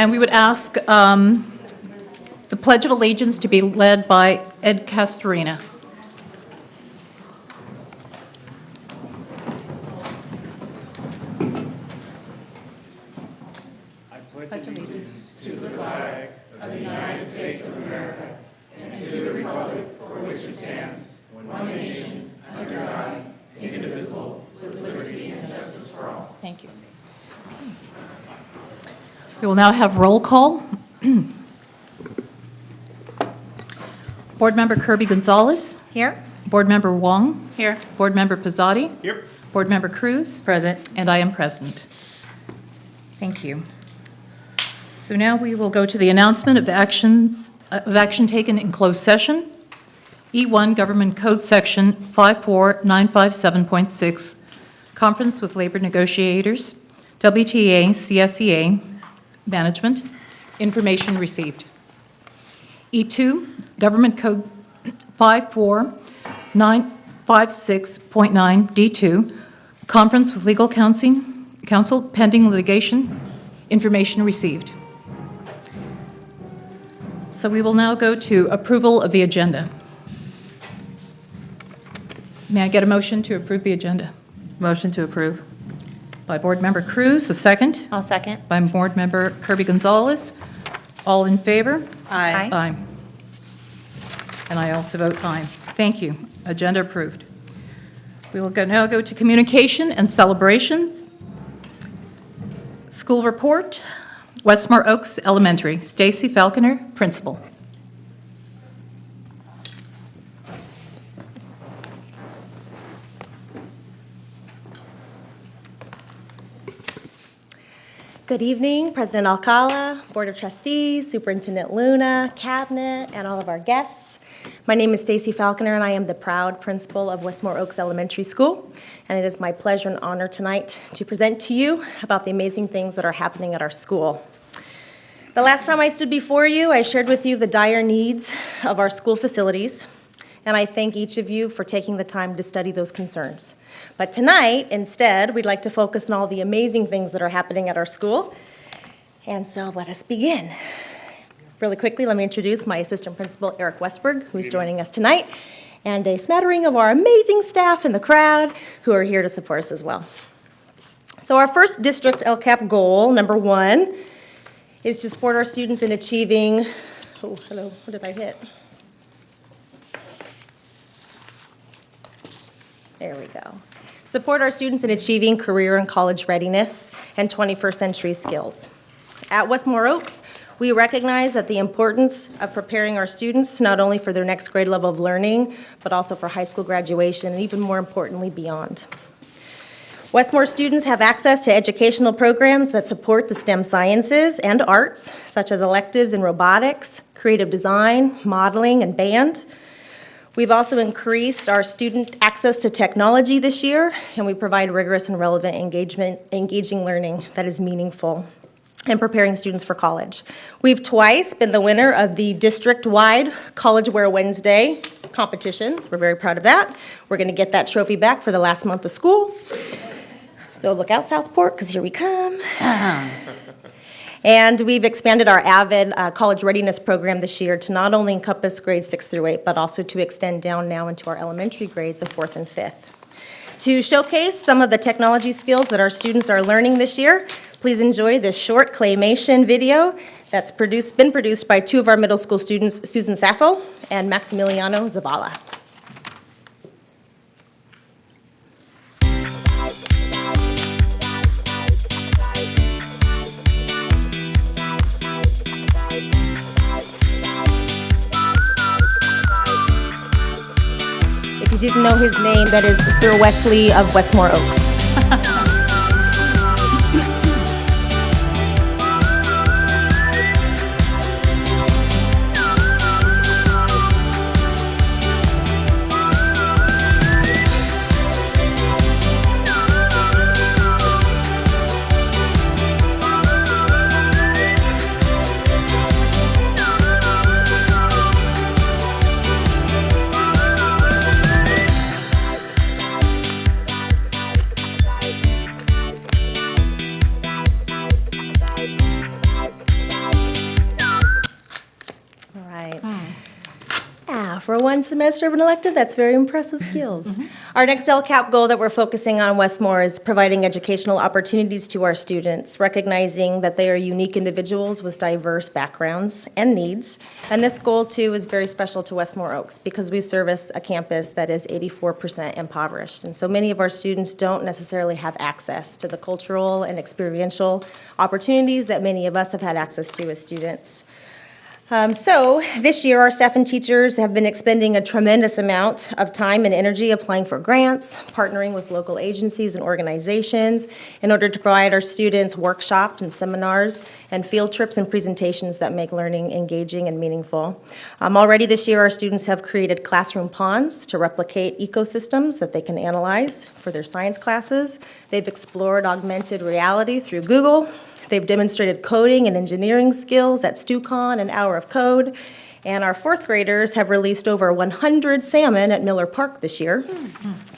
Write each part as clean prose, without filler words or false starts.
And we would ask the Pledge of Allegiance to be led by Ed Castorina. I pledge allegiance to the flag of the United States of America and to the republic for which it stands, one nation, under God, indivisible, with liberty and justice for all. Thank you. We will now have roll call. Board Member Kirby Gonzalez. Here. Board Member Wong. Here. Board Member Pizzotti. Here. Board Member Cruz. Present. And I am present. Thank you. So now we will go to the announcement of action taken in closed session. E1 Government Code Section 54957.6, Conference with Labor Negotiators, WTA, CSEA, Management, Information Received. E2 Government Code 54956.9, D2, Conference with Legal Counsel, pending litigation, information received. So we will now go to approval of the agenda. May I get a motion to approve the agenda? Motion to approve. By Board Member Cruz, a second. I'll second. By Board Member Kirby Gonzalez. All in favor? Aye. Aye. And I also vote aye. Thank you. Agenda approved. We will now go to communication and celebrations. School report, Westmore Oaks Elementary. Stacy Falconer, principal. Good evening, President Alcala, Board of Trustees, Superintendent Luna, Cabinet, and all of our guests. My name is Stacy Falconer, and I am the proud principal of Westmore Oaks Elementary School. And it is my pleasure and honor tonight to present to you about the amazing things that are happening at our school. The last time I stood before you, I shared with you the dire needs of our school facilities, and I thank each of you for taking the time to study those concerns. But tonight, instead, we'd like to focus on all the amazing things that are happening at our school. And so let us begin. Really quickly, let me introduce my assistant principal, Eric Westberg, who's joining us tonight, and a smattering of our amazing staff in the crowd who are here to support us as well. So our first district LCAP goal, number 1, is to support our students in achieving, oh, hello, what did I hit? There we go. Support our students in achieving career and college readiness and 21st century skills. At Westmore Oaks, we recognize that the importance of preparing our students not only for their next grade level of learning, but also for high school graduation, and even more importantly, beyond. Westmore students have access to educational programs that support the STEM sciences and arts, such as electives in robotics, creative design, modeling, and band. We've also increased our student access to technology this year, and we provide rigorous and relevant engaging learning that is meaningful and preparing students for college. We've twice been the winner of the district-wide College Wear Wednesday competitions. We're very proud of that. We're going to get that trophy back for the last month of school. So look out, Southport, because here we come. And we've expanded our AVID college readiness program this year to not only encompass grades 6 through 8, but also to extend down now into our elementary grades of 4th and 5th. To showcase some of the technology skills that our students are learning this year, please enjoy this short claymation video that's been produced by 2 of our middle school students, Susan Saffo and Maximiliano Zavala. If you didn't know his name, that is Sir Wesley of Westmore Oaks. For one semester of an elective, that's very impressive skills. Our next LCAP goal that we're focusing on Westmore is providing educational opportunities to our students, recognizing that they are unique individuals with diverse backgrounds and needs. And this goal, too, is very special to Westmore Oaks because we service a campus that is 84% impoverished. And so many of our students don't necessarily have access to the cultural and experiential opportunities that many of us have had access to as students. So this year, our staff and teachers have been expending a tremendous amount of time and energy applying for grants, partnering with local agencies and organizations in order to provide our students workshops and seminars and field trips and presentations that make learning engaging and meaningful. Already this year, our students have created classroom ponds to replicate ecosystems that they can analyze for their science classes. They've explored augmented reality through Google. They've demonstrated coding and engineering skills at StuCon and Hour of Code. And our fourth graders have released over 100 salmon at Miller Park this year.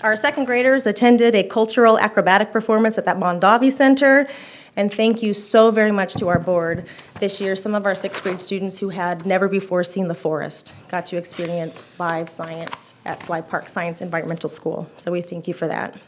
Our second graders attended a cultural acrobatic performance at that Mondavi Center. And thank you so very much to our board. This year, some of our sixth grade students who had never before seen the forest got to experience live science at Sly Park Science Environmental School. So we thank you for that.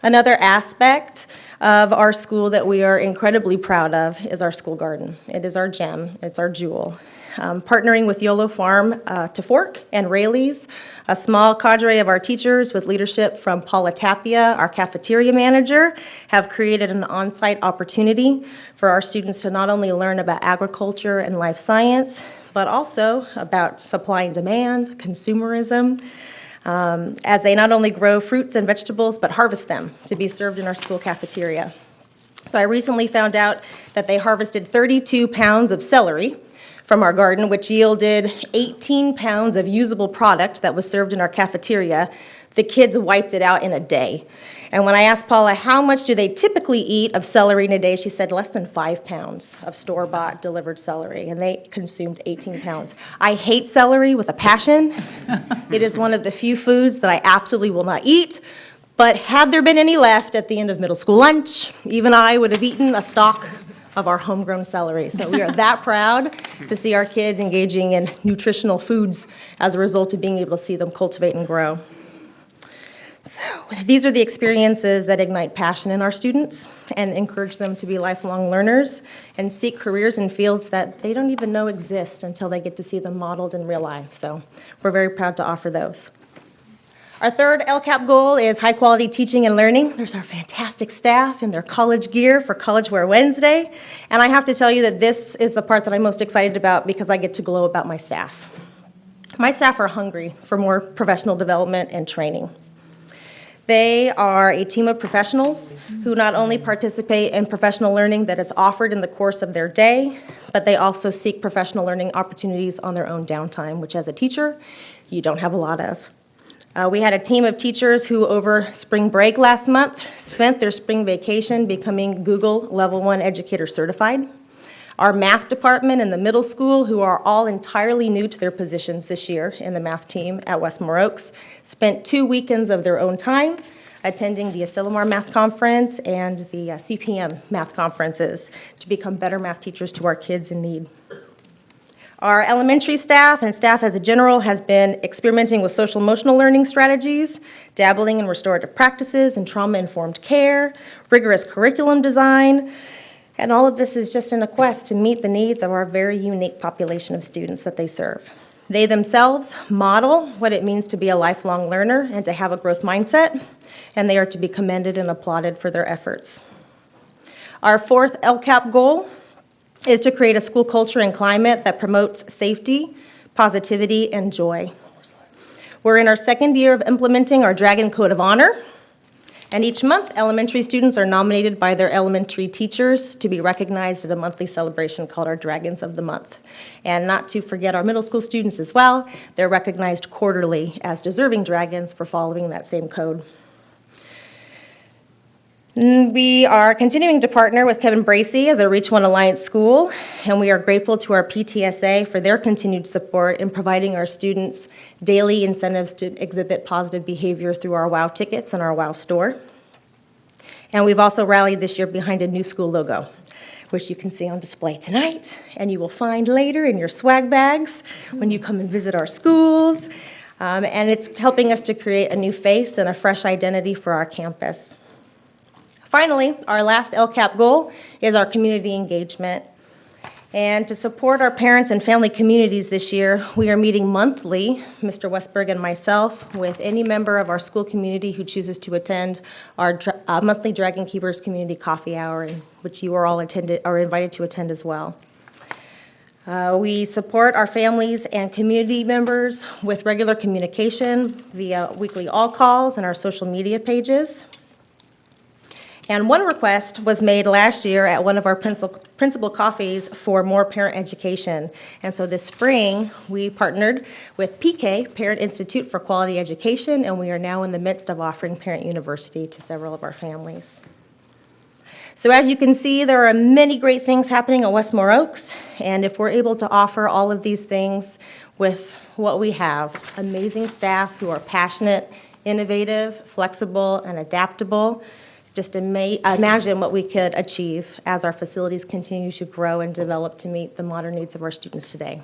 Another aspect of our school that we are incredibly proud of is our school garden. It is our gem, it's our jewel. Partnering with YOLO Farm to Fork and Rayleigh's, a small cadre of our teachers with leadership from Paula Tapia, our cafeteria manager, have created an on-site opportunity for our students to not only learn about agriculture and life science, but also about supply and demand, consumerism, as they not only grow fruits and vegetables, but harvest them to be served in our school cafeteria. So I recently found out that they harvested 32 pounds of celery from our garden, which yielded 18 pounds of usable product that was served in our cafeteria. The kids wiped it out in a day. And when I asked Paula, how much do they typically eat of celery in a day, she said less than 5 pounds of store-bought delivered celery, and they consumed 18 pounds. I hate celery with a passion. It is one of the few foods that I absolutely will not eat, but had there been any left at the end of middle school lunch, even I would have eaten a stalk of our homegrown celery. So we are that proud to see our kids engaging in nutritional foods as a result of being able to see them cultivate and grow. So these are the experiences that ignite passion in our students and encourage them to be lifelong learners and seek careers in fields that they don't even know exist until they get to see them modeled in real life. So we're very proud to offer those. Our third LCAP goal is high-quality teaching and learning. There's our fantastic staff in their college gear for College Wear Wednesday. And I have to tell you that this is the part that I'm most excited about because I get to glow about my staff. My staff are hungry for more professional development and training. They are a team of professionals who not only participate in professional learning that is offered in the course of their day, but they also seek professional learning opportunities on their own downtime, which as a teacher, you don't have a lot of. We had a team of teachers who over spring break last month spent their spring vacation becoming Google Level 1 Educator Certified. Our math department in the middle school, who are all entirely new to their positions this year in the math team at Westmore Oaks, spent 2 weekends of their own time attending the Asilomar Math Conference and the CPM Math Conferences to become better math teachers to our kids in need. Our elementary staff and staff as a general has been experimenting with social emotional learning strategies, dabbling in restorative practices and trauma-informed care, rigorous curriculum design, and all of this is just in a quest to meet the needs of our very unique population of students that they serve. They themselves model what it means to be a lifelong learner and to have a growth mindset, and they are to be commended and applauded for their efforts. Our fourth LCAP goal is to create a school culture and climate that promotes safety, positivity, and joy. We're in our second year of implementing our Dragon Code of Honor, and each month, elementary students are nominated by their elementary teachers to be recognized at a monthly celebration called our Dragons of the Month. And not to forget our middle school students as well, they're recognized quarterly as deserving dragons for following that same code. We are continuing to partner with Kevin Bracey as a Reach One Alliance school, and we are grateful to our PTSA for their continued support in providing our students daily incentives to exhibit positive behavior through our WOW tickets and our WOW store. And we've also rallied this year behind a new school logo. which you can see on display tonight, and you will find later in your swag bags when you come and visit our schools. And it's helping us to create a new face and a fresh identity for our campus. Finally, our last LCAP goal is our community engagement. And to support our parents and family communities this year, we are meeting monthly, Mr. Westberg and myself, with any member of our school community who chooses to attend our monthly Dragon Keepers Community Coffee Hour, in which you are all invited to attend as well. We support our families and community members with regular communication via weekly all-calls and our social media pages. And one request was made last year at one of our principal coffees for more parent education. And so this spring, we partnered with PK, Parent Institute for Quality Education, and we are now in the midst of offering Parent University to several of our families. So as you can see, there are many great things happening at Westmore Oaks, and if we're able to offer all of these things with what we have, amazing staff who are passionate, innovative, flexible, and adaptable, just imagine what we could achieve as our facilities continue to grow and develop to meet the modern needs of our students today.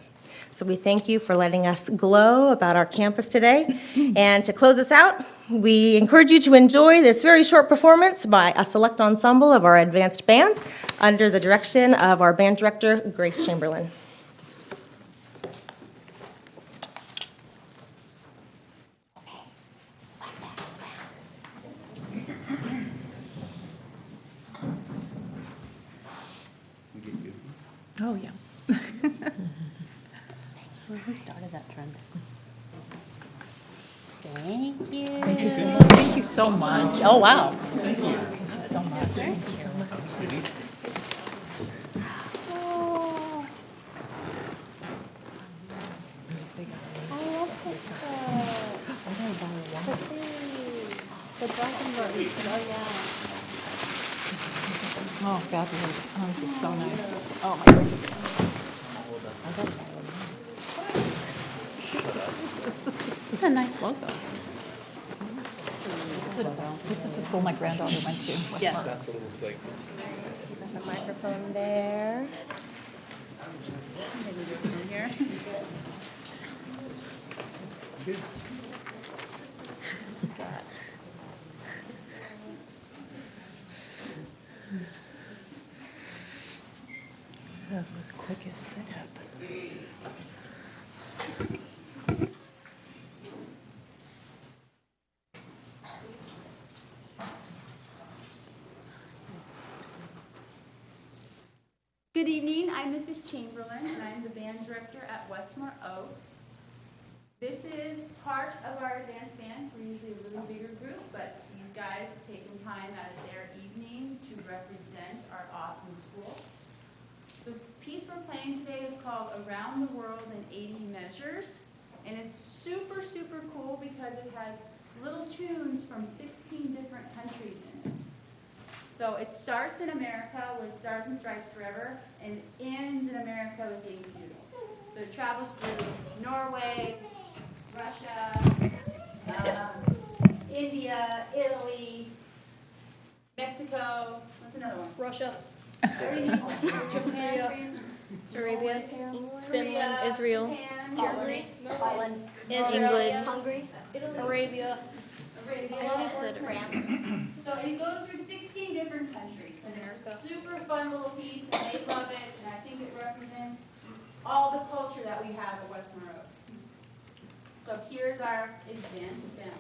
So we thank you for letting us glow about our campus today. And to close us out, we encourage you to enjoy this very short performance by a select ensemble of our advanced band under the direction of our band director, Grace Chamberlain. Oh, yeah. Who started that trend? Thank you. Thank you so much. Oh, wow. Thank you so much. Thank you so much. I love this stuff. The dragon bird. Oh, yeah. Oh, fabulous. Oh, this is so nice. Oh, my goodness. It's a nice logo. This is the school my granddaughter went to. Yes. That's what it looks like. Got the microphone there. Here. That's the quickest setup. Good evening, I'm Mrs. Chamberlain, and I'm the band director at Westmore Oaks. This is part of our advanced band. We're usually a little bigger group, but these guys have taken time out of their evening to represent our awesome school. The piece we're playing today is called Around the World in 80 Measures, and it's super, super cool because it has little tunes from 16 different countries in it. So it starts in America with Stars and Stripes Forever and ends in America with Yankee Doodle. So it travels through Norway, Russia, India, Italy, Mexico, what's another one? Russia, Japan, Arabia, Korea, Finland, Israel, Japan, Germany, Scotland, England, Hungary, Arabia, Arabia. France. So it goes through 16 different countries, and it's a super fun little piece, and they love it, and I think it represents all the culture that we have at Westmore Oaks. So here's our advanced band.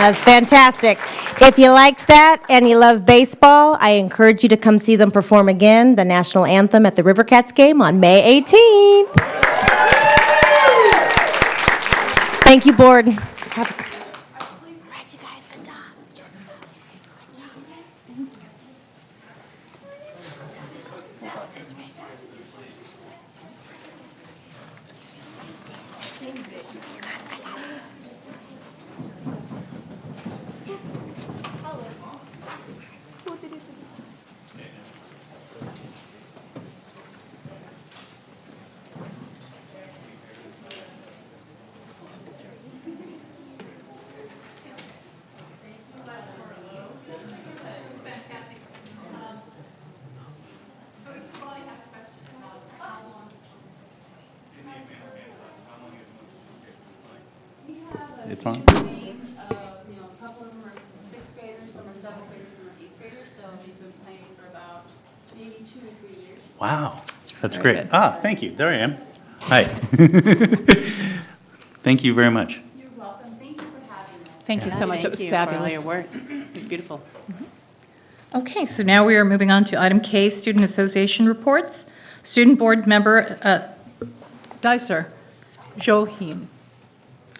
That's fantastic. If you liked that and you love baseball, I encourage you to come see them perform again, the national anthem at the River Cats game on May 18th. Thank you, board. It's on. A couple of them are sixth graders, some are seventh graders, some are eighth graders, so they've been playing for about maybe 2 to 3 years. Wow, that's very great. good. Ah, thank you. There I am. Hi. Thank you very much. You're welcome. Thank you for having us. Thank you so much. It was Thank you for all fabulous. your work. It was beautiful. Okay, so now we are moving on to item K, Student Association Reports. Student Board Member Dicer Johim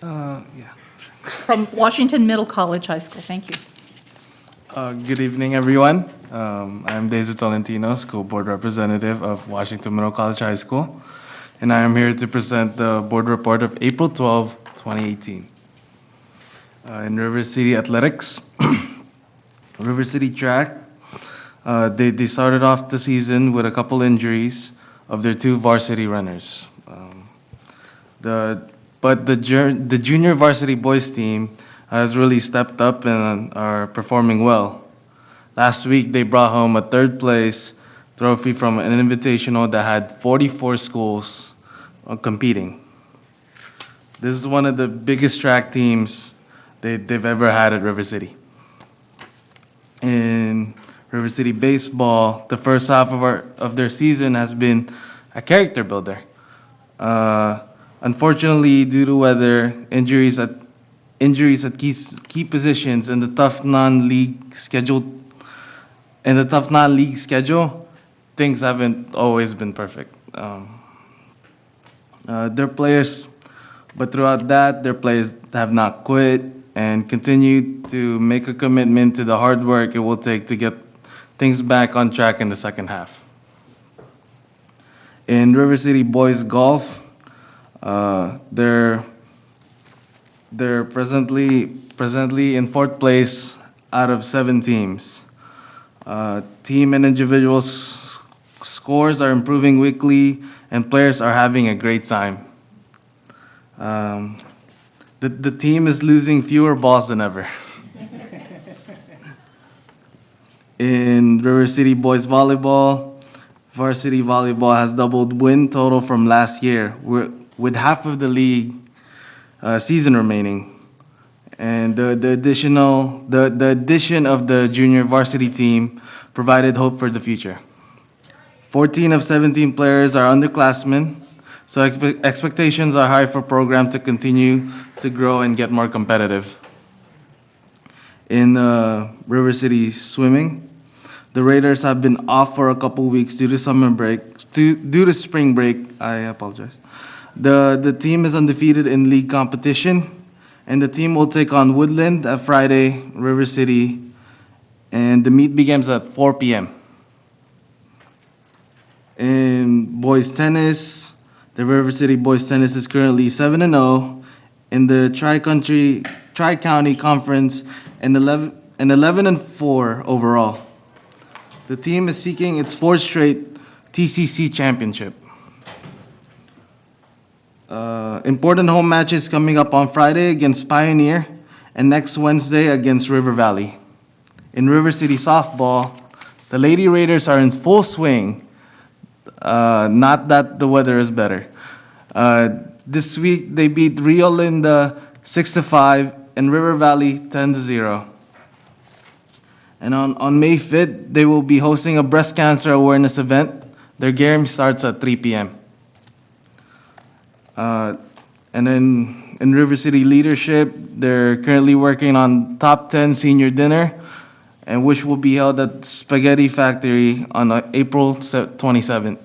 Yeah. from Washington Middle College High School. Thank you. Good evening, everyone. I'm Daisy Tolentino, School Board Representative of Washington Middle College High School, and I am here to present the board report of April 12, 2018. In River City Athletics, River City Track, they started off the season with a couple injuries of their 2 varsity runners. But the junior varsity boys team has really stepped up and are performing well. Last week, they brought home a 3rd place trophy from an invitational that had 44 schools competing. This is one of the biggest track teams they've ever had at River City. In River City baseball, the first half of their season has been a character builder. Unfortunately, due to weather, injuries at key positions in the tough non-league schedule, things haven't always been perfect. But throughout that, their players have not quit and continue to make a commitment to the hard work it will take to get things back on track in the second half. In River City boys golf, they're presently in 4th place out of 7 teams. Team and individual scores are improving weekly, and players are having a great time. The team is losing fewer balls than ever. In River City boys volleyball, varsity volleyball has doubled win total from last year, with half of the league season remaining. And the addition of the junior varsity team provided hope for the future. 14 of 17 players are underclassmen, so expectations are high for program to continue to grow and get more competitive. In River City swimming, the Raiders have been off for a couple weeks due to spring break. I apologize. The team is undefeated in league competition, and the team will take on Woodland at Friday, River City, and the meet begins at 4 p.m. In boys tennis, the River City boys tennis is currently 7-0 in the Tri-County Conference and 11-4 overall. The team is seeking its 4th straight TCC championship. Important home matches coming up on Friday against Pioneer and next Wednesday against River Valley. In River City softball, The Lady Raiders are in full swing. Not that the weather is better. This week, they beat Rio Linda 6-5 and River Valley 10-0. And on May 5th, they will be hosting a breast cancer awareness event. Their game starts at 3 p.m. And then in River City leadership, they're currently working on top 10 senior dinner, and which will be held at Spaghetti Factory on April 27th.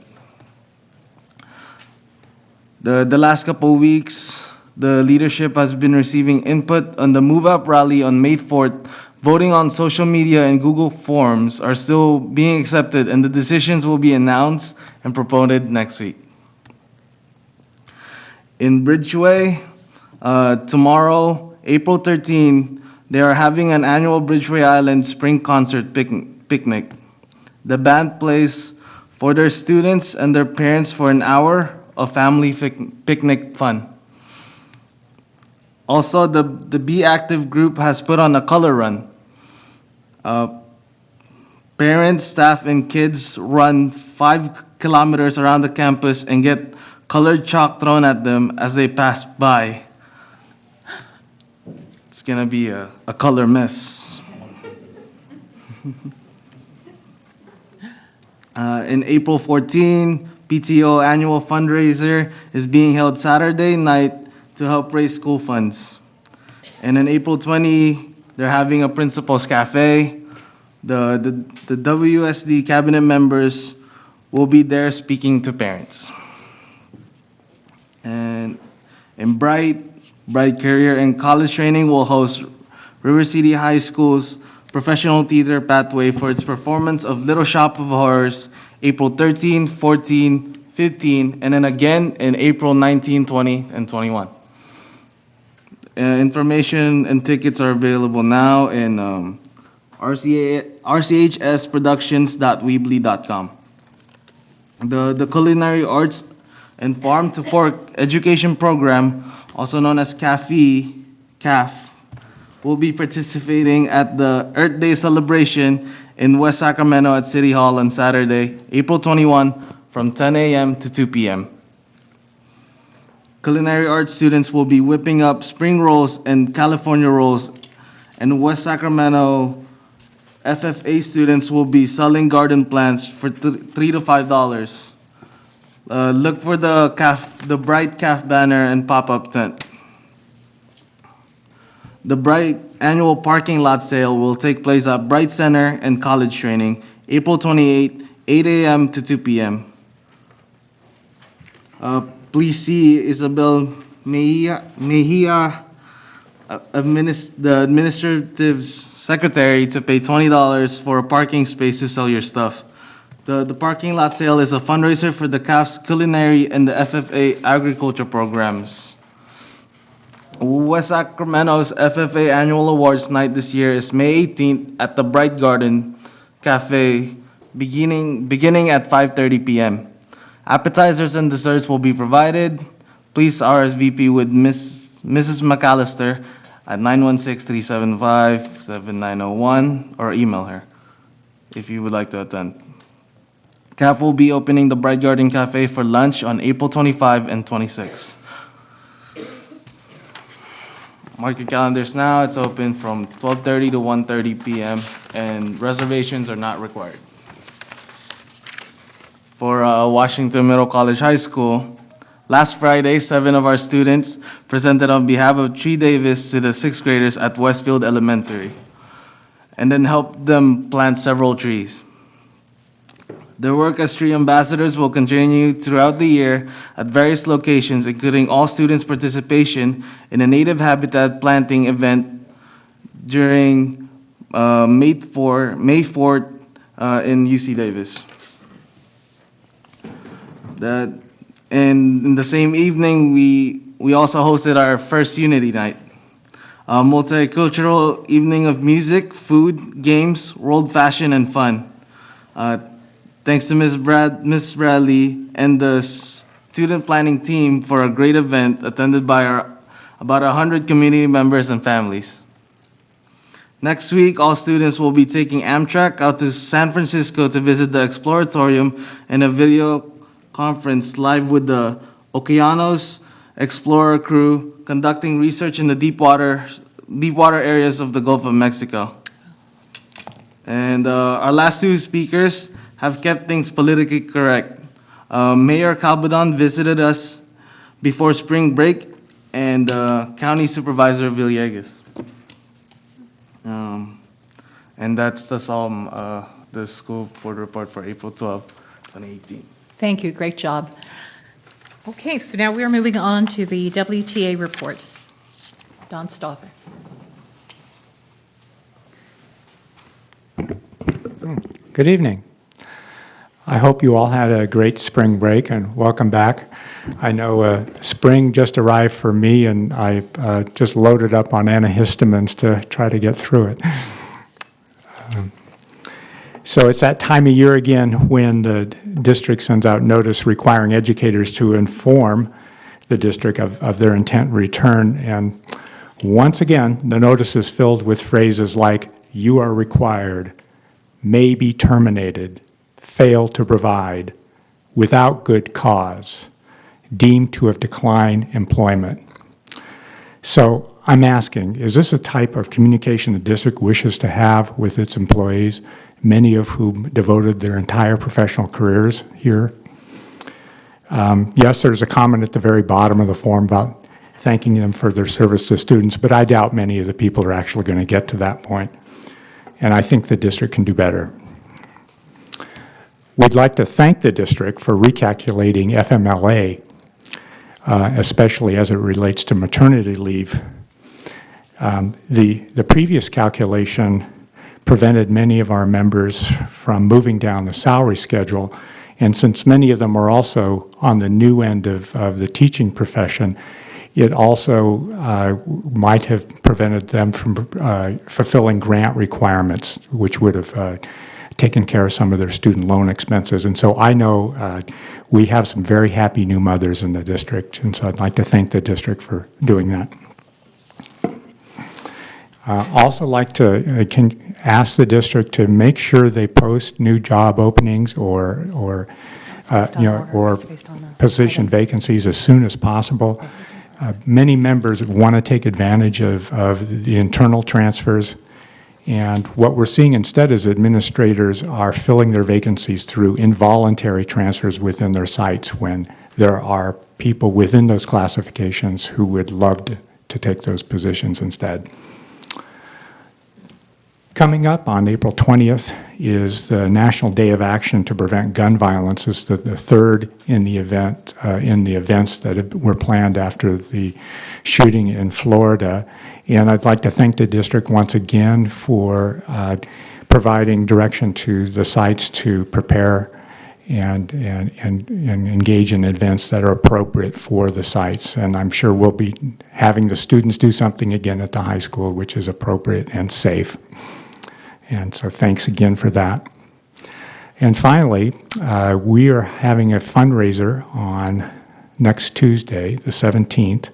The last couple of weeks, the leadership has been receiving input on the Move Up rally on May 4th. Voting on social media and Google Forms are still being accepted, and the decisions will be announced and promoted next week. In Bridgeway, tomorrow, April 13, they are having an annual Bridgeway Island Spring Concert picnic. The band plays for their students and their parents for an hour of family picnic fun. Also, the Be Active group has put on a color run. Parents, staff, and kids run 5 kilometers around the campus and get colored chalk thrown at them as they pass by. It's gonna be a color mess. In April 14, PTO annual fundraiser is being held Saturday night to help raise school funds. And on April 20, they're having a principal's cafe. The WSD cabinet members will be there speaking to parents. And in Bright Career and College Training will host River City High School's professional theater pathway for its performance of Little Shop of Horrors, April 13, 14, 15, and then again in April 19, 20, and 21. Information and tickets are available now in rchsproductions.weebly.com. The Culinary Arts and Farm to Fork Education Program, also known as CAF, will be participating at the Earth Day celebration in West Sacramento at City Hall on Saturday, April 21, from 10 a.m. to 2 p.m. Culinary arts students will be whipping up spring rolls and California rolls, and West Sacramento FFA students will be selling garden plants for $3 to $5. Look for the Bright CAF banner and pop-up tent. The Bright annual parking lot sale will take place at Bright Center and College Training, April 28, 8 a.m. to 2 p.m. Please see Isabel Mejia, the administrative secretary, to pay $20 for a parking space to sell your stuff. The parking lot sale is a fundraiser for the CAF's culinary and the FFA agriculture programs. West Sacramento's FFA annual awards night this year is May 18th at the Bright Garden Cafe, beginning at 5:30 p.m. Appetizers and desserts will be provided. Please RSVP with Mrs. McAllister at 916-375-7901 or email her if you would like to attend. CAF will be opening the Bright Garden Cafe for lunch on April 25 and 26. Mark your calendars now. It's open from 12:30 to 1:30 p.m. and reservations are not required. For Washington Middle College High School, last Friday, 7 of our students presented on behalf of Tree Davis to the 6th graders at Westfield Elementary, and then helped them plant several trees. Their work as tree ambassadors will continue throughout the year at various locations, including all students' participation in a native habitat planting event during May 4th in UC Davis. And in the same evening, we also hosted our first Unity Night, a multicultural evening of music, food, games, world fashion, and fun. Thanks to Miss Bradley and the student planning team for a great event attended by about 100 community members and families. Next week, all students will be taking Amtrak out to San Francisco to visit the Exploratorium and a video conference live with the Okeanos Explorer crew conducting research in the deep water areas of the Gulf of Mexico. And our last two speakers have kept things politically correct. Mayor Calbadon visited us before spring break, and County Supervisor Villegas. And that's the school board report for April 12, 2018. Thank you, great job. Okay, so now we are moving on to the WTA report. Don Stauffer. Good evening. I hope you all had a great spring break and welcome back. I know spring just arrived for me, and I just loaded up on antihistamines to try to get through it. So it's that time of year again when the district sends out notice requiring educators to inform the district of their intent to return. And once again, the notice is filled with phrases like, "you are required," "may be terminated," "fail to provide," "without good cause," "deemed to have declined employment." So I'm asking, is this a type of communication the district wishes to have with its employees, many of whom devoted their entire professional careers here? Yes, there's a comment at the very bottom of the form about thanking them for their service to students, but I doubt many of the people are actually going to get to that point. And I think the district can do better. We'd like to thank the district for recalculating FMLA, especially as it relates to maternity leave. The previous calculation prevented many of our members from moving down the salary schedule, and since many of them are also on the new end of the teaching profession, it also might have prevented them from fulfilling grant requirements, which would have taken care of some of their student loan expenses. And so I know we have some very happy new mothers in the district, and so I'd like to thank the district for doing that. Also like to ask the district to make sure they post new job openings or position vacancies as soon as possible. Many members want to take advantage of the internal transfers, and what we're seeing instead is administrators are filling their vacancies through involuntary transfers within their sites when there are people within those classifications who would love to take those positions instead. Coming up on April 20th is the National Day of Action to Prevent Gun Violence. It's the third in the events that were planned after the shooting in Florida. And I'd like to thank the district once again for providing direction to the sites to prepare and engage in events that are appropriate for the sites. And I'm sure we'll be having the students do something again at the high school, which is appropriate and safe. And so thanks again for that. And finally, we are having a fundraiser on next Tuesday, the 17th,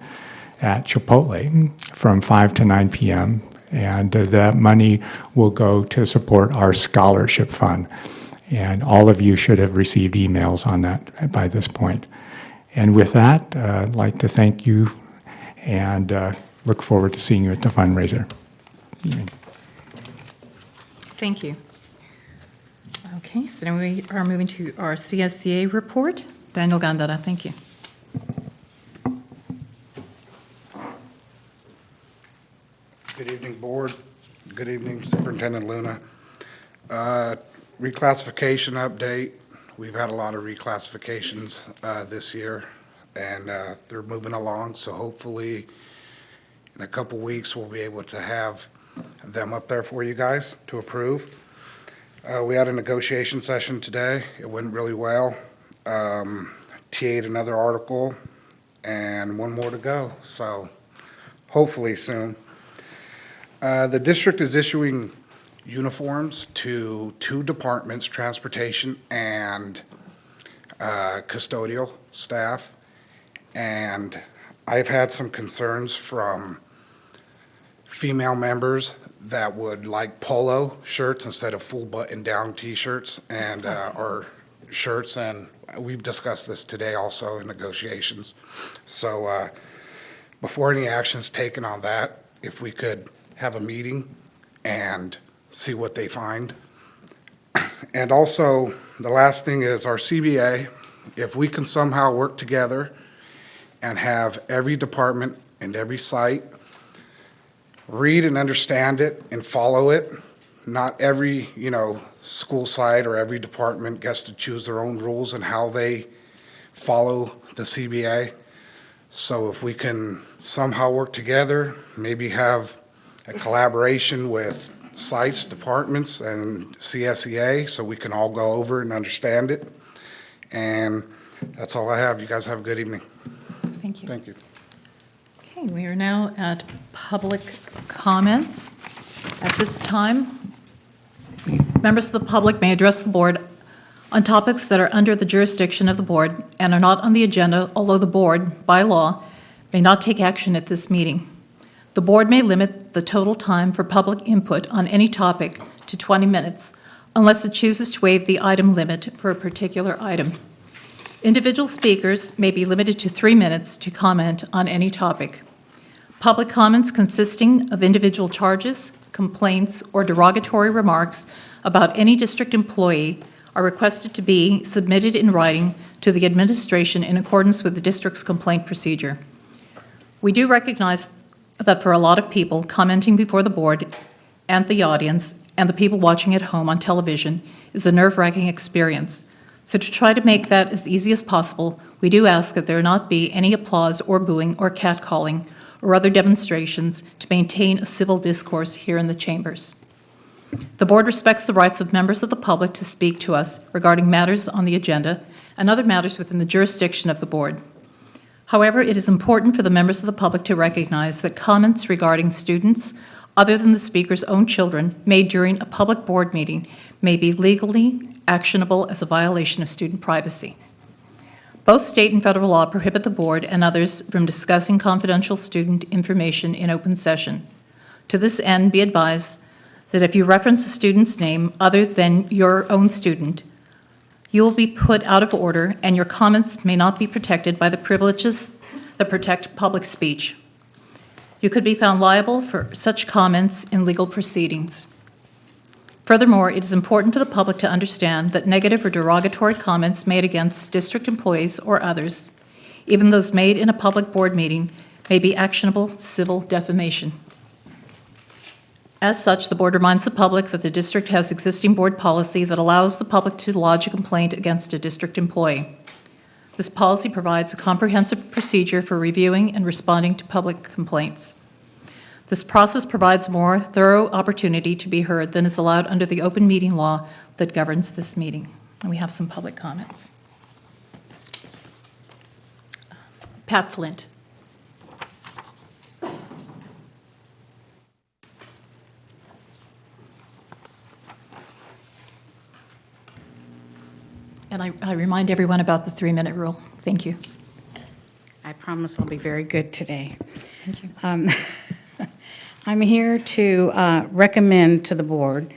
at Chipotle from 5 to 9 p.m. And that money will go to support our scholarship fund. And all of you should have received emails on that by this point. And with that, I'd like to thank you and look forward to seeing you at the fundraiser. Thank you. Okay, so now we are moving to our CSCA report. Daniel Gandara, thank you. Good evening, Board. Good evening, Superintendent Luna. Reclassification update. We've had a lot of reclassifications this year, and they're moving along, so hopefully in a couple weeks we'll be able to have them up there for you guys to approve. We had a negotiation session today. It went really well. TA'd another article and one more to go, so hopefully soon. The district is issuing uniforms to 2 departments, transportation and custodial staff, and I've had some concerns from female members that would like polo shirts instead of full button-down T-shirts and, or shirts, and we've discussed this today also in negotiations. So before any action's taken on that, if we could have a meeting and see what they find. And also, the last thing is our CBA, if we can somehow work together and have every department and every site read and understand it and follow it. Not every, school site or every department gets to choose their own rules and how they follow the CBA. So if we can somehow work together, maybe have a collaboration with sites, departments, and CSEA, so we can all go over and understand it. And that's all I have. You guys have a good evening. Thank you. Thank you. Okay, we are now at public comments. At this time, members of the public may address the board on topics that are under the jurisdiction of the board and are not on the agenda, although the board, by law, may not take action at this meeting. The board may limit the total time for public input on any topic to 20 minutes, unless it chooses to waive the item limit for a particular item. Individual speakers may be limited to 3 minutes to comment on any topic. Public comments consisting of individual charges, complaints, or derogatory remarks about any district employee are requested to be submitted in writing to the administration in accordance with the district's complaint procedure. We do recognize that for a lot of people, commenting before the board and the audience and the people watching at home on television is a nerve-wracking experience. So to try to make that as easy as possible, we do ask that there not be any applause or booing or catcalling or other demonstrations to maintain a civil discourse here in the chambers. The board respects the rights of members of the public to speak to us regarding matters on the agenda and other matters within the jurisdiction of the board. However, it is important for the members of the public to recognize that comments regarding students, other than the speaker's own children, made during a public board meeting may be legally actionable as a violation of student privacy. Both state and federal law prohibit the board and others from discussing confidential student information in open session. To this end, be advised that if you reference a student's name other than your own student, you will be put out of order and your comments may not be protected by the privileges that protect public speech. You could be found liable for such comments in legal proceedings. Furthermore, it is important for the public to understand that negative or derogatory comments made against district employees or others, even those made in a public board meeting, may be actionable civil defamation. As such, the board reminds the public that the district has existing board policy that allows the public to lodge a complaint against a district employee. This policy provides a comprehensive procedure for reviewing and responding to public complaints. This process provides more thorough opportunity to be heard than is allowed under the open meeting law that governs this meeting. And we have some public comments. Pat Flint. And I remind everyone about the 3-minute rule. Thank you. I promise I'll be very good today. Thank you. I'm here to recommend to the board.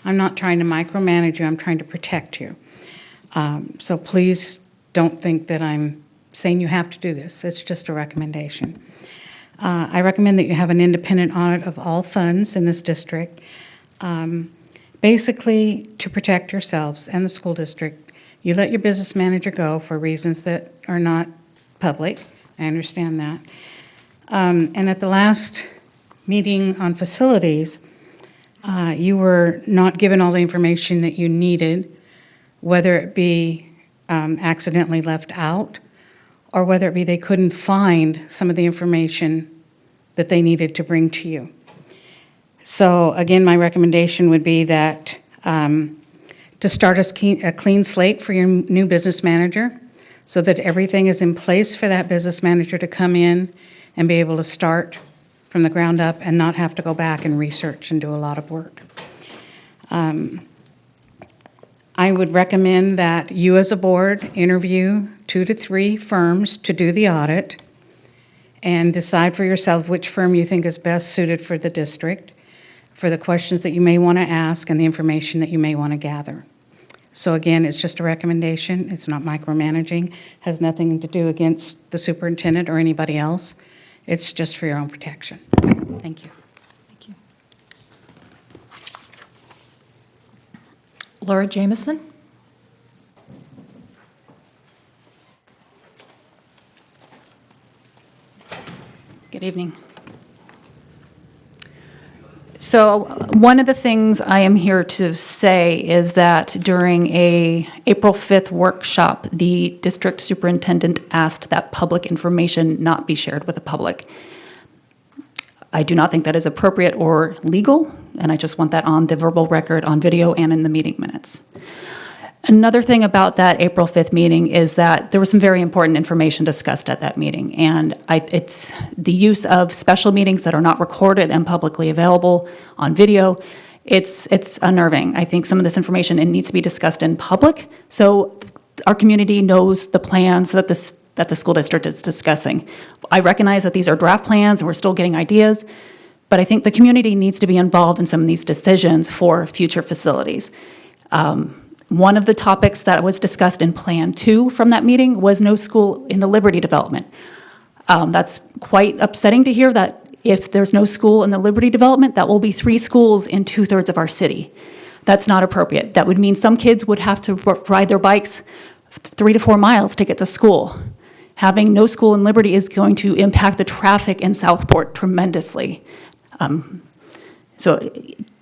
I'm not trying to micromanage you, I'm trying to protect you. So please don't think that I'm saying you have to do this. It's just a recommendation. I recommend that you have an independent audit of all funds in this district, basically to protect yourselves and the school district. You let your business manager go for reasons that are not public. I understand that. And at the last meeting on facilities, you were not given all the information that you needed, whether it be accidentally left out or whether it be they couldn't find some of the information that they needed to bring to you. So again, my recommendation would be that to start a clean slate for your new business manager so that everything is in place for that business manager to come in and be able to start from the ground up and not have to go back and research and do a lot of work. I would recommend that you as a board interview 2 to 3 firms to do the audit and decide for yourself which firm you think is best suited for the district. for the questions that you may want to ask and the information that you may want to gather. So again, it's just a recommendation. It's not micromanaging, has nothing to do against the superintendent or anybody else. It's just for your own protection. Thank you. Thank you. Laura Jamison? Good evening. So one of the things I am here to say is that during a April 5th workshop, the district superintendent asked that public information not be shared with the public. I do not think that is appropriate or legal, and I just want that on the verbal record, on video, and in the meeting minutes. Another thing about that April 5th meeting is that there was some very important information discussed at that meeting, and it's the use of special meetings that are not recorded and publicly available on video. It's unnerving. I think some of this information, it needs to be discussed in public, so our community knows the plans that the school district is discussing. I recognize that these are draft plans, and we're still getting ideas, but I think the community needs to be involved in some of these decisions for future facilities. One of the topics that was discussed in Plan 2 from that meeting was no school in the Liberty development. That's quite upsetting to hear that if there's no school in the Liberty development, that will be 3 schools in 2/3 of our city. That's not appropriate. That would mean some kids would have to ride their bikes 3 to 4 miles to get to school. Having no school in Liberty is going to impact the traffic in Southport tremendously. So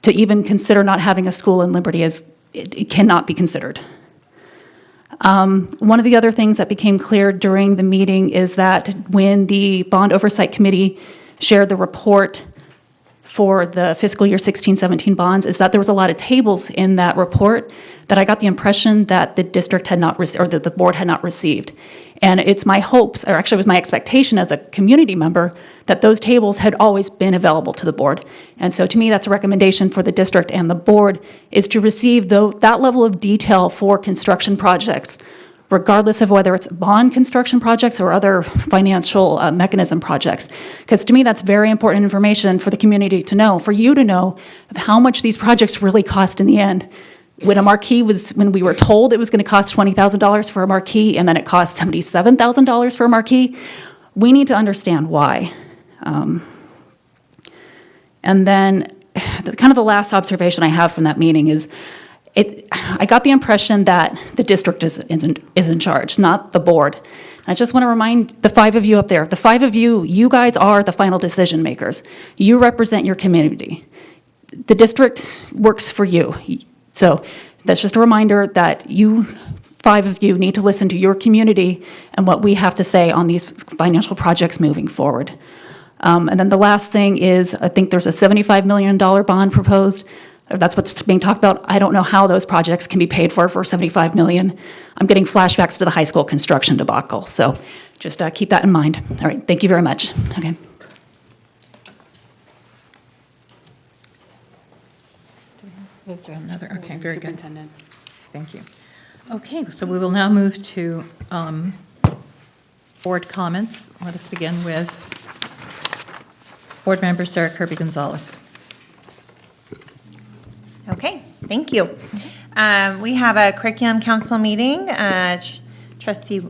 to even consider not having a school in Liberty it cannot be considered. One of the other things that became clear during the meeting is that when the Bond Oversight Committee shared the report for the fiscal year 16-17 bonds, is that there was a lot of tables in that report that I got the impression that the district had not, or that the board had not received. And it's my hopes, or actually it was my expectation as a community member, that those tables had always been available to the board. And so to me, that's a recommendation for the district and the board, is to receive that level of detail for construction projects, regardless of whether it's bond construction projects or other financial mechanism projects. Because to me, that's very important information for the community to know, for you to know of how much these projects really cost in the end. When we were told it was going to cost $20,000 for a marquee, and then it cost $77,000 for a marquee, we need to understand why. And then the last observation I have from that meeting is I got the impression that the district is in charge, not the board. I just want to remind the 5 of you up there, the 5 of you, you guys are the final decision makers. You represent your community. The district works for you. So that's just a reminder that you 5 of you need to listen to your community and what we have to say on these financial projects moving forward. And then the last thing is, I think there's a $75 million bond proposed. That's what's being talked about. I don't know how those projects can be paid for $75 million. I'm getting flashbacks to the high school construction debacle. So just keep that in mind. All right, thank you very much. Okay. Let's do another. Okay, very good. Superintendent. Thank you. Okay, so we will now move to board comments. Let us begin with Board Member Sarah Kirby-Gonzalez. Okay, thank you. We have a curriculum council meeting. Trustee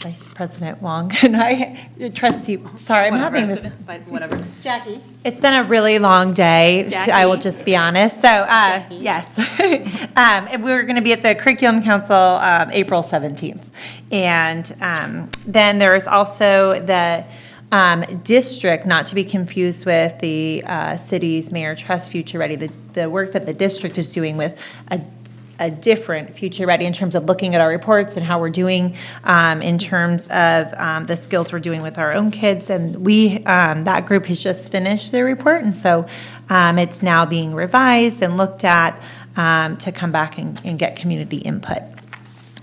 Vice President Wong and sorry, I'm having this. Whatever. Jackie. It's been a really long day, Jackie. I will just be honest. So, yes. We're going to be at the Curriculum Council April 17th. And then there's also the district, not to be confused with the city's Mayor Trust Future Ready, the work that the district is doing with a different Future Ready in terms of looking at our reports and how we're doing in terms of the skills we're doing with our own kids. And that group has just finished their report, and so it's now being revised and looked at to come back and get community input.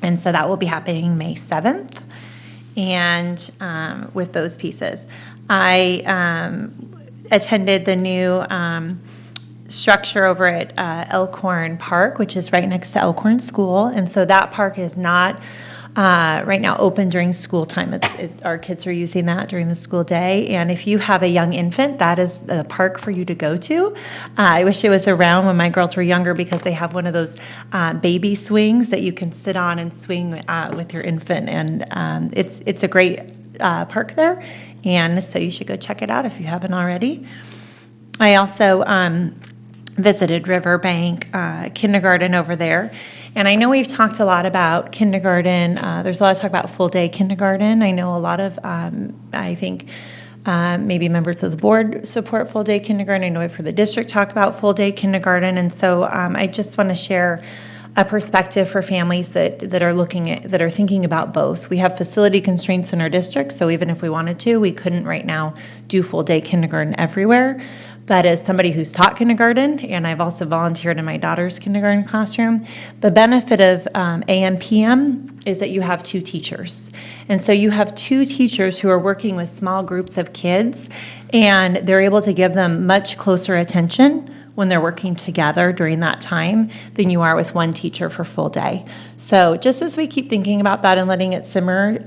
And so that will be happening May 7th. And with those pieces, I attended the new structure over at Elkhorn Park, which is right next to Elkhorn School. And so that park is not right now open during school time. Our kids are using that during the school day. And if you have a young infant, that is the park for you to go to. I wish it was around when my girls were younger because they have one of those baby swings that you can sit on and swing with your infant. And it's a great park there. And so you should go check it out if you haven't already. I also visited Riverbank Kindergarten over there. And I know we've talked a lot about kindergarten. There's a lot of talk about full-day kindergarten. I know a lot of, I think, maybe members of the board support full-day kindergarten. I know I've heard the district talk about full-day kindergarten. And so I just want to share a perspective for families that are thinking about both. We have facility constraints in our district, so even if we wanted to, we couldn't right now do full-day kindergarten everywhere. But as somebody who's taught kindergarten, and I've also volunteered in my daughter's kindergarten classroom, the benefit of AM/PM is that you have two teachers. And so you have two teachers who are working with small groups of kids, and they're able to give them much closer attention when they're working together during that time than you are with one teacher for full day. So just as we keep thinking about that and letting it simmer,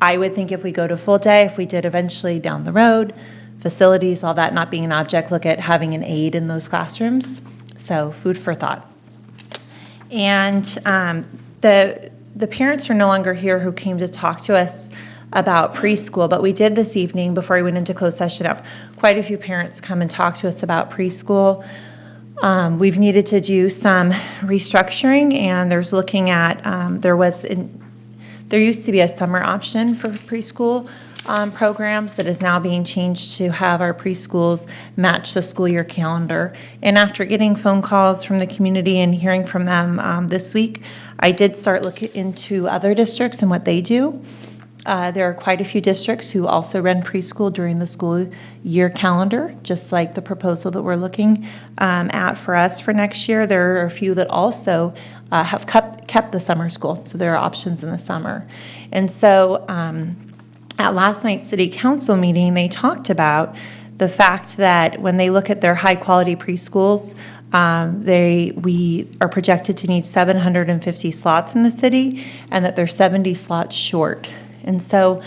I would think if we go to full day, if we did eventually down the road, facilities, all that not being an object, look at having an aide in those classrooms. So food for thought. And the parents are no longer here who came to talk to us about preschool, but we did this evening before we went into closed session have quite a few parents come and talk to us about preschool. We've needed to do some restructuring, and there's looking at, there used to be a summer option for preschool programs that is now being changed to have our preschools match the school year calendar. And after getting phone calls from the community and hearing from them this week, I did start looking into other districts and what they do. There are quite a few districts who also run preschool during the school year calendar, just like the proposal that we're looking at for us for next year. There are a few that also have kept the summer school, so there are options in the summer. And so at last night's city council meeting, they talked about the fact that when they look at their high-quality preschools, we are projected to need 750 slots in the city, and that they're 70 slots short. And so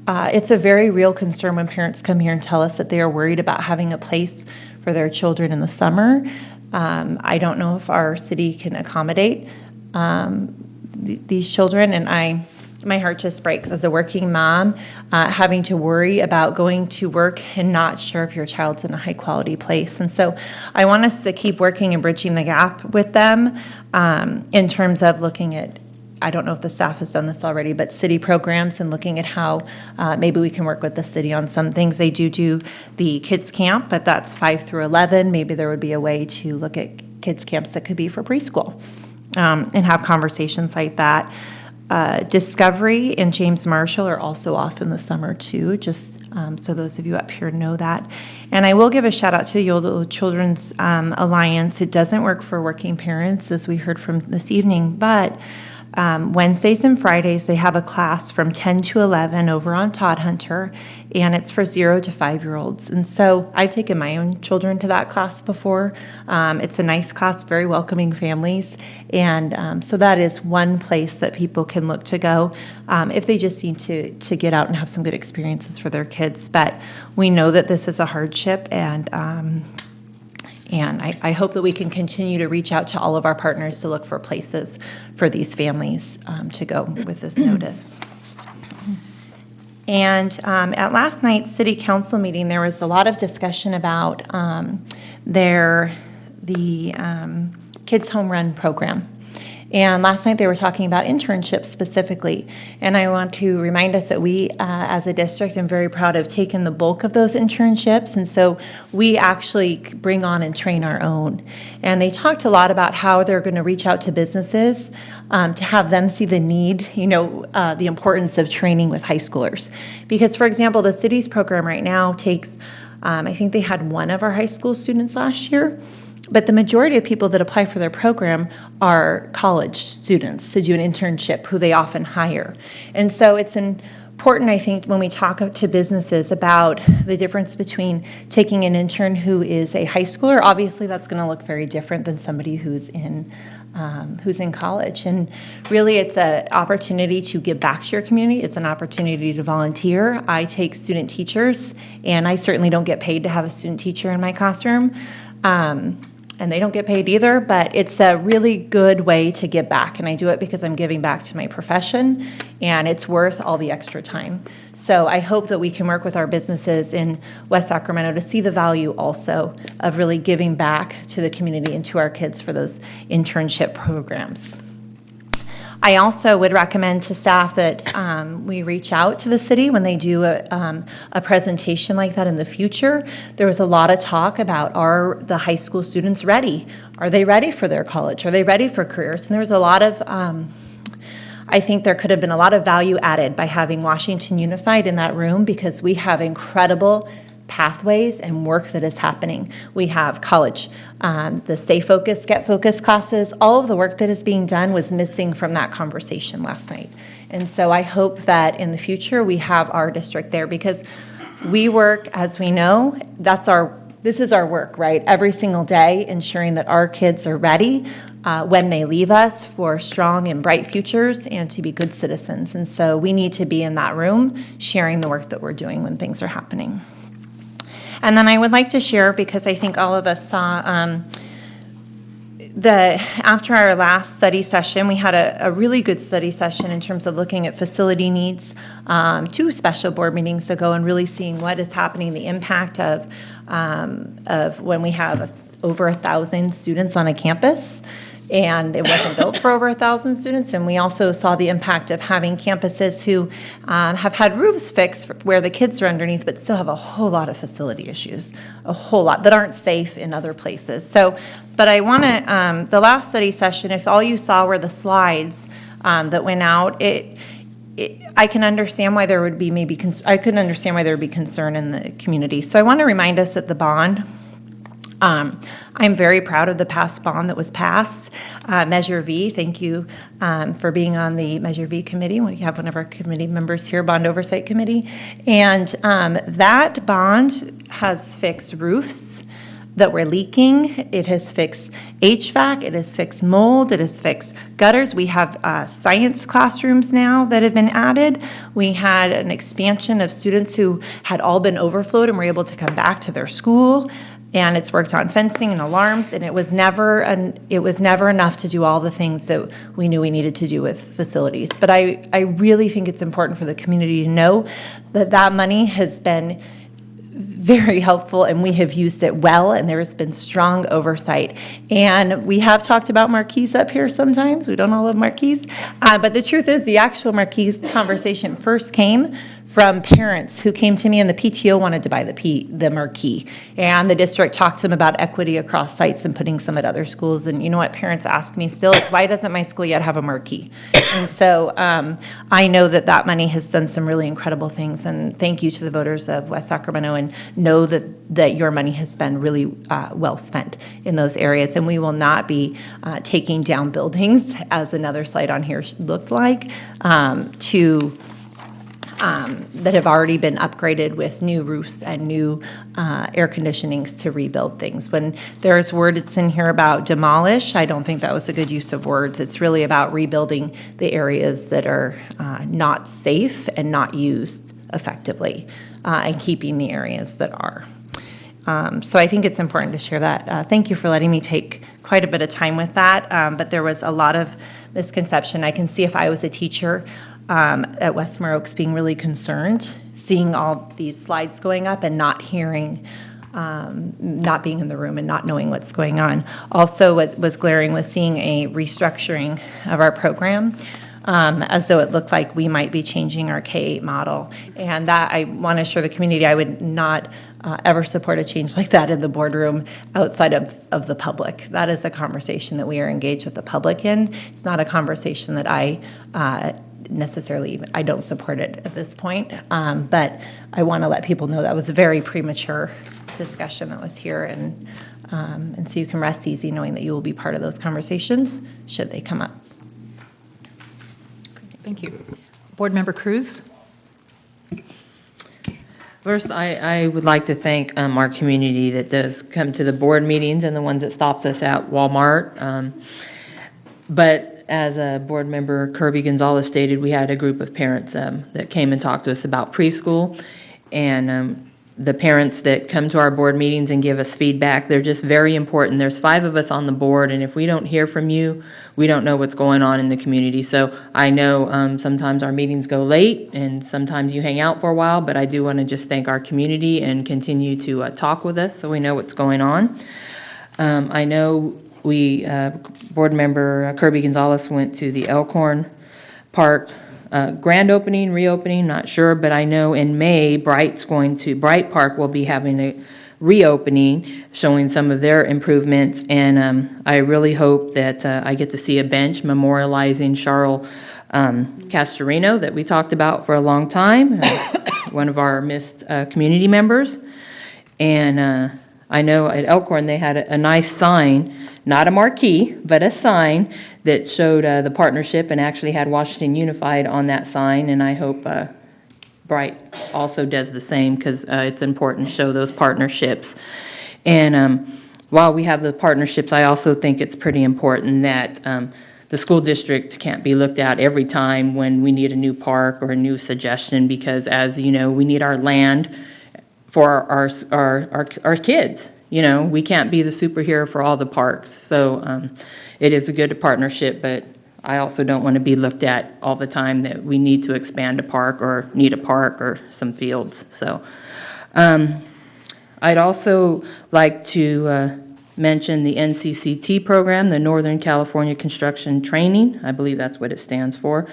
it's a very real concern when parents come here and tell us that they are worried about having a place for their children in the summer. I don't know if our city can accommodate these children, and my heart just breaks as a working mom, having to worry about going to work and not sure if your child's in a high-quality place. And so I want us to keep working and bridging the gap with them in terms of looking at, I don't know if the staff has done this already, but city programs and looking at how maybe we can work with the city on some things. They do the kids camp, but that's 5 through 11. Maybe there would be a way to look at kids camps that could be for preschool and have conversations like that. Discovery and James Marshall are also off in the summer too, just so those of you up here know that. And I will give a shout out to the Yodel Children's Alliance. It doesn't work for working parents, as we heard from this evening, but Wednesdays and Fridays, they have a class from 10 to 11 over on Todd Hunter, and it's for 0 to 5-year-olds. And so I've taken my own children to that class before. It's a nice class, very welcoming families. And so that is one place that people can look to go if they just need to get out and have some good experiences for their kids. But we know that this is a hardship, and I hope that we can continue to reach out to all of our partners to look for places for these families to go with this notice. And at last night's city council meeting, there was a lot of discussion about the Kids Home Run program. And last night they were talking about internships specifically. And I want to remind us that we, as a district, am very proud of taking the bulk of those internships. And so we actually bring on and train our own. And they talked a lot about how they're going to reach out to businesses to have them see the need, the importance of training with high schoolers. Because, for example, the city's program right now takes, I think they had one of our high school students last year. But the majority of people that apply for their program are college students to do an internship, who they often hire. And so it's important, I think, when we talk to businesses about the difference between taking an intern who is a high schooler. Obviously, that's going to look very different than somebody who's in who's in college. And really, it's an opportunity to give back to your community. It's an opportunity to volunteer. I take student teachers, and I certainly don't get paid to have a student teacher in my classroom. And they don't get paid either, but it's a really good way to give back. And I do it because I'm giving back to my profession, and it's worth all the extra time. So I hope that we can work with our businesses in West Sacramento to see the value also of really giving back to the community and to our kids for those internship programs. I also would recommend to staff that we reach out to the city when they do a presentation like that in the future. There was a lot of talk about, are the high school students ready? Are they ready for their college? Are they ready for careers? And there was a lot of, I think there could have been a lot of value added by having Washington Unified in that room, because we have incredible pathways and work that is happening. We have college, the Stay Focused, Get Focused classes. All of the work that is being done was missing from that conversation last night. And so I hope that in the future we have our district there, because we work, as we know, this is our work, right? Every single day, ensuring that our kids are ready when they leave us for strong and bright futures and to be good citizens. And so we need to be in that room sharing the work that we're doing when things are happening. And then I would like to share, because I think all of us saw after our last study session, we had a really good study session in terms of looking at facility needs, 2 special board meetings ago, and really seeing what is happening, the impact of when we have over 1,000 students on a campus. And it wasn't built for over 1,000 students. And we also saw the impact of having campuses who have had roofs fixed where the kids are underneath, but still have a whole lot of facility issues, a whole lot that aren't safe in other places. So, but I want to, the last study session, if all you saw were the slides that went out, I can understand why there would be I couldn't understand why there would be concern in the community. So I want to remind us that the bond, I'm very proud of the past bond that was passed, Measure V. Thank you for being on the Measure V committee. We have one of our committee members here, Bond Oversight Committee. And that bond has fixed roofs that were leaking. It has fixed HVAC. It has fixed mold. It has fixed gutters. We have science classrooms now that have been added. We had an expansion of students who had all been overflowed and were able to come back to their school. And it's worked on fencing and alarms, and it was never enough to do all the things that we knew we needed to do with facilities. But I really think it's important for the community to know that that money has been very helpful, and we have used it well, and there has been strong oversight. And we have talked about marquees up here sometimes. We don't all love marquees. But the truth is, the actual marquees conversation first came from parents who came to me, and the PTO wanted to buy the marquee. And the district talked to them about equity across sites and putting some at other schools. And you know what parents ask me still is, why doesn't my school yet have a marquee? And so I know that that money has done some really incredible things. And thank you to the voters of West Sacramento, and know that your money has been really well spent in those areas. And we will not be taking down buildings, as another slide on here looked like, that have already been upgraded with new roofs and new air conditionings to rebuild things. When there's words in here about demolish, I don't think that was a good use of words. It's really about rebuilding the areas that are not safe and not used effectively, and keeping the areas that are. So I think it's important to share that. Thank you for letting me take quite a bit of time with that, but there was a lot of misconception. I can see if I was a teacher at Westmore Oaks being really concerned, seeing all these slides going up and not hearing, not being in the room and not knowing what's going on. Also, what was glaring was seeing a restructuring of our program, as though it looked like we might be changing our K-8 model. And that, I want to assure the community, I would not ever support a change like that in the boardroom outside of the public. That is a conversation that we are engaged with the public in. It's not a conversation that I don't support it at this point, but I want to let people know that was a very premature discussion that was here, and so you can rest easy knowing that you will be part of those conversations should they come up. Thank you. Board Member Cruz? First, I would like to thank our community that does come to the board meetings and the ones that stops us at Walmart. But as Board Member Kirby Gonzalez stated, we had a group of parents that came and talked to us about preschool. And the parents that come to our board meetings and give us feedback, they're just very important. There's 5 of us on the board, and if we don't hear from you, we don't know what's going on in the community. So I know sometimes our meetings go late, and sometimes you hang out for a while, but I do want to just thank our community and continue to talk with us so we know what's going on. I know Board Member Kirby Gonzalez went to the Elkhorn Park grand opening, reopening, not sure, but I know in May, Bright Park will be having a reopening, showing some of their improvements, and I really hope that I get to see a bench memorializing Charles Castorino that we talked about for a long time, one of our missed community members. And I know at Elkhorn they had a nice sign, not a marquee, but a sign that showed the partnership and actually had Washington Unified on that sign, and I hope Bright also does the same because it's important to show those partnerships. And while we have the partnerships, I also think it's pretty important that the school district can't be looked at every time when we need a new park or a new suggestion, because as you know, we need our land for our kids. You know, we can't be the superhero for all the parks. So it is a good partnership, but I also don't want to be looked at all the time that we need to expand a park or need a park or some fields. So I'd also like to mention the NCCT program, the Northern California Construction Training. I believe that's what it stands for.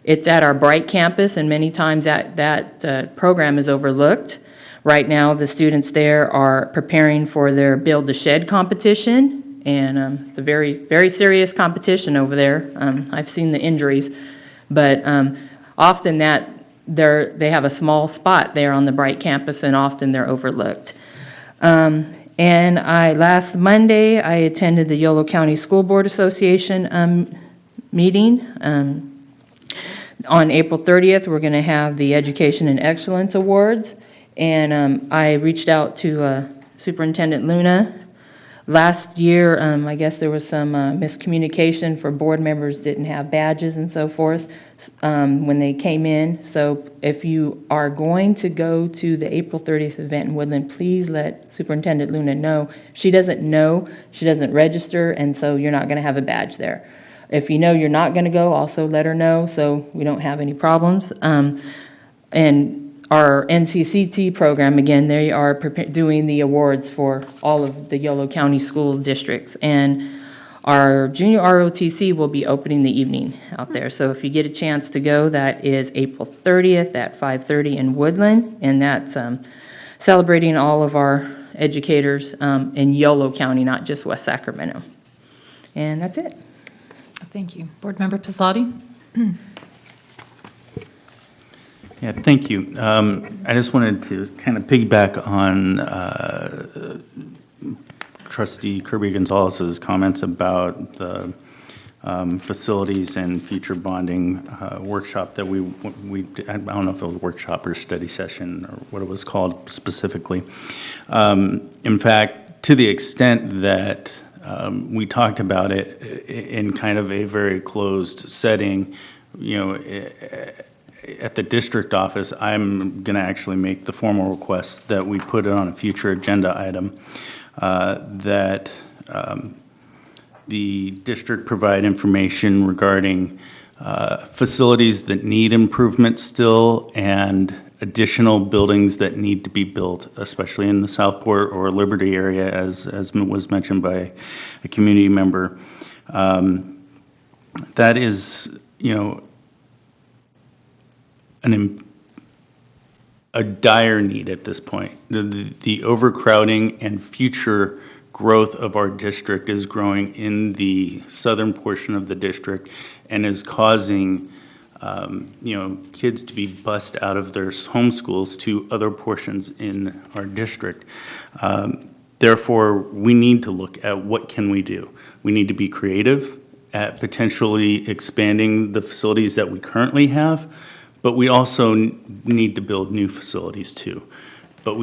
It's at our Bright campus, and many times that program is overlooked. Right now, the students there are preparing for their Build the Shed competition, and it's a very, very serious competition over there. I've seen the injuries, but often they have a small spot there on the Bright campus, and often they're overlooked. And last Monday, I attended the Yolo County School Board Association meeting. On April 30th, we're going to have the Education and Excellence Awards. And I reached out to Superintendent Luna. Last year, I guess there was some miscommunication for board members didn't have badges and so forth when they came in. So if you are going to go to the April 30th event in Woodland, please let Superintendent Luna know. If she doesn't know, she doesn't register, and so you're not going to have a badge there. If you know you're not going to go, also let her know so we don't have any problems. And our NCCT program, again, they are doing the awards for all of the Yolo County school districts. And our junior ROTC will be opening the evening out there. So if you get a chance to go, that is April 30th at 5:30 in Woodland. And that's celebrating all of our educators in Yolo County, not just West Sacramento. And that's it. Thank you. Board Member Pisotti? Yeah, thank you. I just wanted to kind of piggyback on Trustee Kirby Gonzalez's comments about the facilities and future bonding workshop that we I don't know if it was a workshop or study session or what it was called specifically. In fact, to the extent that we talked about it in kind of a very closed setting, you know, at the district office, I'm going to actually make the formal request that we put it on a future agenda item, that the district provide information regarding facilities that need improvement still and additional buildings that need to be built, especially in the Southport or Liberty area, as was mentioned by a community member. That is, you know, a dire need at this point. The overcrowding and future growth of our district is growing in the southern portion of the district and is causing you know, kids to be bussed out of their home schools to other portions in our district. Therefore, we need to look at what can we do. We need to be creative at potentially expanding the facilities that we currently have, but we also need to build new facilities too. But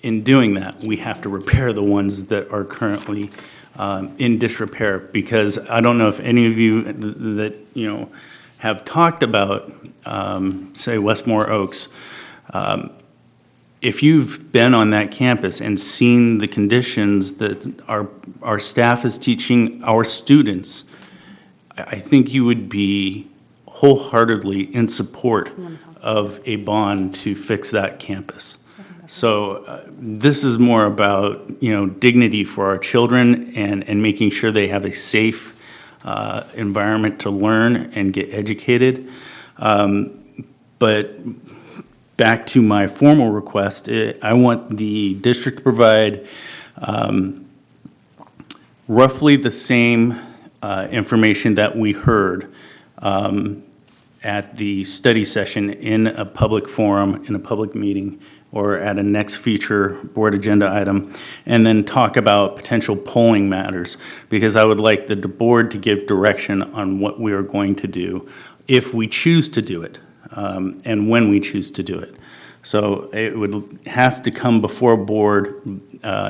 in doing that, we have to repair the ones that are currently in disrepair, because I don't know if any of you that, have talked about, say, Westmore Oaks. If you've been on that campus and seen the conditions that our staff is teaching our students, I think you would be wholeheartedly in support of a bond to fix that campus. So this is more about, dignity for our children and making sure they have a safe environment to learn and get educated. But back to my formal request, I want the district to provide roughly the same information that we heard at the study session in a public forum, in a public meeting, or at a next future board agenda item, and then talk about potential polling matters, because I would like the board to give direction on what we are going to do if we choose to do it, and when we choose to do it. So it has to come before board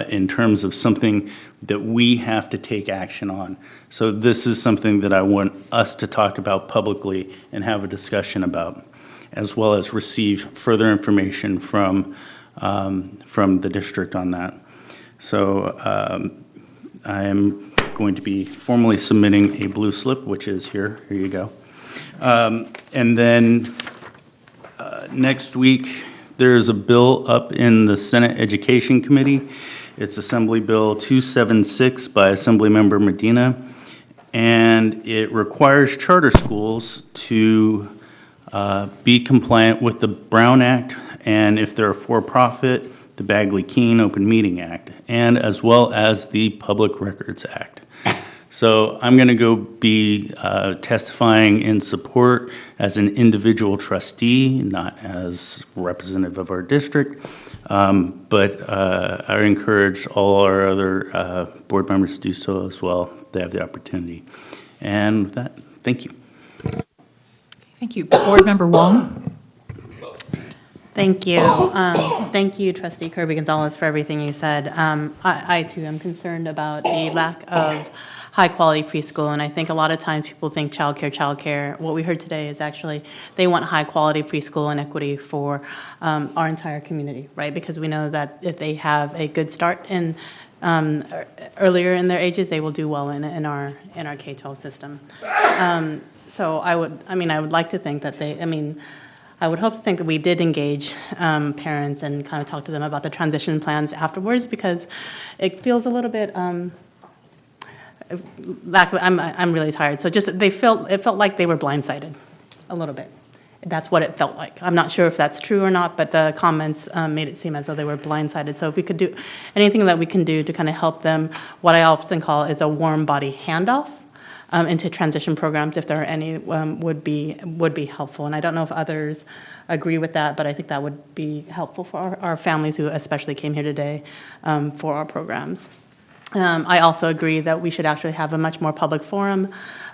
in terms of something that we have to take action on. So this is something that I want us to talk about publicly and have a discussion about, as well as receive further information from the district on that. So I am going to be formally submitting a blue slip, which is here. Here you go. And then next week, there's a bill up in the Senate Education Committee. It's Assembly Bill 276 by Assemblymember Medina, and it requires charter schools to be compliant with the Brown Act, and if they're a for-profit, the Bagley-Keene Open Meeting Act, and as well as the Public Records Act. So I'm going to go be testifying in support as an individual trustee, not as representative of our district, but I encourage all our other board members to do so as well. They have the opportunity. And with that, thank you. Thank you. Board Member Wong? Thank you. Thank you, Trustee Kirby Gonzalez, for everything you said. I too am concerned about the lack of high-quality preschool, and I think a lot of times people think childcare. What we heard today is actually they want high-quality preschool and equity for our entire community, right? Because we know that if they have a good start in earlier in their ages, they will do well in our K-12 system. So I would like to think that I would hope to think that we did engage parents and kind of talk to them about the transition plans afterwards, because it feels a little bit I'm really tired. So just it felt like they were blindsided a little bit. That's what it felt like. I'm not sure if that's true or not, but the comments made it seem as though they were blindsided. So if we could do anything that we can do to kind of help them, what I often call is a warm body handoff into transition programs, if there are any, would be helpful. And I don't know if others agree with that, but I think that would be helpful for our families who especially came here today for our programs. I also agree that we should actually have a much more public forum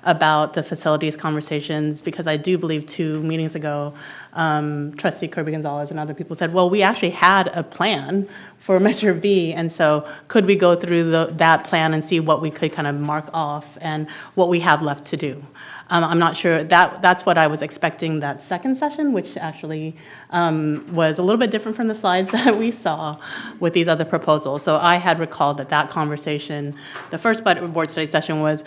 about the facilities conversations, because I do believe 2 meetings ago, Trustee Kirby Gonzalez and other people said, well, we actually had a plan for Measure B, and so could we go through that plan and see what we could kind of mark off and what we have left to do. I'm not sure, that's what I was expecting that second session, which actually was a little bit different from the slides that we saw with these other proposals. So I had recalled that conversation, the first board study session was,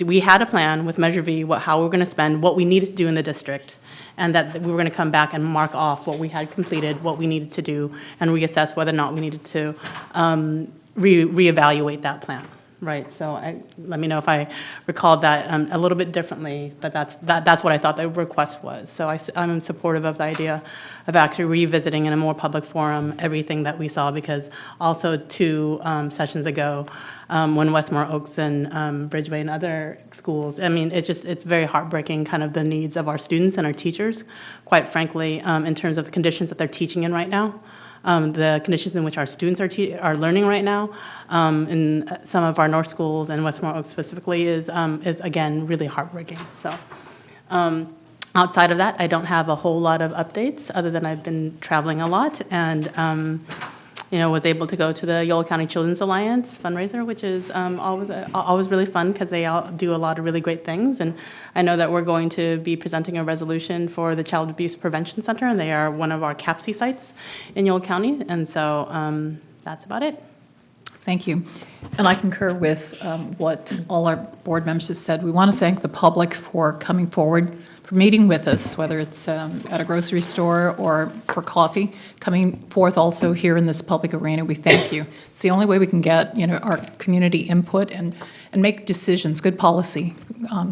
we had a plan with Measure V, how we're going to spend, what we needed to do in the district, and that we were going to come back and mark off what we had completed, what we needed to do, and reassess whether or not we needed to reevaluate that plan. Right, so let me know if I recalled that a little bit differently, but that's what I thought the request was. So I'm supportive of the idea of actually revisiting in a more public forum everything that we saw, because also 2 sessions ago, when Westmore Oaks and Bridgeway and other schools, it's very heartbreaking, kind of the needs of our students and our teachers, quite frankly, in terms of the conditions that they're teaching in right now. The conditions in which our students are learning right now in some of our North schools, and Westmore Oaks specifically, is again really heartbreaking. So outside of that, I don't have a whole lot of updates, other than I've been traveling a lot, and was able to go to the Yolo County Children's Alliance fundraiser, which is always really fun because they all do a lot of really great things. And I know that we're going to be presenting a resolution for the Child Abuse Prevention Center, and they are one of our CAPC sites in Yolo County. And so that's about it. Thank you. And I concur with what all our board members have said. We want to thank the public for coming forward, for meeting with us, whether it's at a grocery store or for coffee, coming forth also here in this public arena. We thank you. It's the only way we can get, our community input and make decisions, good policy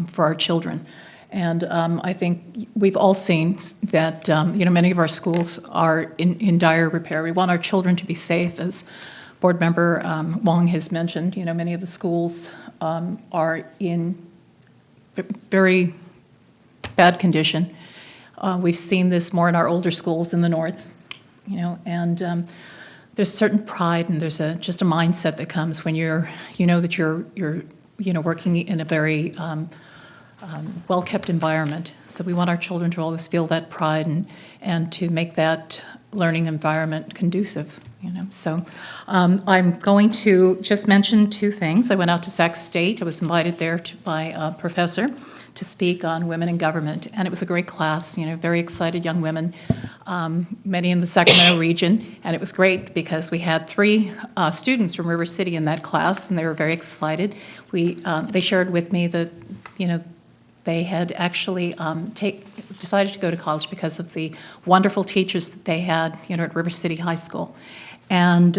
for our children. And I think we've all seen that, many of our schools are in dire repair. We want our children to be safe, as Board Member Wong has mentioned. Many of the schools are in very bad condition. We've seen this more in our older schools in the north, and there's certain pride and there's just a mindset that comes when you're working in a very well-kept environment. So we want our children to always feel that pride and to make that learning environment conducive. So I'm going to just mention two things. I went out to Sac State. I was invited there by a professor to speak on women in government, and it was a great class. Very excited young women, many in the Sacramento region, and it was great because we had 3 students from River City in that class, and they were very excited. They shared with me that they had actually decided to go to college because of the wonderful teachers that they had, at River City High School. And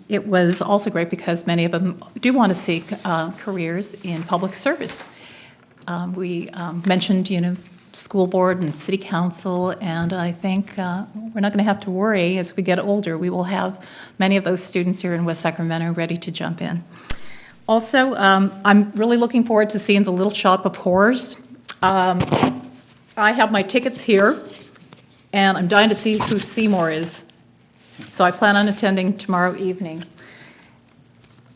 it was also great because many of them do want to seek careers in public service. We mentioned, school board and city council, and I think we're not going to have to worry as we get older. We will have many of those students here in West Sacramento ready to jump in. Also, I'm really looking forward to seeing the Little Shop of Horrors. I have my tickets here, and I'm dying to see who Seymour is. So I plan on attending tomorrow evening.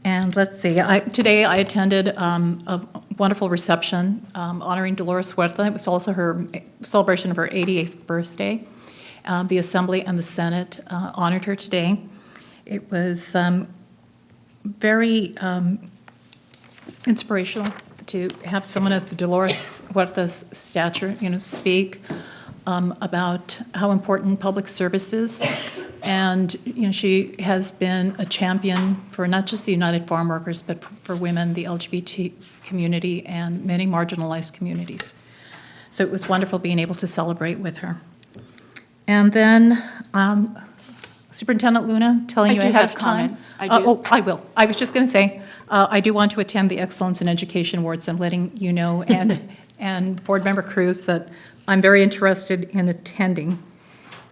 And let's see, today I attended a wonderful reception honoring Dolores Huerta. It was also her celebration of her 88th birthday. The Assembly and the Senate honored her today. It was very inspirational to have someone of Dolores Huerta's stature, speak about how important public service is. And, she has been a champion for not just the United Farm Workers, but for women, the LGBT community, and many marginalized communities. So it was wonderful being able to celebrate with her. And then Superintendent Luna telling you I have comments. I do. I will. I was just going to say, I do want to attend the Excellence in Education Awards. I'm letting you know, and Board Member Cruz, that I'm very interested in attending.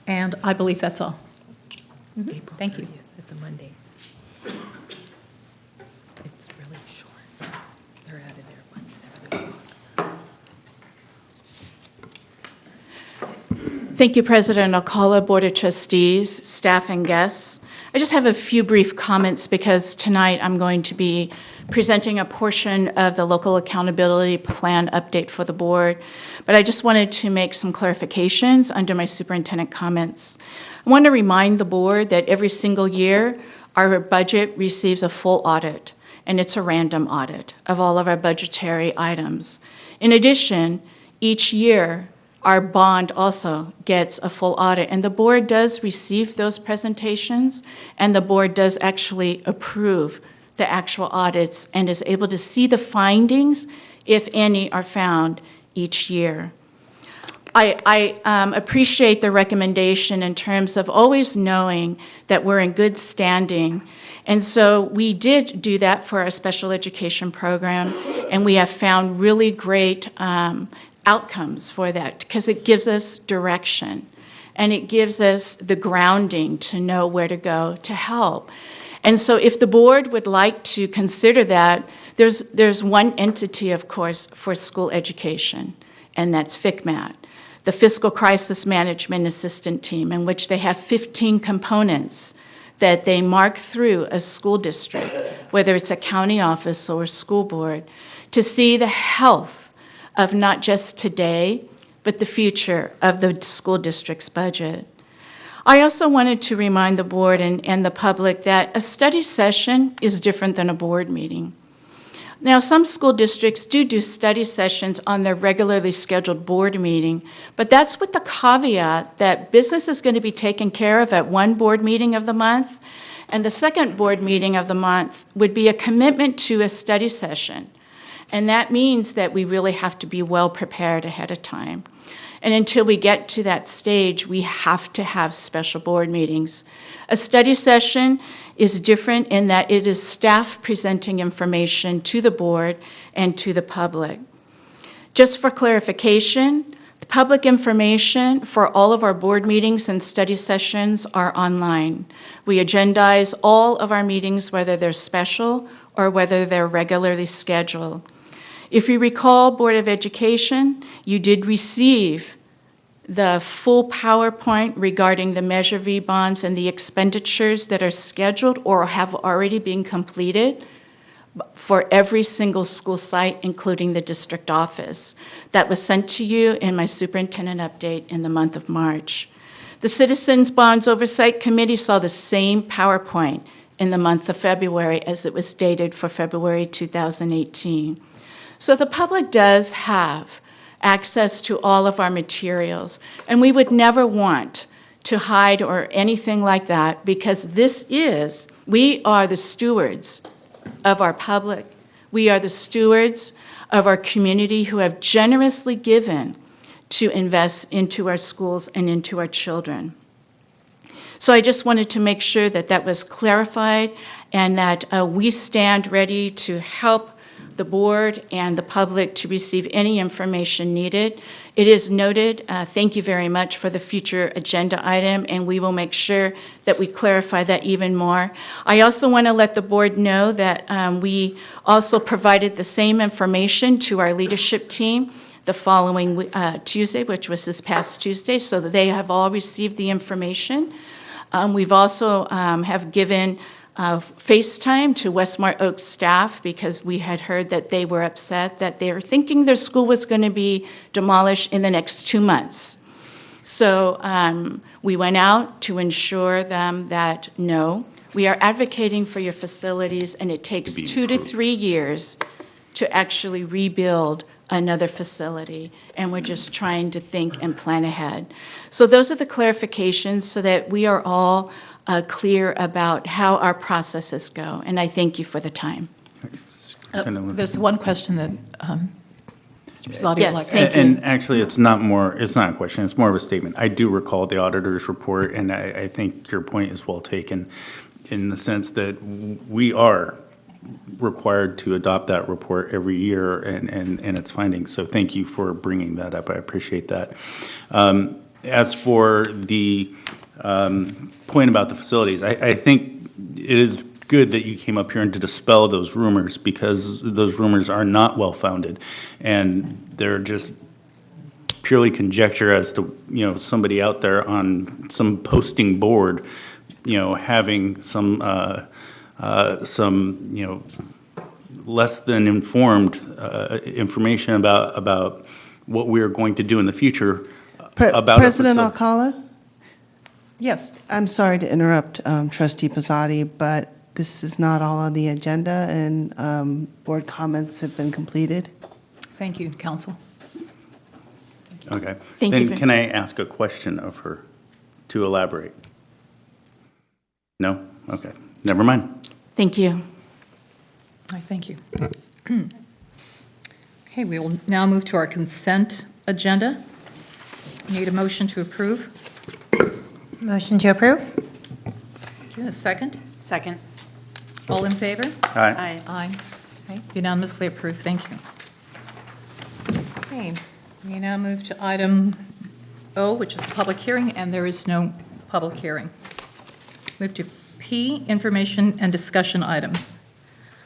And I believe that's all. April Thank you. 30th. It's a Monday. It's really short. They're out of there by 7 o'clock. Thank you, President Alcala, Board of Trustees, staff, and guests. I just have a few brief comments because tonight I'm going to be presenting a portion of the local accountability plan update for the board, but I just wanted to make some clarifications under my superintendent comments. I want to remind the board that every single year our budget receives a full audit, and it's a random audit of all of our budgetary items. In addition, each year our bond also gets a full audit, and the board does receive those presentations, and the board does actually approve the actual audits and is able to see the findings, if any, are found each year. I appreciate the recommendation in terms of always knowing that we're in good standing. And so we did do that for our special education program, and we have found really great outcomes for that because it gives us direction and it gives us the grounding to know where to go to help. And so if the board would like to consider that, there's one entity, of course, for school education, and that's FCMAT, the Fiscal Crisis Management Assistant Team, in which they have 15 components that they mark through a school district, whether it's a county office or a school board, to see the health of not just today, but the future of the school district's budget. I also wanted to remind the board and the public that a study session is different than a board meeting. Now, some school districts do study sessions on their regularly scheduled board meeting, but that's with the caveat that business is going to be taken care of at one board meeting of the month, and the second board meeting of the month would be a commitment to a study session. And that means that we really have to be well prepared ahead of time. And until we get to that stage, we have to have special board meetings. A study session is different in that it is staff presenting information to the board and to the public. Just for clarification, the public information for all of our board meetings and study sessions are online. We agendize all of our meetings, whether they're special or whether they're regularly scheduled. If you recall, Board of Education, you did receive the full PowerPoint regarding the Measure V bonds and the expenditures that are scheduled or have already been completed for every single school site, including the district office. That was sent to you in my superintendent update in the month of March. The Citizens Bonds Oversight Committee saw the same PowerPoint in the month of February as it was dated for February 2018. So the public does have access to all of our materials, and we would never want to hide or anything like that, because we are the stewards of our public. We are the stewards of our community who have generously given to invest into our schools and into our children. So I just wanted to make sure that that was clarified and that we stand ready to help the board and the public to receive any information needed. It is noted, thank you very much for the future agenda item, and we will make sure that we clarify that even more. I also want to let the board know that we also provided the same information to our leadership team the following Tuesday, which was this past Tuesday, so that they have all received the information. We've also have given FaceTime to Westmore Oaks staff because we had heard that they were upset that they were thinking their school was going to be demolished in the next 2 months. So we went out to ensure them that, no, we are advocating for your facilities, and it takes 2 to 3 years to actually rebuild another facility, and we're just trying to think and plan ahead. So those are the clarifications so that we are all clear about how our processes go, and I thank you for the time. There's one question that Mr. Pizzotti would like. Yes, thank you. And actually, it's not a question, it's more of a statement. I do recall the auditor's report, and I think your point is well taken in the sense that we are required to adopt that report every year and its findings. So thank you for bringing that up. I appreciate that. As for the point about the facilities, I think it is good that you came up here and to dispel those rumors, because those rumors are not well-founded, and they're just purely conjecture as to, somebody out there on some posting board, having some less than informed information about what we are going to do in the future about President Alcala? Yes. I'm sorry to interrupt Trustee Pizzotti, but this is not all on the agenda, and board comments have been completed. Thank you, counsel. Okay. Thank you Then can I ask a question of her to elaborate? No? Okay. Never mind. Thank you. I thank you. Okay, we will now move to our consent agenda. Need a motion to approve. Motion to approve? Thank you. A second? Second. All in favor? Aye. Aye. Okay, unanimously approved. Thank you. Okay, we now move to item O, which is the public hearing, and there is no public hearing. Move to P, information and discussion items.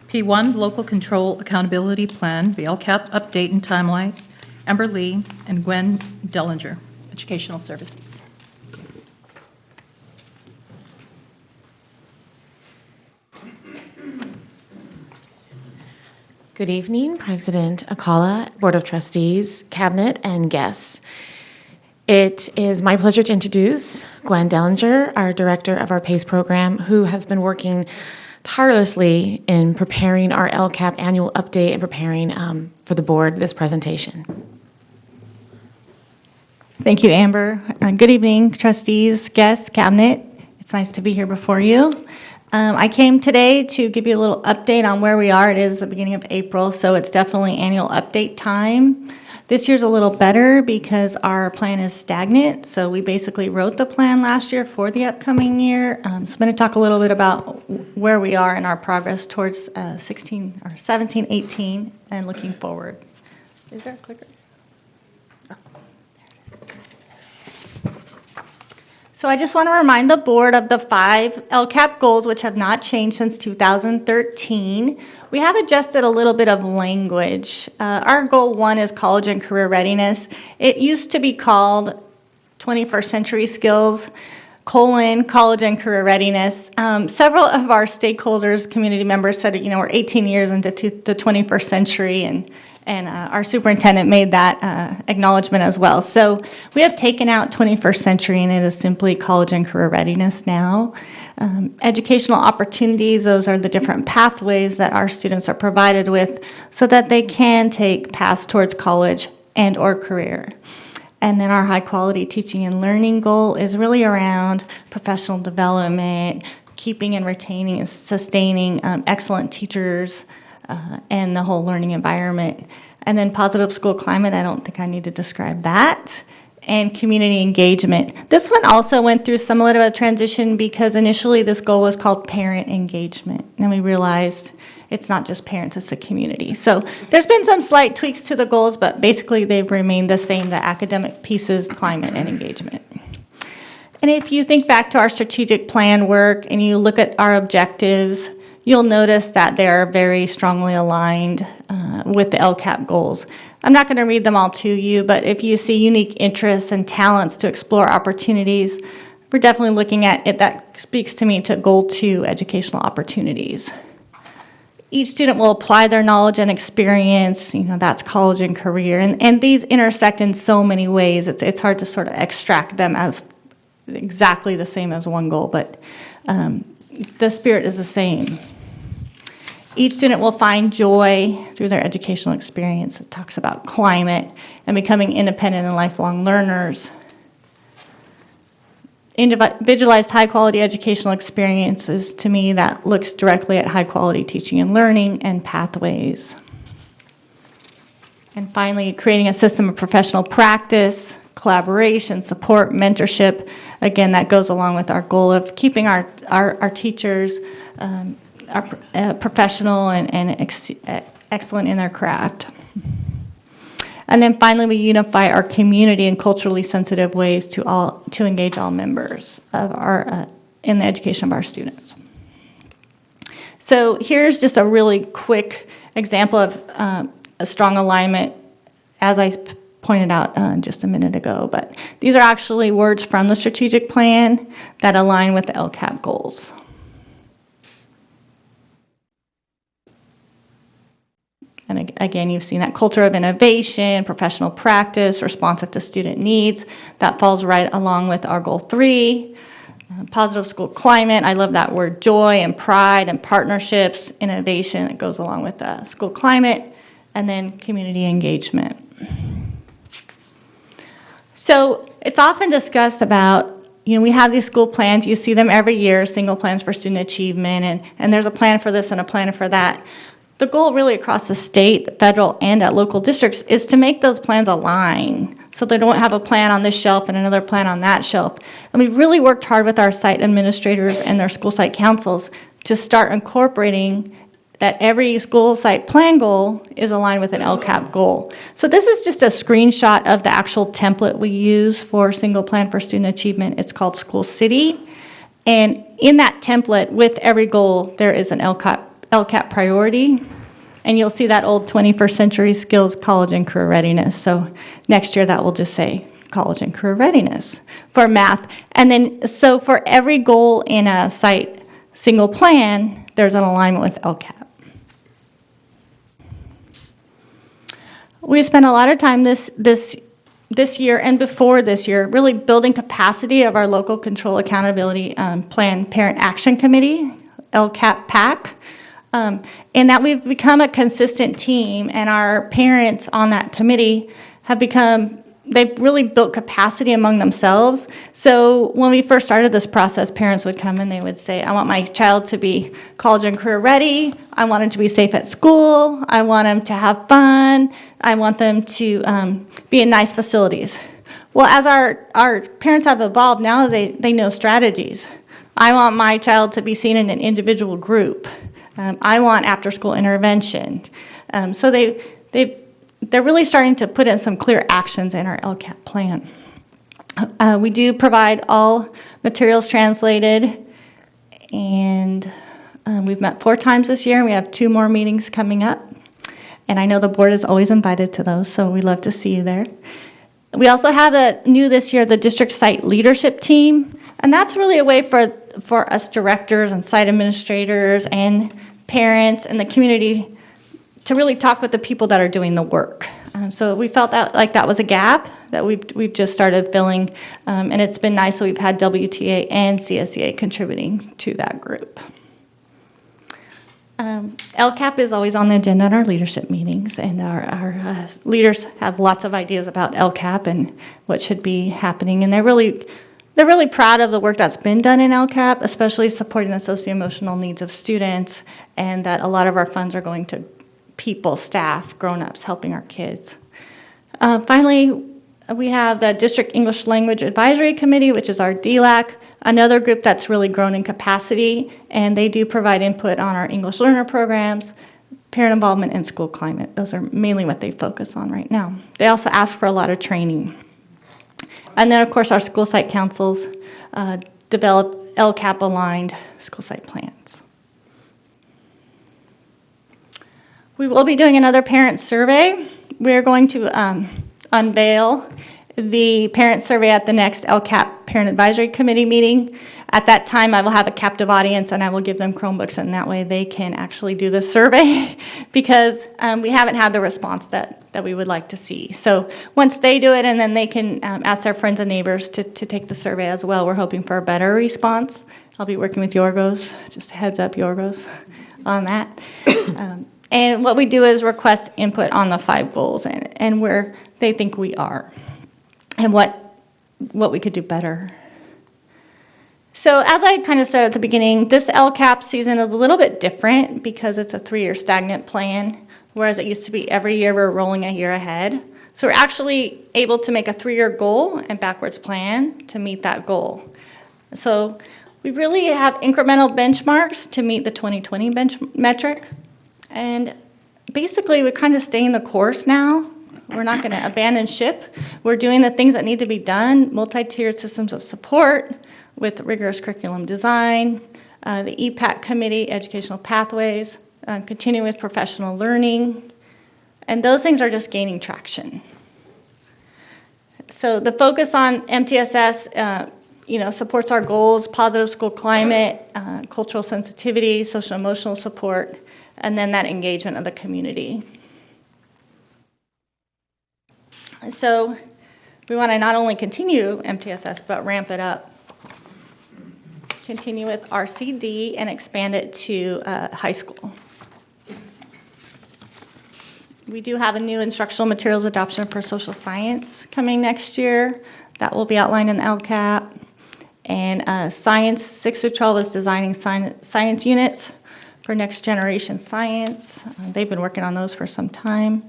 P1, Local Control Accountability Plan, the LCAP update and timeline. Amber Lee and Gwen Dellinger, Educational Services. Good evening, President Alcala, Board of Trustees, Cabinet, and guests. It is my pleasure to introduce Gwen Dellinger, our director of our PACE program, who has been working tirelessly in preparing our LCAP annual update and preparing for the board this presentation. Thank you, Amber. Good evening, trustees, guests, cabinet. It's nice to be here before you. I came today to give you a little update on where we are. It is the beginning of April, so it's definitely annual update time. This year's a little better because our plan is stagnant. So we basically wrote the plan last year for the upcoming year. So I'm going to talk a little bit about where we are in our progress towards 17, 18, and looking forward. Is there a clicker? So I just want to remind the board of the 5 LCAP goals, which have not changed since 2013. We have adjusted a little bit of language. Our goal 1 is college and career readiness. It used to be called 21st century skills, college and career readiness. Several of our stakeholders, community members said, we're 18 years into the 21st century, and our superintendent made that acknowledgement as well. So we have taken out 21st century, and it is simply college and career readiness now. Educational opportunities, those are the different pathways that our students are provided with so that they can take paths towards college and or career. And then our high quality teaching and learning goal is really around professional development, keeping and retaining and sustaining excellent teachers, and the whole learning environment. And then positive school climate, I don't think I need to describe that. And community engagement. This one also went through somewhat of a transition because initially this goal was called parent engagement. And we realized it's not just parents, it's a community. So there's been some slight tweaks to the goals, but basically they've remained the same, the academic pieces, climate, and engagement. And if you think back to our strategic plan work and you look at our objectives, you'll notice that they're very strongly aligned with the LCAP goals. I'm not going to read them all to you, but if you see unique interests and talents to explore opportunities, we're definitely looking at it. That speaks to me to goal 2, educational opportunities. Each student will apply their knowledge and experience, that's college and career, and these intersect in so many ways. It's hard to sort of extract them as exactly the same as one goal, but the spirit is the same. Each student will find joy through their educational experience. It talks about climate and becoming independent and lifelong learners. Individualized high-quality educational experiences, to me, that looks directly at high-quality teaching and learning and pathways. And finally, creating a system of professional practice, collaboration, support, mentorship. Again, that goes along with our goal of keeping our teachers professional and excellent in their craft. And then finally, we unify our community in culturally sensitive ways to engage all members of in the education of our students. So here's just a really quick example of a strong alignment, as I pointed out just a minute ago. But these are actually words from the strategic plan that align with the LCAP goals. And again, you've seen that culture of innovation, professional practice, responsive to student needs. That falls right along with our goal 3. Positive school climate, I love that word, joy and pride and partnerships, innovation, that goes along with the school climate, and then community engagement. So it's often discussed about, we have these school plans, you see them every year, single plans for student achievement, and there's a plan for this and a plan for that. The goal really across the state, the federal, and at local districts is to make those plans align so they don't have a plan on this shelf and another plan on that shelf. And we've really worked hard with our site administrators and their school site councils to start incorporating that every school site plan goal is aligned with an LCAP goal. So this is just a screenshot of the actual template we use for single plan for student achievement. It's called School City. And in that template, with every goal, there is an LCAP priority, and you'll see that old 21st century skills, college and career readiness. So next year that will just say college and career readiness for math. And then so for every goal in a site single plan, there's an alignment with LCAP. We spent a lot of time this this year and before this year, really building capacity of our local control accountability plan parent action committee, LCAP PAC, and that we've become a consistent team, and our parents on that committee have become, they've really built capacity among themselves. So when we first started this process, parents would come and they would say, I want my child to be college and career ready. I want him to be safe at school. I want him to have fun. I want them to be in nice facilities. Well, as our parents have evolved, now they know strategies. I want my child to be seen in an individual group. I want after-school intervention. So they're really starting to put in some clear actions in our LCAP plan. We do provide all materials translated, and we've met 4 times this year, and we have 2 more meetings coming up. And I know the board is always invited to those, so we'd love to see you there. We also have new this year, the district site leadership team, and that's really a way for us directors and site administrators and parents and the community to really talk with the people that are doing the work. So we felt like that was a gap that we've just started filling, and it's been nice that we've had WTA and CSEA contributing to that group. LCAP is always on the agenda in our leadership meetings, and our leaders have lots of ideas about LCAP and what should be happening, and they're really proud of the work that's been done in LCAP, especially supporting the socio-emotional needs of students, and that a lot of our funds are going to people, staff, grown-ups helping our kids. Finally, we have the District English Language Advisory Committee, which is our DLAC, another group that's really grown in capacity, and they do provide input on our English learner programs, parent involvement, and school climate. Those are mainly what they focus on right now. They also ask for a lot of training. And then, of course, our school site councils develop LCAP-aligned school site plans. We will be doing another parent survey. We're going to unveil the parent survey at the next LCAP Parent Advisory Committee meeting. At that time, I will have a captive audience, and I will give them Chromebooks, and that way they can actually do the survey because we haven't had the response that we would like to see. So once they do it, and then they can ask their friends and neighbors to take the survey as well, we're hoping for a better response. I'll be working with Yorgos, just a heads up, Yorgos, on that. And what we do is request input on the 5 goals and where they think we are and what we could do better. So as I kind of said at the beginning, this LCAP season is a little bit different because it's a 3-year stagnant plan, whereas it used to be every year we're rolling a year ahead. So we're actually able to make a 3-year goal and backwards plan to meet that goal. So we really have incremental benchmarks to meet the 2020 metric. And basically, we're kind of staying the course now. We're not going to abandon ship. We're doing the things that need to be done, multi-tiered systems of support with rigorous curriculum design, the EPAC committee, educational pathways, continuing with professional learning. And those things are just gaining traction. So the focus on MTSS supports our goals, positive school climate, cultural sensitivity, social emotional support, and then that engagement of the community. So we want to not only continue MTSS, but ramp it up. Continue with RCD and expand it to high school. We do have a new instructional materials adoption for social science coming next year. That will be outlined in the LCAP. And science, 6 through 12 is designing science units for next generation science. They've been working on those for some time.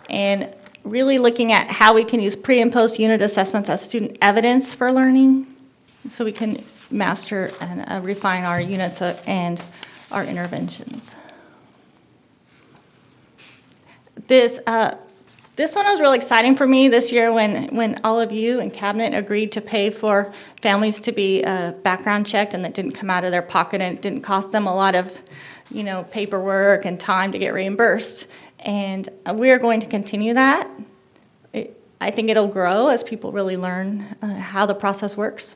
And really looking at how we can use pre and post unit assessments as student evidence for learning so we can master and refine our units and our interventions. This one was really exciting for me this year when all of you and Cabinet agreed to pay for families to be background checked, and that didn't come out of their pocket, and it didn't cost them a lot of paperwork and time to get reimbursed. And we're going to continue that. I think it'll grow as people really learn how the process works.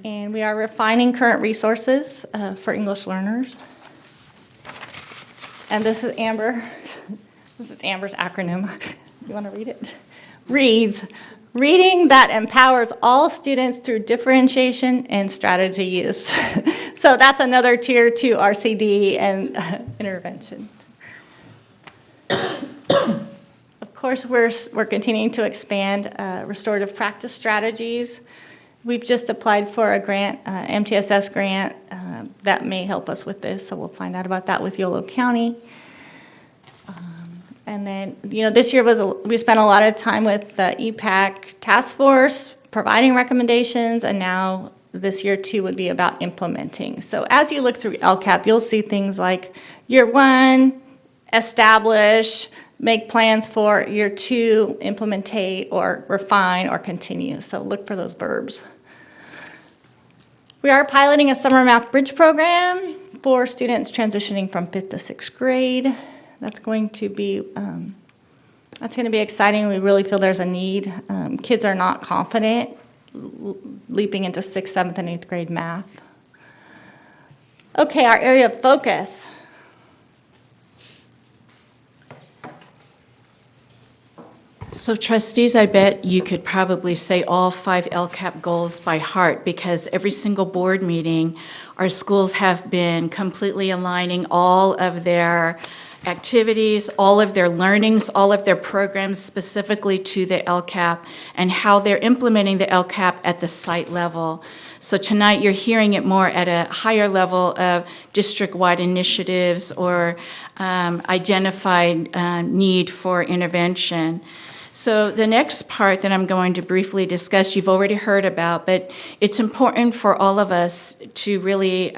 And we are refining current resources for English learners. And this is Amber. This is Amber's acronym. you want to read it? Reads, reading that empowers all students through differentiation and strategy use. So that's another tier 2 RCD and intervention. Of course, we're continuing to expand restorative practice strategies. We've just applied for a grant, MTSS grant, that may help us with this, so we'll find out about that with Yolo County. And then, this year we spent a lot of time with the EPAC task force, providing recommendations, and now this year too would be about implementing. So as you look through LCAP, you'll see things like year 1, establish, make plans for year 2, implementate or refine or continue. So look for those verbs. We are piloting a summer math bridge program for students transitioning from 5th to 6th grade. That's going to be exciting. We really feel there's a need. Kids are not confident leaping into 6th, 7th, and 8th grade math. Okay, our area of focus. So trustees, I bet you could probably say all 5 LCAP goals by heart, because every single board meeting, our schools have been completely aligning all of their activities, all of their learnings, all of their programs specifically to the LCAP and how they're implementing the LCAP at the site level. So tonight you're hearing it more at a higher level of district-wide initiatives or identified need for intervention. So the next part that I'm going to briefly discuss, you've already heard about, but it's important for all of us to really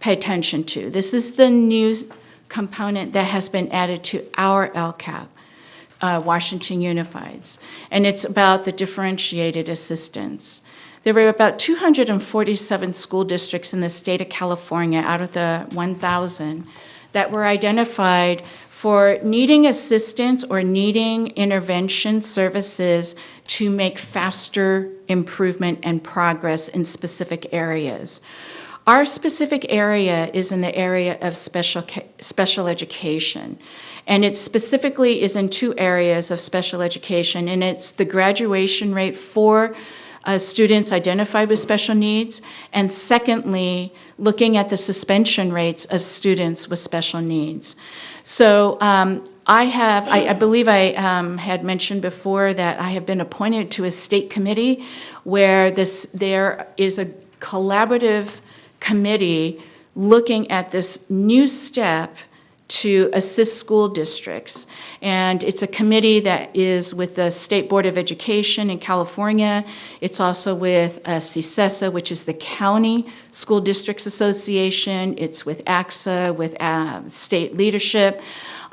pay attention to. This is the new component that has been added to our LCAP, Washington Unifieds, and it's about the differentiated assistance. There were about 247 school districts in the state of California out of the 1,000 that were identified for needing assistance or needing intervention services to make faster improvement and progress in specific areas. Our specific area is in the area of special education, and it specifically is in 2 areas of special education, and it's the graduation rate for students identified with special needs, and secondly, looking at the suspension rates of students with special needs. So I believe I had mentioned before that I have been appointed to a state committee where there is a collaborative committee looking at this new step to assist school districts. And it's a committee that is with the State Board of Education in California. It's also with CSESA, which is the County School Districts Association. It's with AXA, with state leadership.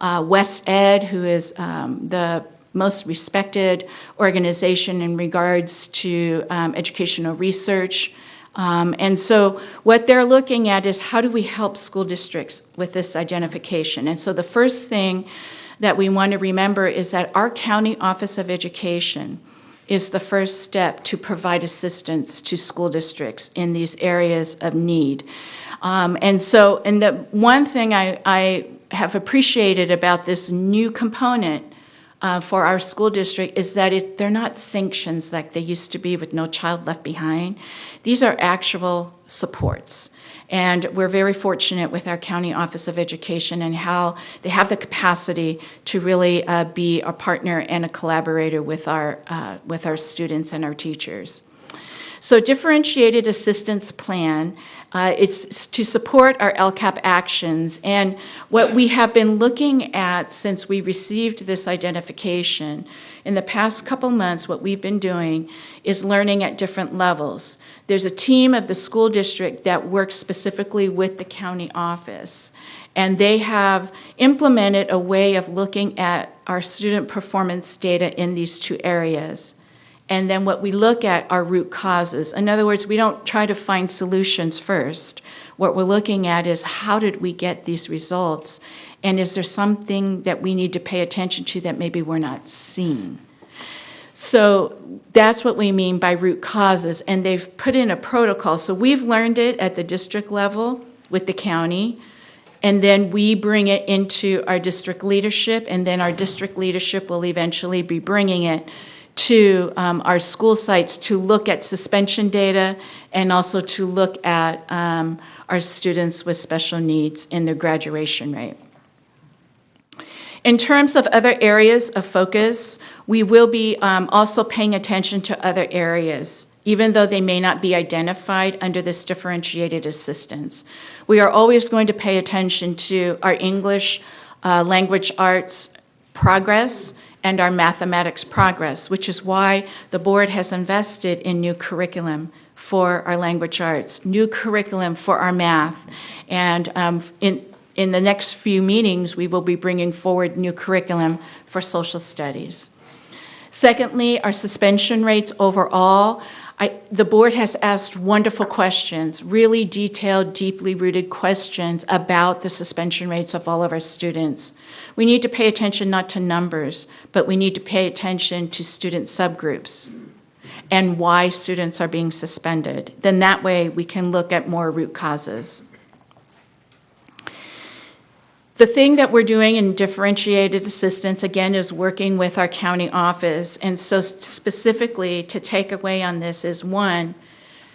West Ed, who is the most respected organization in regards to educational research. And so what they're looking at is how do we help school districts with this identification? And so the first thing that we want to remember is that our County Office of Education is the first step to provide assistance to school districts in these areas of need. And the one thing I have appreciated about this new component for our school district is that they're not sanctions like they used to be with No Child Left Behind. These are actual supports. And we're very fortunate with our County Office of Education and how they have the capacity to really be a partner and a collaborator with our students and our teachers. So differentiated assistance plan, it's to support our LCAP actions. And what we have been looking at since we received this identification, in the past couple months, what we've been doing is learning at different levels. There's a team of the school district that works specifically with the county office. And they have implemented a way of looking at our student performance data in these 2 areas. And then what we look at are root causes. In other words, we don't try to find solutions first. What we're looking at is how did we get these results? And is there something that we need to pay attention to that maybe we're not seeing? So that's what we mean by root causes. And they've put in a protocol. So we've learned it at the district level with the county. And then we bring it into our district leadership, and then our district leadership will eventually be bringing it to our school sites to look at suspension data and also to look at our students with special needs in their graduation rate. In terms of other areas of focus, we will be also paying attention to other areas, even though they may not be identified under this differentiated assistance. We are always going to pay attention to our English language arts progress and our mathematics progress, which is why the board has invested in new curriculum for our language arts, new curriculum for our math, and in the next few meetings, we will be bringing forward new curriculum for social studies. Secondly, our suspension rates overall. The board has asked wonderful questions, really detailed, deeply rooted questions about the suspension rates of all of our students. We need to pay attention not to numbers, but we need to pay attention to student subgroups and why students are being suspended. Then that way we can look at more root causes. The thing that we're doing in differentiated assistance, again, is working with our county office. And so specifically to take away on this is, one,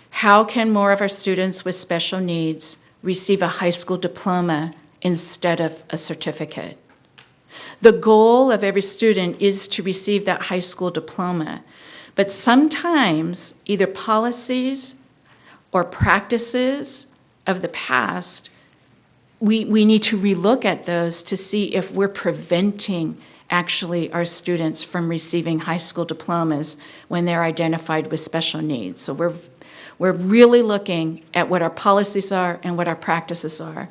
how can more of our students with special needs receive a high school diploma instead of a certificate? The goal of every student is to receive that high school diploma. But sometimes either policies or practices of the past, we need to relook at those to see if we're preventing actually our students from receiving high school diplomas when they're identified with special needs. So we're really looking at what our policies are and what our practices are.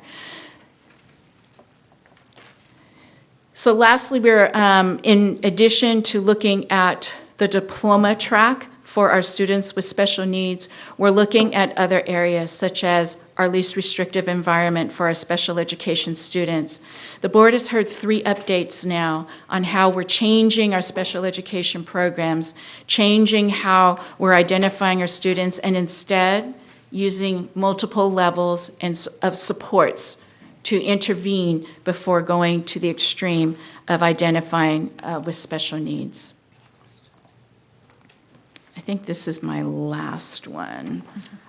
So lastly, we're in addition to looking at the diploma track for our students with special needs, we're looking at other areas such as our least restrictive environment for our special education students. The board has heard 3 updates now on how we're changing our special education programs, changing how we're identifying our students, and instead using multiple levels of supports to intervene before going to the extreme of identifying with special needs. I think this is my last one.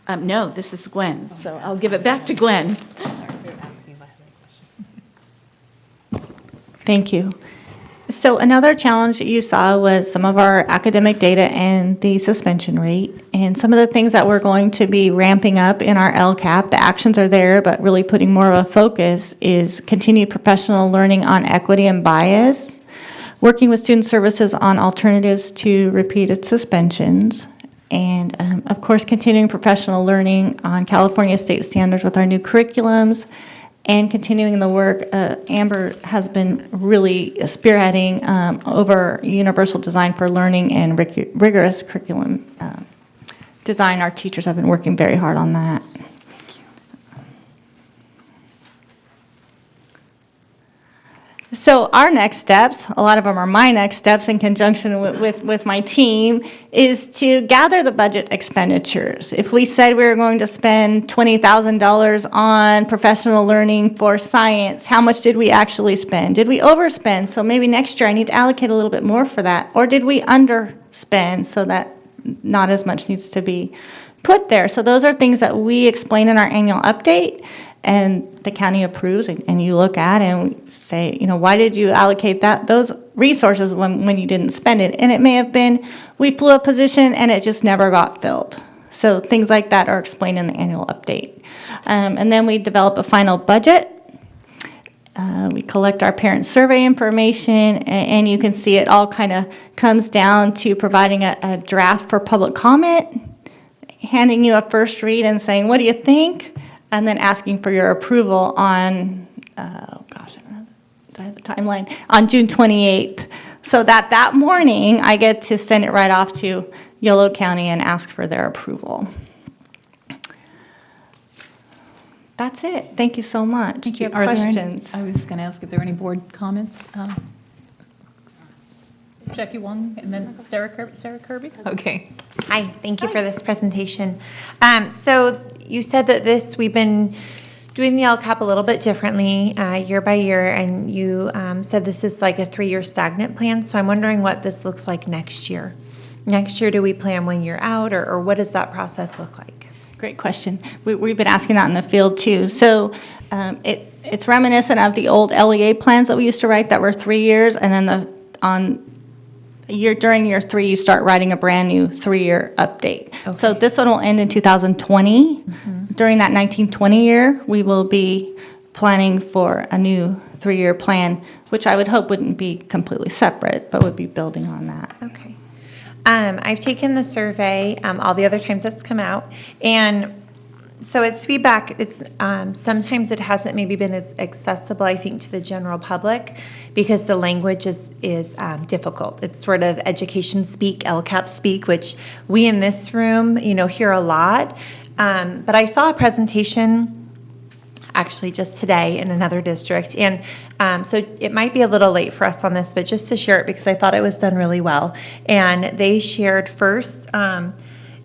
No, this is Gwen, so I'll give it back to Gwen. Thank you. So another challenge that you saw was some of our academic data and the suspension rate. And some of the things that we're going to be ramping up in our LCAP, the actions are there, but really putting more of a focus is continued professional learning on equity and bias, working with student services on alternatives to repeated suspensions, and of course continuing professional learning on California state standards with our new curriculums, and continuing the work Amber has been really spearheading over universal design for learning and rigorous curriculum design. Our teachers have been working very hard on that. So our next steps, a lot of them are my next steps in conjunction with my team, is to gather the budget expenditures. If we said we were going to spend $20,000 on professional learning for science, how much did we actually spend? Did we overspend? So maybe next year I need to allocate a little bit more for that. Or did we underspend so that not as much needs to be put there? So those are things that we explain in our annual update, and the county approves, and you look at it and say, you know, why did you allocate those resources when you didn't spend it? And it may have been, we flew a position and it just never got filled. So things like that are explained in the annual update. And then we develop a final budget. We collect our parent survey information, and you can see it all kind of comes down to providing a draft for public comment, handing you a first read and saying, what do you think? And then asking for your approval on, do I have the timeline? On June 28th. So that morning, I get to send it right off to Yolo County and ask for their approval. That's it. Thank you so much. Do you have questions? I was going to ask if there are any board comments. Jackie Wong, and then Sarah Kirby? Okay. Hi, thank you for this presentation. So you said that we've been doing the LCAP a little bit differently year by year, and you said this is like a 3-year stagnant plan, so I'm wondering what this looks like next year. Next year, do we plan 1 year out, or what does that process look like? Great question. We've been asking that in the field too. So it's reminiscent of the old LEA plans that we used to write that were 3 years, and then during year 3, you start writing a brand new 3-year update. Okay. So this one will end in 2020. During that 1920 year, we will be planning for a new 3-year plan, which I would hope wouldn't be completely separate, but would be building on that. Okay. I've taken the survey all the other times that's come out, and so it's feedback. It's sometimes it hasn't maybe been as accessible, I think, to the general public because the language is difficult. It's sort of education speak, LCAP speak, which we in this room, hear a lot. But I saw a presentation actually just today in another district, and so it might be a little late for us on this, but just to share it because I thought it was done really well. And they shared first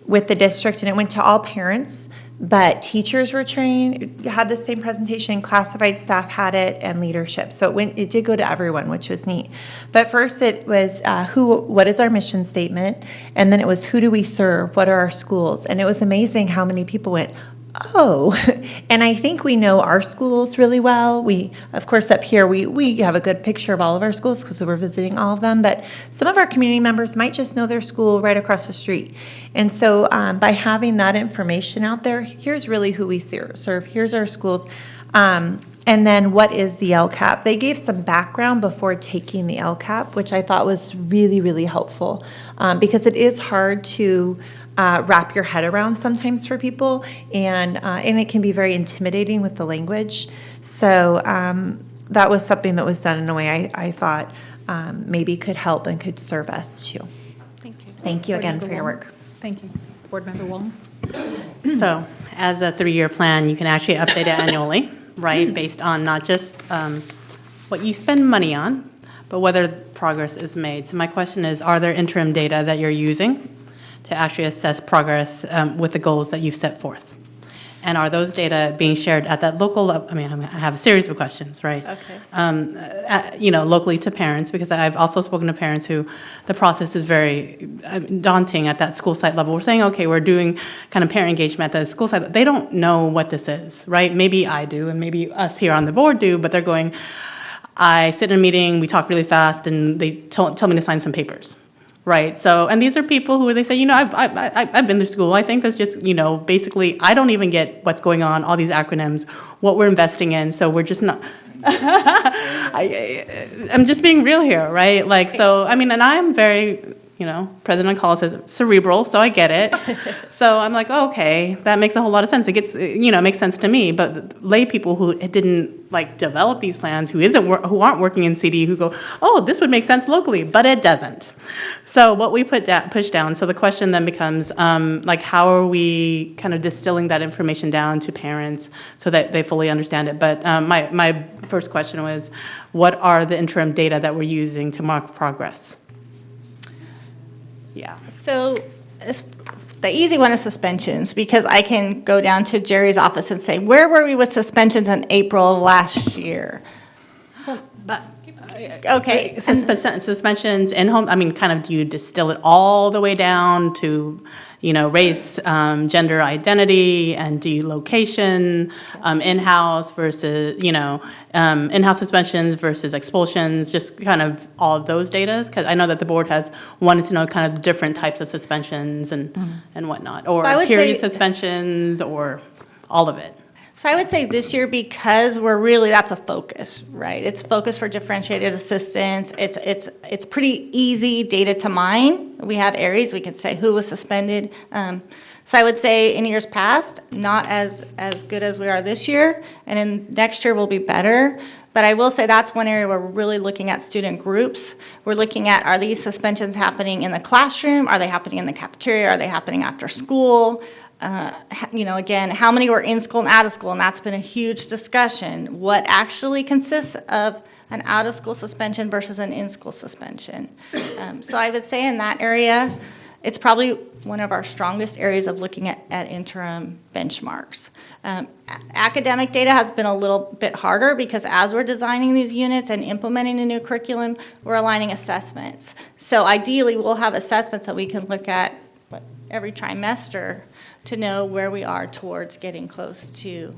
with the district, and it went to all parents, but teachers were trained, had the same presentation, classified staff had it, and leadership. So it did go to everyone, which was neat. But first it was what is our mission statement? And then it was who do we serve? What are our schools? And it was amazing how many people went, oh, and I think we know our schools really well. We, of course, up here, we have a good picture of all of our schools because we're visiting all of them, but some of our community members might just know their school right across the street. And so by having that information out there, here's really who we serve, here's our schools, and then what is the LCAP? They gave some background before taking the LCAP, which I thought was really, really helpful because it is hard to wrap your head around sometimes for people, and it can be very intimidating with the language. So that was something that was done in a way I thought maybe could help and could serve us too. Thank you. Thank you Board again Member for your Wong. work. Thank you. Board Member Wong? So as a 3-year plan, you can actually update it annually, right, based on not just what you spend money on, but whether progress is made. So my question is, are there interim data that you're using to actually assess progress with the goals that you've set forth? And are those data being shared at that local level? I mean, I have a series of questions, right? Okay. Locally to parents, because I've also spoken to parents who the process is very daunting at that school site level. We're saying, okay, we're doing kind of parent engagement at the school site. They don't know what this is, right? Maybe I do, and maybe us here on the board do, but they're going, I sit in a meeting, we talk really fast, and they tell me to sign some papers. Right. So, and these are people who they say, I've been to school. I think that's just, basically, I don't even get what's going on, all these acronyms, what we're investing in. So we're just not. I'm just being real here, right? Like, so, I mean, and I'm very, President Alcala says cerebral, so I get it. So I'm like, oh, okay, that makes a whole lot of sense. It gets, it makes sense to me. But lay people who didn't develop these plans, who aren't working in CD, who go, oh, this would make sense locally, but it doesn't. So what we push down. So the question then becomes, how are we kind of distilling that information down to parents so that they fully understand it? But my first question was, what are the interim data that we're using to mark progress? Yeah. So the easy one is suspensions, because I can go down to Jerry's office and say, where were we with suspensions in April of last year? Okay. Suspensions in home, I mean, kind of do you distill it all the way down to, race, gender identity, and do you location, in-house versus, in-house suspensions versus expulsions, just kind of all of those data? Because I know that the board has wanted to know kind of different types of suspensions and whatnot, or period suspensions, or all of it. So I would say this year, because that's a focus, right? It's focus for differentiated assistance. It's pretty easy data to mine. We have areas we can say who was suspended. So I would say in years past, not as good as we are this year, and in next year will be better. But I will say that's one area where we're really looking at student groups. We're looking at, are these suspensions happening in the classroom? Are they happening in the cafeteria? Are they happening after school? Again, how many were in school and out of school? And that's been a huge discussion. What actually consists of an out-of-school suspension versus an in-school suspension? So I would say in that area, It's probably one of our strongest areas of looking at interim benchmarks. Academic data has been a little bit harder because as we're designing these units and implementing a new curriculum, we're aligning assessments. So ideally, we'll have assessments that we can look at every trimester to know where we are towards getting close to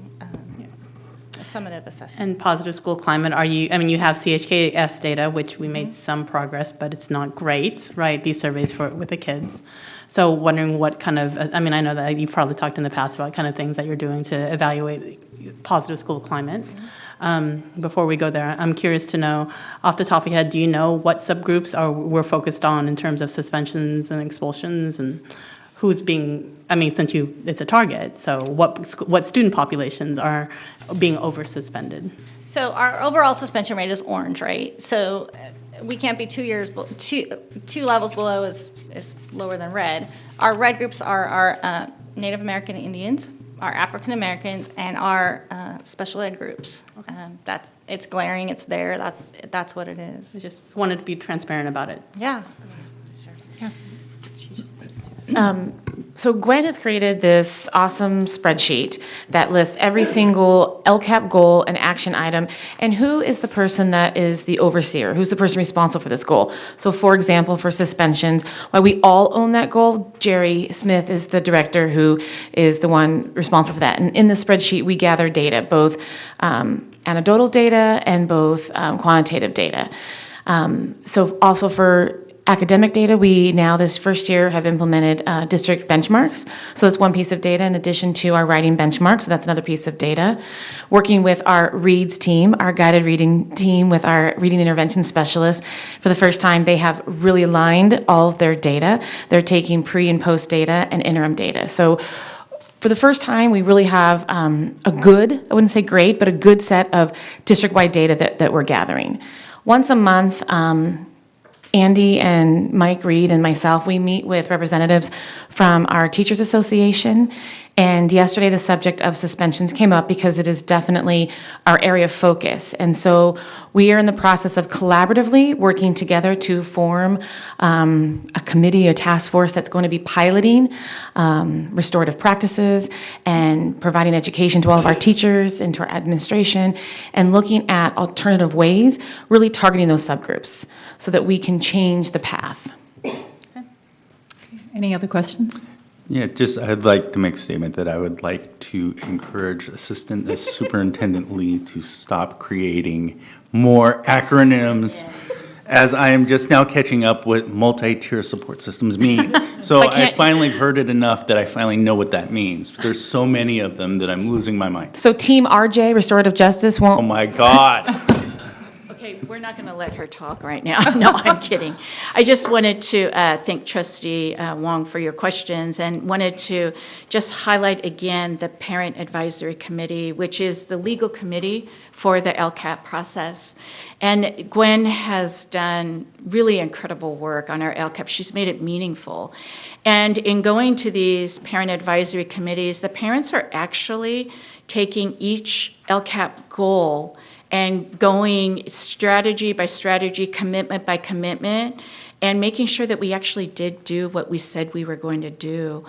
a summative assessment. And positive school climate, you have CHKS data, which we made some progress, but it's not great, right? These surveys with the kids. So wondering what kind of, I know that you've probably talked in the past about kind of things that you're doing to evaluate positive school climate. Before we go there, I'm curious to know, off the top of your head, do you know what subgroups we're focused on in terms of suspensions and expulsions, and who's being, since it's a target, so what student populations are being over-suspended? So our overall suspension rate is orange, right? So we can't be 2 years, two levels below is lower than red. Our red groups are our Native American Indians, our African Americans, and our special ed groups. It's glaring, it's there, that's what it is. I just wanted to be transparent about it. Yeah. So Gwen has created this awesome spreadsheet that lists every single LCAP goal and action item, and who is the person that is the overseer, who's the person responsible for this goal. So for example, for suspensions, while we all own that goal, Jerry Smith is the director who is the one responsible for that. And in the spreadsheet, we gather data, both anecdotal data and both quantitative data. So also for academic data, we now this first year have implemented district benchmarks. So that's one piece of data in addition to our writing benchmarks. So that's another piece of data. Working with our READS team, our guided reading team with our reading intervention specialists, for the first time they have really aligned all of their data. They're taking pre and post data and interim data. So for the first time, we really have a good, I wouldn't say great, but a good set of district-wide data that we're gathering. Once a month, Andy and Mike Reed and myself, we meet with representatives from our Teachers Association. And yesterday, the subject of suspensions came up because it is definitely our area of focus. And so we are in the process of collaboratively working together to form a committee, a task force that's going to be piloting restorative practices and providing education to all of our teachers and to our administration, and looking at alternative ways, really targeting those subgroups so that we can change the path. Any other questions? Yeah, I'd like to make a statement that I would like to encourage Assistant Superintendent Lee to stop creating more acronyms, as I am just now catching up what multi-tier support systems mean. So I finally heard it enough that I finally know what that means. There's so many of them that I'm losing my mind. So Team RJ, Restorative Justice, won't... Oh my God. Okay, we're not going to let her talk right now. No, I'm kidding. I just wanted to thank Trustee Wong for your questions, and wanted to just highlight again the Parent Advisory Committee, which is the legal committee for the LCAP process. And Gwen has done really incredible work on our LCAP. She's made it meaningful. And in going to these parent advisory committees, the parents are actually taking each LCAP goal and going strategy by strategy, commitment by commitment, and making sure that we actually did do what we said we were going to do.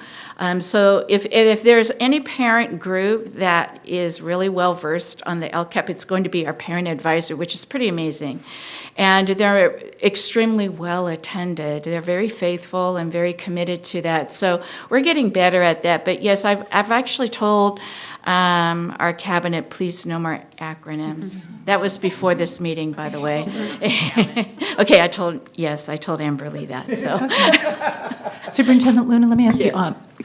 So if there's any parent group that is really well-versed on the LCAP, it's going to be our parent advisor, which is pretty amazing. And they're extremely well-attended. They're very faithful and very committed to that. So we're getting better at that. But yes, I've actually told our cabinet, please no more acronyms. That was before this meeting, by the way. Okay, I told Amberly that, so. Superintendent Luna, let me ask you,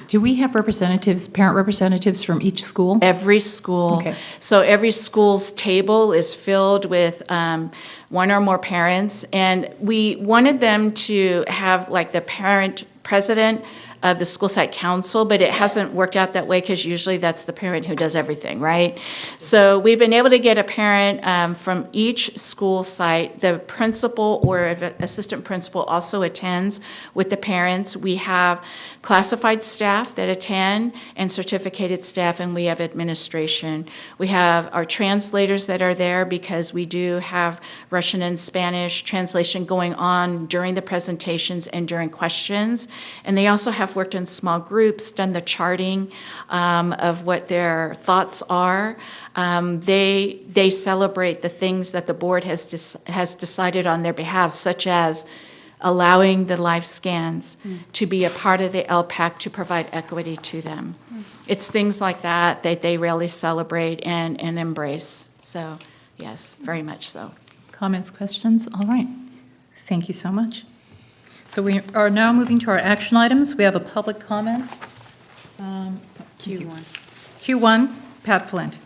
do we have representatives, parent representatives from each school? Every school. Okay. So every school's table is filled with one or more parents, and we wanted them to have like the parent president of the school site council, but it hasn't worked out that way because usually that's the parent who does everything, right? So we've been able to get a parent from each school site. The principal or assistant principal also attends with the parents. We have classified staff that attend and certificated staff, and we have administration. We have our translators that are there because we do have Russian and Spanish translation going on during the presentations and during questions. And they also have worked in small groups, done the charting of what their thoughts are. They celebrate the things that the board has decided on their behalf, such as allowing the live scans to be a part of the LPAC to provide equity to them. It's things like that that they really celebrate and embrace. So, yes, very much so. Comments, questions? All right. Thank you so much. So we are now moving to our action items. We have a public comment. Q1. Q1, Pat Flint.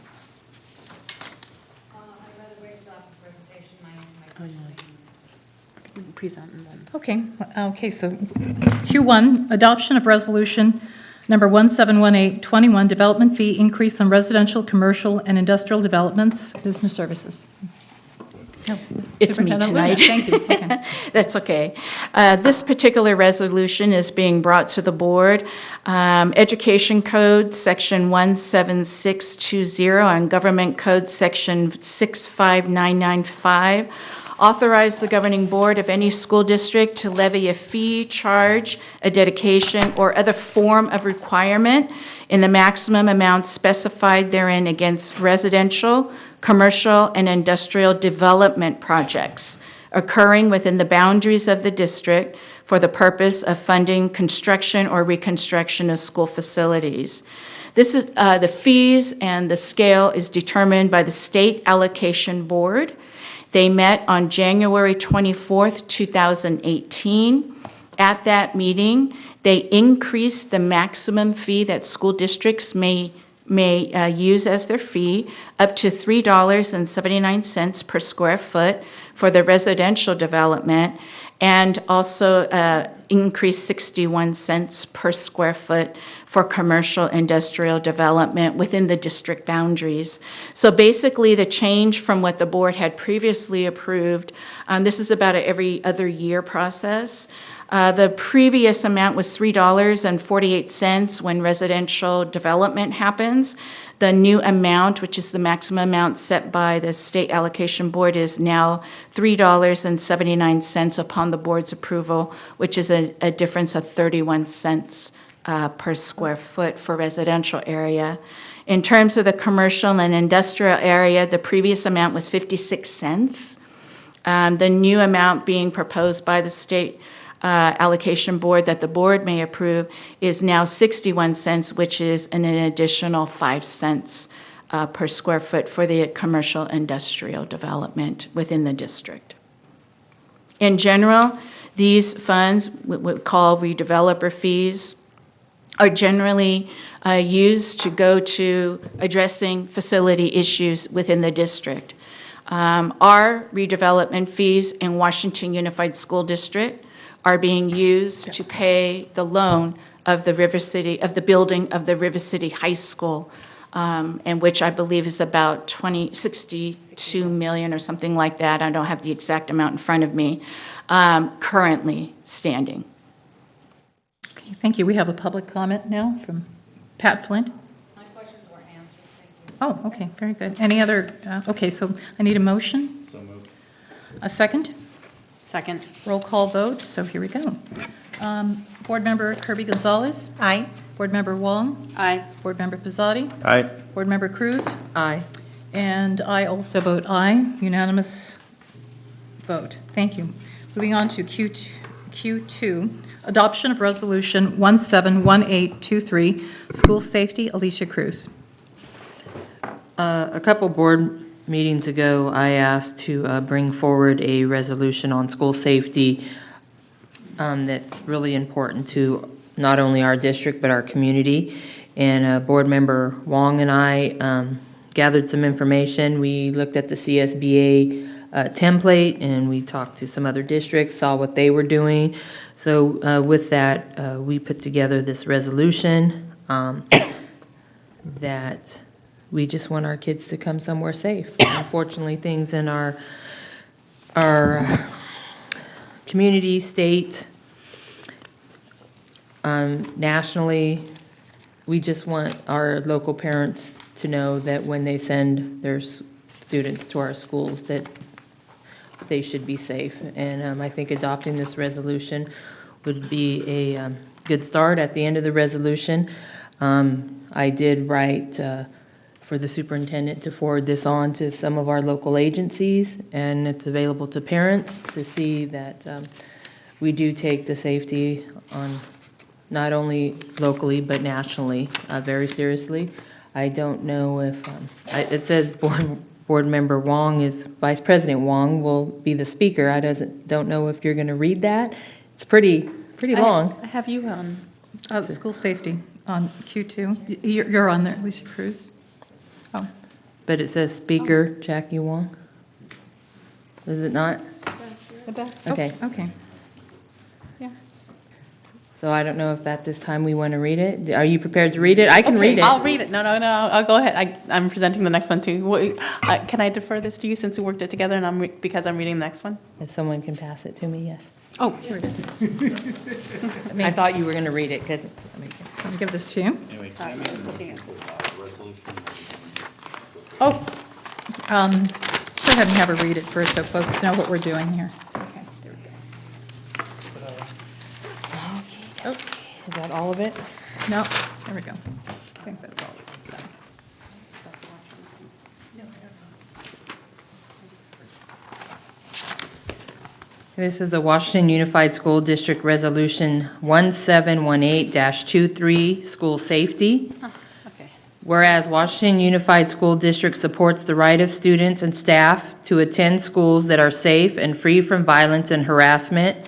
Present and then. Okay, so Q1, adoption of resolution number 171821, development fee increase on residential, commercial, and industrial developments, business services. Oh, It's me Superintendent tonight. Luna, thank you. Okay. That's okay. This particular resolution is being brought to the board. Education Code, Section 17620, and Government Code, Section 65995, authorize the governing board of any school district to levy a fee, charge, a dedication, or other form of requirement in the maximum amount specified therein against residential, commercial, and industrial development projects occurring within the boundaries of the district for the purpose of funding construction or reconstruction of school facilities. This is the fees and the scale is determined by the State Allocation Board. They met on January 24th, 2018. At that meeting, they increased the maximum fee that school districts may use as their fee up to $3.79 per square foot for the residential development, and also increased 61 cents per square foot for commercial industrial development within the district boundaries. So basically, the change from what the board had previously approved, this is about an every other year process. The previous amount was $3.48 when residential development happens. The new amount, which is the maximum amount set by the State Allocation Board, is now $3.79 upon the board's approval, which is a difference of 31 cents per square foot for residential area. In terms of the commercial and industrial area, the previous amount was 56 cents. The new amount being proposed by the State Allocation Board that the board may approve is now 61 cents, which is an additional 5 cents per square foot for the commercial industrial development within the district. In general, these funds, what we call redeveloper fees, are generally used to go to addressing facility issues within the district. Our redevelopment fees in Washington Unified School District are being used to pay the loan of the River City, of the building of the River City High School, and which I believe is about 62 million or something like that. I don't have the exact amount in front of me, currently standing. Okay, thank you. We have a public comment now from Pat Flint. My questions were answered, thank you. Oh, okay, very good. Any other, okay, so I need a motion. So moved. A second? Second. Roll call vote, so here we go. Board Member Kirby Gonzalez? Aye. Board Member Wong? Aye. Board Member Pizzotti? Aye. Board Member Cruz? Aye. And I also vote aye, unanimous vote. Thank you. Moving on to Q2, adoption of resolution 171823, school safety, Alicia Cruz. A couple board meetings ago, I asked to bring forward a resolution on school safety that's really important to not only our district but our community. And Board Member Wong and I gathered some information. We looked at the CSBA template, and we talked to some other districts, saw what they were doing. So with that, we put together this resolution that we just want our kids to come somewhere safe. Unfortunately, things in our community, state, nationally, we just want our local parents to know that when they send their students to our schools, that they should be safe. And I think adopting this resolution would be a good start. At the end of the resolution, I did write for the superintendent to forward this on to some of our local agencies, and it's available to parents to see that we do take the safety on not only locally but nationally very seriously. I don't know if, it says Board Member Wong Vice President Wong will be the speaker. I don't know if you're going to read that. It's pretty long. I have you on school safety on Q2. You're on there, Lisa Cruz. Oh. But it says Speaker Jackie Wong. Is it not? Okay. Okay. So I don't know if at this time we want to read it. Are you prepared to read it? I can read it. I'll read it. No, I'll go ahead. I'm presenting the next one too. Can I defer this to you since we worked it together and because I'm reading the next one? If someone can pass it to me, yes. Oh, here it is. I thought you were going to read it because it's. Let me give this to you. Go ahead and have her read it first so folks know what we're doing here. Okay, there we go. Okay. Is that all of it? No, there we go. I think that's all. So. This is the Washington Unified School District Resolution 1718-23, School Safety. Whereas Washington Unified School District supports the right of students and staff to attend schools that are safe and free from violence and harassment,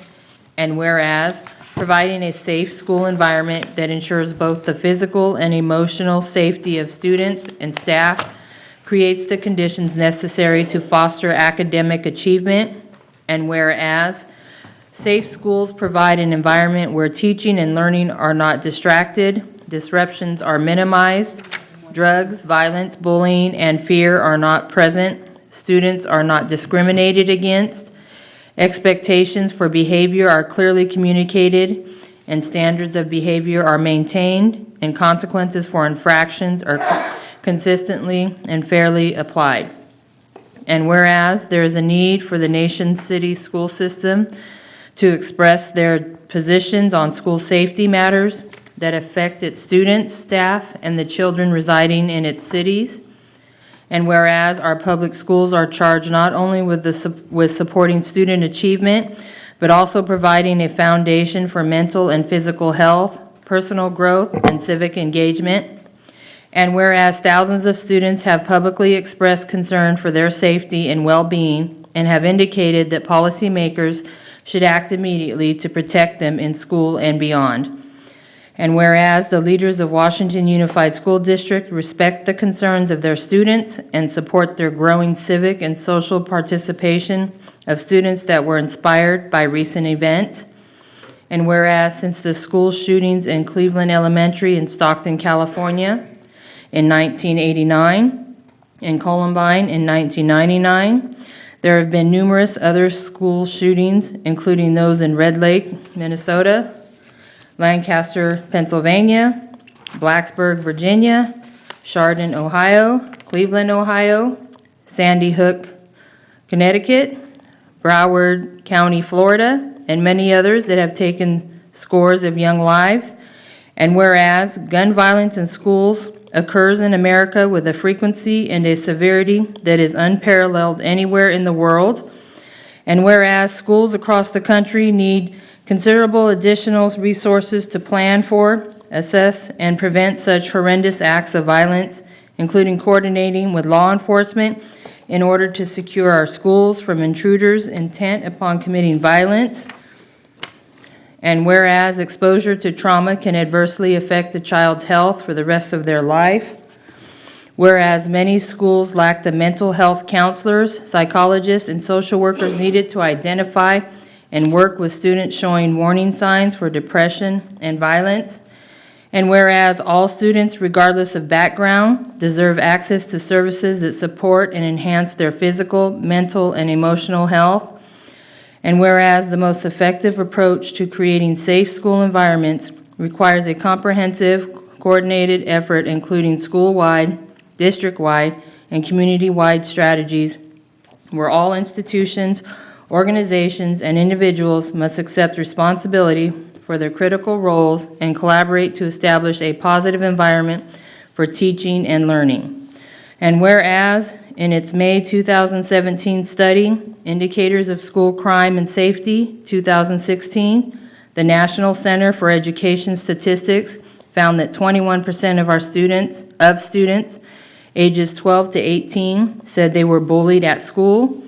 and whereas providing a safe school environment that ensures both the physical and emotional safety of students and staff creates the conditions necessary to foster academic achievement, and whereas safe schools provide an environment where teaching and learning are not distracted, disruptions are minimized, drugs, violence, bullying, and fear are not present, students are not discriminated against, expectations for behavior are clearly communicated, and standards of behavior are maintained, and consequences for infractions are consistently and fairly applied. And whereas there is a need for the nation's city school system to express their positions on school safety matters that affect its students, staff, and the children residing in its cities. And whereas our public schools are charged not only with supporting student achievement, but also providing a foundation for mental and physical health, personal growth, and civic engagement. And whereas thousands of students have publicly expressed concern for their safety and well-being and have indicated that policymakers should act immediately to protect them in school and beyond. And whereas the leaders of Washington Unified School District respect the concerns of their students and support their growing civic and social participation of students that were inspired by recent events. And whereas since the school shootings in Cleveland Elementary in Stockton, California in 1989 and Columbine in 1999, there have been numerous other school shootings, including those in Red Lake, Minnesota, Lancaster, Pennsylvania, Blacksburg, Virginia, Chardon, Ohio, Cleveland, Ohio, Sandy Hook, Connecticut, Broward County, Florida, and many others that have taken scores of young lives. And whereas gun violence in schools occurs in America with a frequency and a severity that is unparalleled anywhere in the world, and whereas schools across the country need considerable additional resources to plan for, assess, and prevent such horrendous acts of violence, including coordinating with law enforcement in order to secure our schools from intruders intent upon committing violence. And whereas exposure to trauma can adversely affect a child's health for the rest of their life. Whereas many schools lack the mental health counselors, psychologists, and social workers needed to identify and work with students showing warning signs for depression and violence. And whereas all students, regardless of background, deserve access to services that support and enhance their physical, mental, and emotional health. And whereas the most effective approach to creating safe school environments requires a comprehensive, coordinated effort, including school-wide, district-wide, and community-wide strategies, where all institutions, organizations, and individuals must accept responsibility for their critical roles and collaborate to establish a positive environment for teaching and learning. And whereas, in its May 2017 study, Indicators of School Crime and Safety 2016, the National Center for Education Statistics found that 21% of students ages 12 to 18 said they were bullied at school.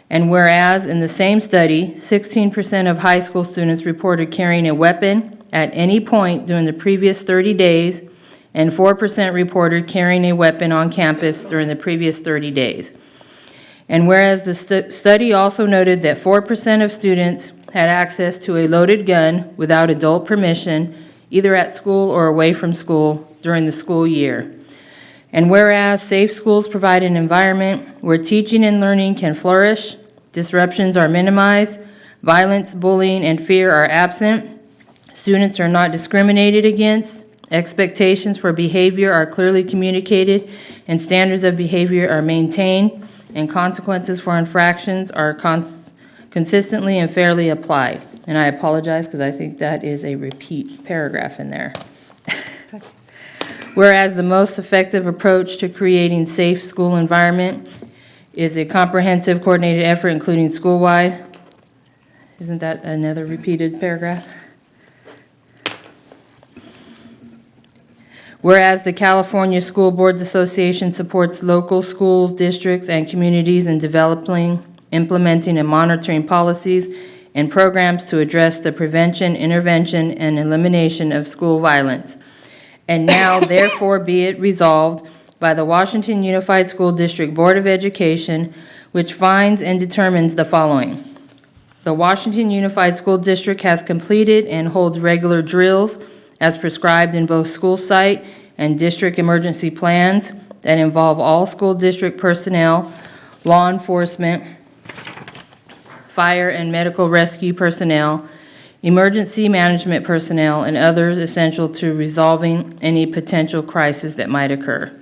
And whereas in the same study, 16% of high school students reported carrying a weapon at any point during the previous 30 days, and 4% reported carrying a weapon on campus during the previous 30 days. And whereas the study also noted that 4% of students had access to a loaded gun without adult permission, either at school or away from school during the school year. And whereas safe schools provide an environment where teaching and learning can flourish, disruptions are minimized, violence, bullying, and fear are absent, students are not discriminated against, expectations for behavior are clearly communicated, and standards of behavior are maintained, and consequences for infractions are consistently and fairly applied. And I apologize because I think that is a repeat paragraph in there. Whereas the most effective approach to creating safe school environment is a comprehensive coordinated effort including school-wide. Isn't that another repeated paragraph? Whereas the California School Boards Association supports local schools, districts, and communities in developing, implementing, and monitoring policies and programs to address the prevention, intervention, and elimination of school violence. And now, therefore, be it resolved by the Washington Unified School District Board of Education, which finds and determines the following. The Washington Unified School District has completed and holds regular drills as prescribed in both school site and district emergency plans that involve all school district personnel, law enforcement, fire and medical rescue personnel, emergency management personnel, and others essential to resolving any potential crisis that might occur.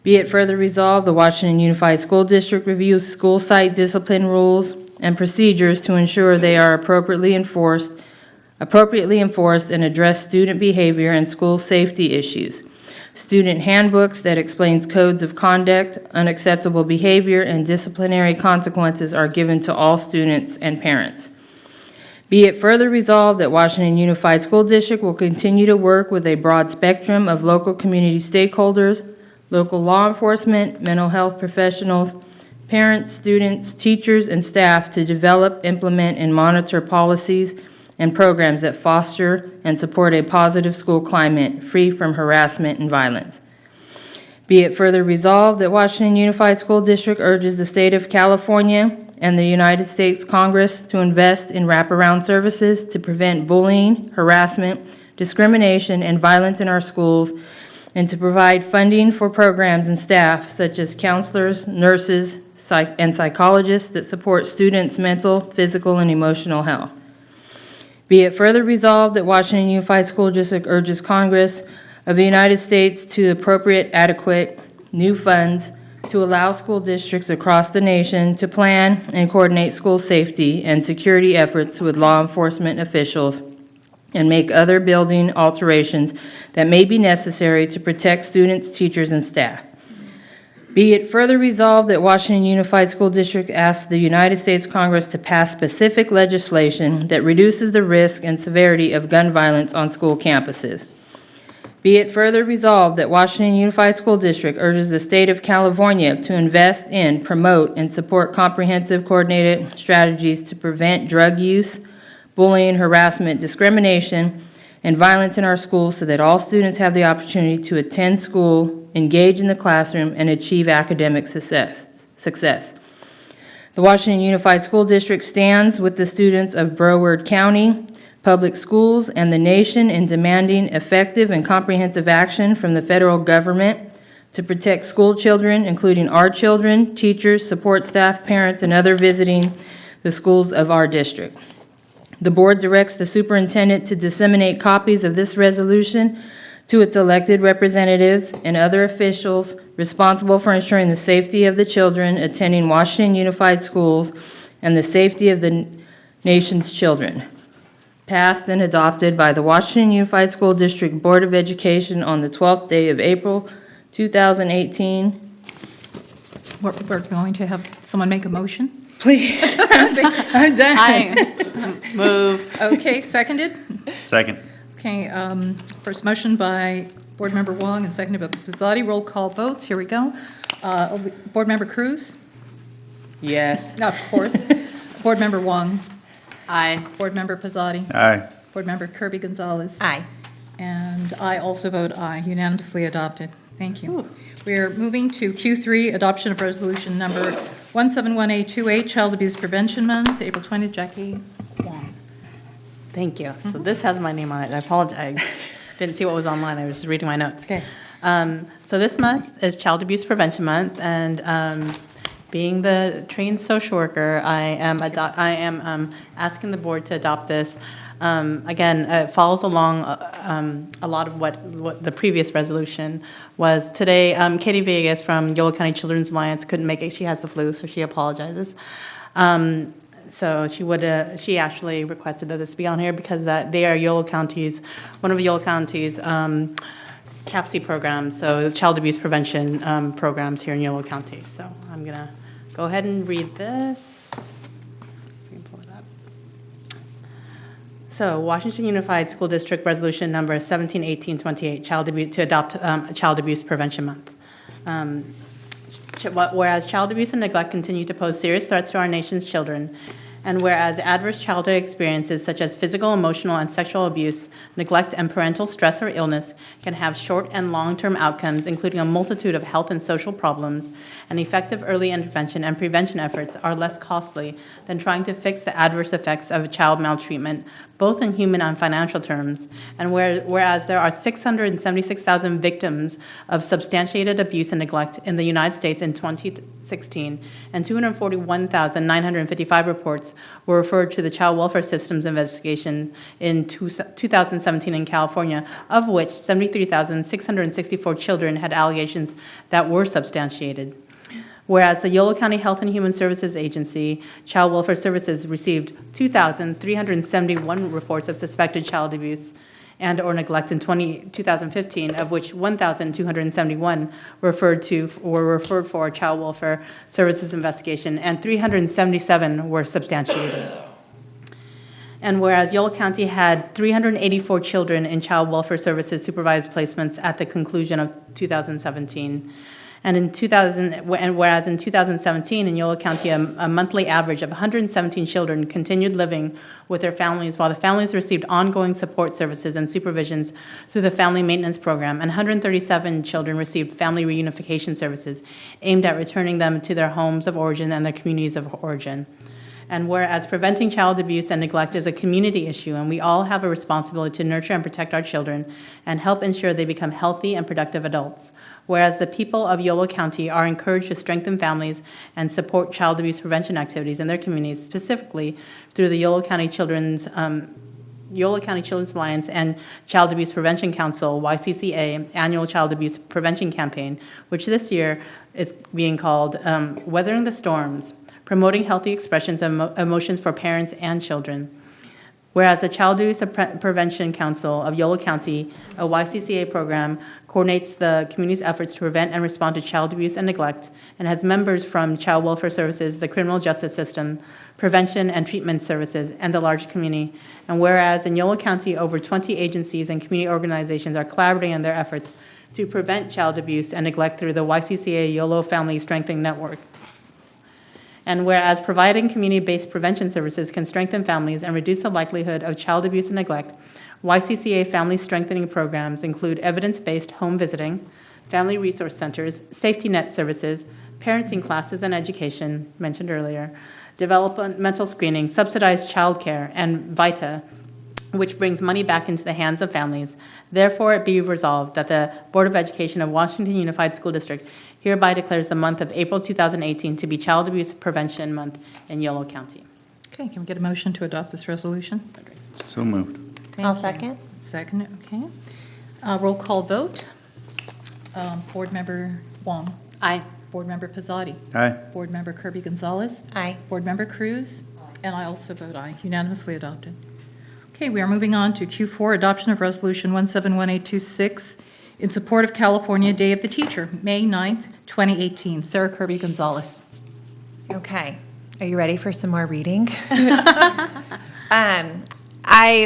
Be it further resolved, the Washington Unified School District reviews school site discipline rules and procedures to ensure they are appropriately enforced and address student behavior and school safety issues. Student handbooks that explains codes of conduct, unacceptable behavior, and disciplinary consequences are given to all students and parents. Be it further resolved that Washington Unified School District will continue to work with a broad spectrum of local community stakeholders, local law enforcement, mental health professionals, parents, students, teachers, and staff to develop, implement, and monitor policies and programs that foster and support a positive school climate free from harassment and violence. Be it further resolved that Washington Unified School District urges the state of California and the United States Congress to invest in wraparound services to prevent bullying, harassment, discrimination, and violence in our schools, and to provide funding for programs and staff such as counselors, nurses, and psychologists that support students' mental, physical, and emotional health. Be it further resolved that Washington Unified School District urges Congress of the United States to appropriate adequate new funds to allow school districts across the nation to plan and coordinate school safety and security efforts with law enforcement officials and make other building alterations that may be necessary to protect students, teachers, and staff. Be it further resolved that Washington Unified School District asks the United States Congress to pass specific legislation that reduces the risk and severity of gun violence on school campuses. Be it further resolved that Washington Unified School District urges the state of California to invest in, promote, and support comprehensive coordinated strategies to prevent drug use, bullying, harassment, discrimination, and violence in our schools so that all students have the opportunity to attend school engage in the classroom, and achieve academic success. The Washington Unified School District stands with the students of Broward County Public Schools and the nation in demanding effective and comprehensive action from the federal government to protect school children, including our children, teachers, support staff, parents, and other visiting the schools of our district. The board directs the superintendent to disseminate copies of this resolution to its elected representatives and other officials responsible for ensuring the safety of the children attending Washington Unified Schools and the safety of the nation's children. Passed and adopted by the Washington Unified School District Board of Education on the 12th day of April, 2018. We're going to have someone make a motion? Please. I'm done. Move. Okay, seconded? Second. Okay, first motion by Board Member Wong and seconded by Pizzotti. Roll call votes. Here we go. Board Member Cruz? Yes. Of course. Board Member Wong? Aye. Board Member Pizzotti? Aye. Board Member Kirby Gonzalez? Aye. And I also vote aye, unanimously adopted. Thank you. We are moving to Q3, adoption of resolution number 171828, Child Abuse Prevention Month, April 20th. Jackie Wong. Thank you. So this has my name on it. I apologize. I didn't see what was online. I was just reading my notes. Okay. So this month is Child Abuse Prevention Month, and being the trained social worker, I am asking the board to adopt this. Again, it follows along a lot of what the previous resolution was. Today, Katie Vegas from Yolo County Children's Alliance couldn't make it. She has the flu, so she apologizes. So she actually requested that this be on here because they are one of Yolo County's CAPC programs, so child abuse prevention programs here in Yolo County. So I'm gonna go ahead and read this. Let me pull it up. So Washington Unified School District Resolution Number 171828, to adopt Child Abuse Prevention Month. Whereas child abuse and neglect continue to pose serious threats to our nation's children, and whereas adverse childhood experiences such as physical, emotional, and sexual abuse, neglect, and parental stress or illness can have short and long-term outcomes, including a multitude of health and social problems, and effective early intervention and prevention efforts are less costly than trying to fix the adverse effects of child maltreatment, both in human and financial terms. And whereas there are 676,000 victims of substantiated abuse and neglect in the United States in 2016, and 241,955 reports were referred to the Child Welfare Systems investigation in 2017 in California, of which 73,664 children had allegations that were substantiated. Whereas the Yolo County Health and Human Services Agency, Child Welfare Services, received 2,371 reports of suspected child abuse and or neglect in 2015, of which 1,271 were referred for a Child Welfare Services investigation, and 377 were substantiated. And whereas Yolo County had 384 children in Child Welfare Services supervised placements at the conclusion of 2017, whereas in 2017 in Yolo County, a monthly average of 117 children continued living with their families, while the families received ongoing support services and supervisions through the Family Maintenance Program, and 137 children received family reunification services aimed at returning them to their homes of origin and their communities of origin. And whereas preventing child abuse and neglect is a community issue, and we all have a responsibility to nurture and protect our children and help ensure they become healthy and productive adults. Whereas the people of Yolo County are encouraged to strengthen families and support child abuse prevention activities in their communities, specifically through the Yolo County Children's Alliance and Child Abuse Prevention Council, YCCA, annual child abuse prevention campaign, which this year is being called Weathering the Storms, promoting healthy expressions of emotions for parents and children. Whereas the Child Abuse Prevention Council of Yolo County, a YCCA program, coordinates the community's efforts to prevent and respond to child abuse and neglect, and has members from Child Welfare Services, the criminal justice system, prevention and treatment services, and the large community. And whereas in Yolo County, over 20 agencies and community organizations are collaborating in their efforts to prevent child abuse and neglect through the YCCA Yolo Family Strengthening Network. And whereas providing community-based prevention services can strengthen families and reduce the likelihood of child abuse and neglect, YCCA family strengthening programs include evidence-based home visiting, family resource centers, safety net services, parenting classes and education, mentioned earlier, developmental screening, subsidized childcare, and VITA, which brings money back into the hands of families. Therefore, it be resolved that the Board of Education of Washington Unified School District hereby declares the month of April 2018 to be Child Abuse Prevention Month in Yolo County. Okay, can we get a motion to adopt this resolution? So moved. I'll second. Second, okay. Roll call vote. Board Member Wong. Aye. Board Member Pizzati. Aye. Board Member Kirby Gonzalez. Aye. Board Member Cruz. And I also vote aye, unanimously adopted. Okay, we are moving on to Q4, adoption of Resolution 171826 in support of California Day of the Teacher, May 9th, 2018. Sarah Kirby Gonzalez. Okay, are you ready for some more reading?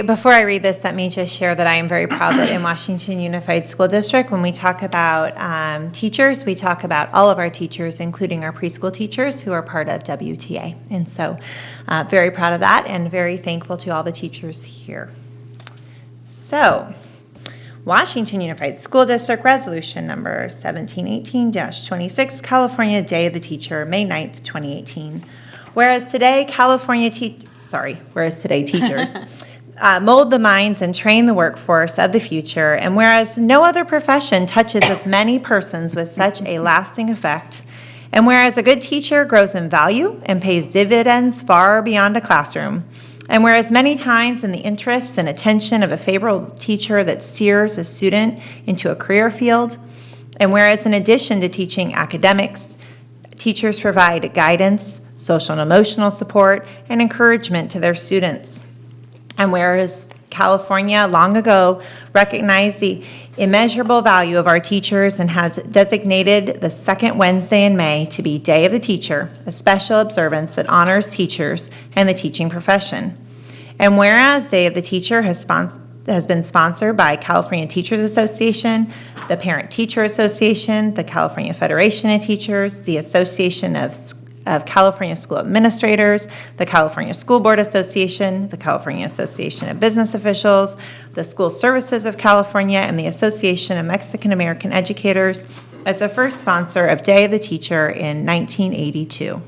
Before I read this, let me just share that I am very proud that in Washington Unified School District, when we talk about teachers, we talk about all of our teachers, including our preschool teachers who are part of WTA. And so very proud of that and very thankful to all the teachers here. So, Washington Unified School District Resolution Number 1718-26, California Day of the Teacher, May 9th, 2018. Whereas today teachers mold the minds and train the workforce of the future, and whereas no other profession touches as many persons with such a lasting effect, and whereas a good teacher grows in value and pays dividends far beyond a classroom, and whereas many times in the interests and attention of a favorable teacher that steers a student into a career field, and whereas in addition to teaching academics, teachers provide guidance, social and emotional support, and encouragement to their students. And whereas California long ago recognized the immeasurable value of our teachers and has designated the second Wednesday in May to be Day of the Teacher, a special observance that honors teachers and the teaching profession. And whereas Day of the Teacher has been sponsored by California Teachers Association, the Parent Teacher Association, the California Federation of Teachers, the Association of California School Administrators, the California School Board Association, the California Association of Business Officials, the School Services of California, and the Association of Mexican American Educators as the first sponsor of Day of the Teacher in 1982.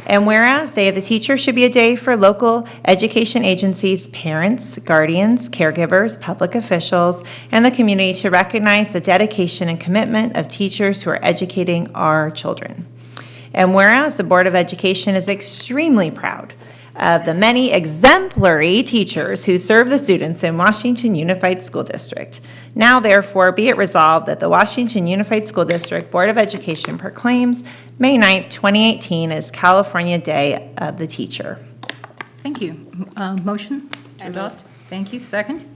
And whereas Day of the Teacher should be a day for local education agencies, parents, guardians, caregivers, public officials, and the community to recognize the dedication and commitment of teachers who are educating our children. And whereas the Board of Education is extremely proud of the many exemplary teachers who serve the students in Washington Unified School District. Now, therefore, be it resolved that the Washington Unified School District Board of Education proclaims May 9th, 2018 as California Day of the Teacher. Thank you. Motion to adopt? Thank you. Second?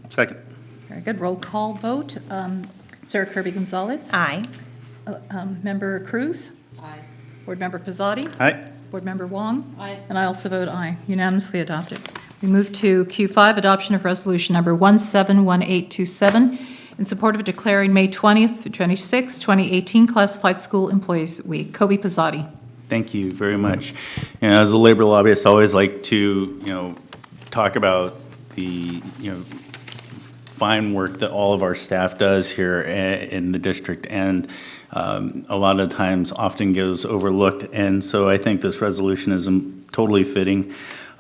Second. Very good. Roll call vote. Sarah Kirby Gonzalez. Aye. Member Cruz. Aye. Board Member Pizzati. Aye. Board Member Wong. Aye. And I also vote aye, unanimously adopted. We move to Q5, adoption of resolution number 171827 in support of declaring May 20th through 26th, 2018 Classified School Employees Week. Kobe Pizzati. Thank you very much. And as a labor lobbyist, I always like to, talk about the, fine work that all of our staff does here in the district, and a lot of times often goes overlooked. And so I think this resolution is totally fitting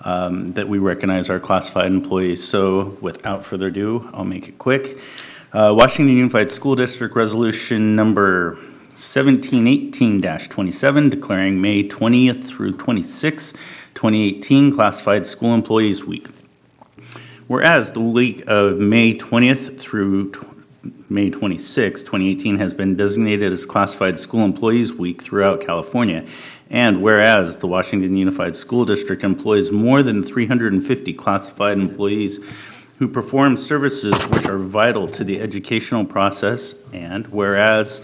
that we recognize our classified employees. So without further ado, I'll make it quick. Washington Unified School District Resolution Number 1718-27, declaring May 20th through 26th, 2018 Classified School Employees Week. Whereas the week of May 20th through May 26, 2018 has been designated as Classified School Employees Week throughout California, and whereas the Washington Unified School District employs more than 350 classified employees who perform services which are vital to the educational process, and whereas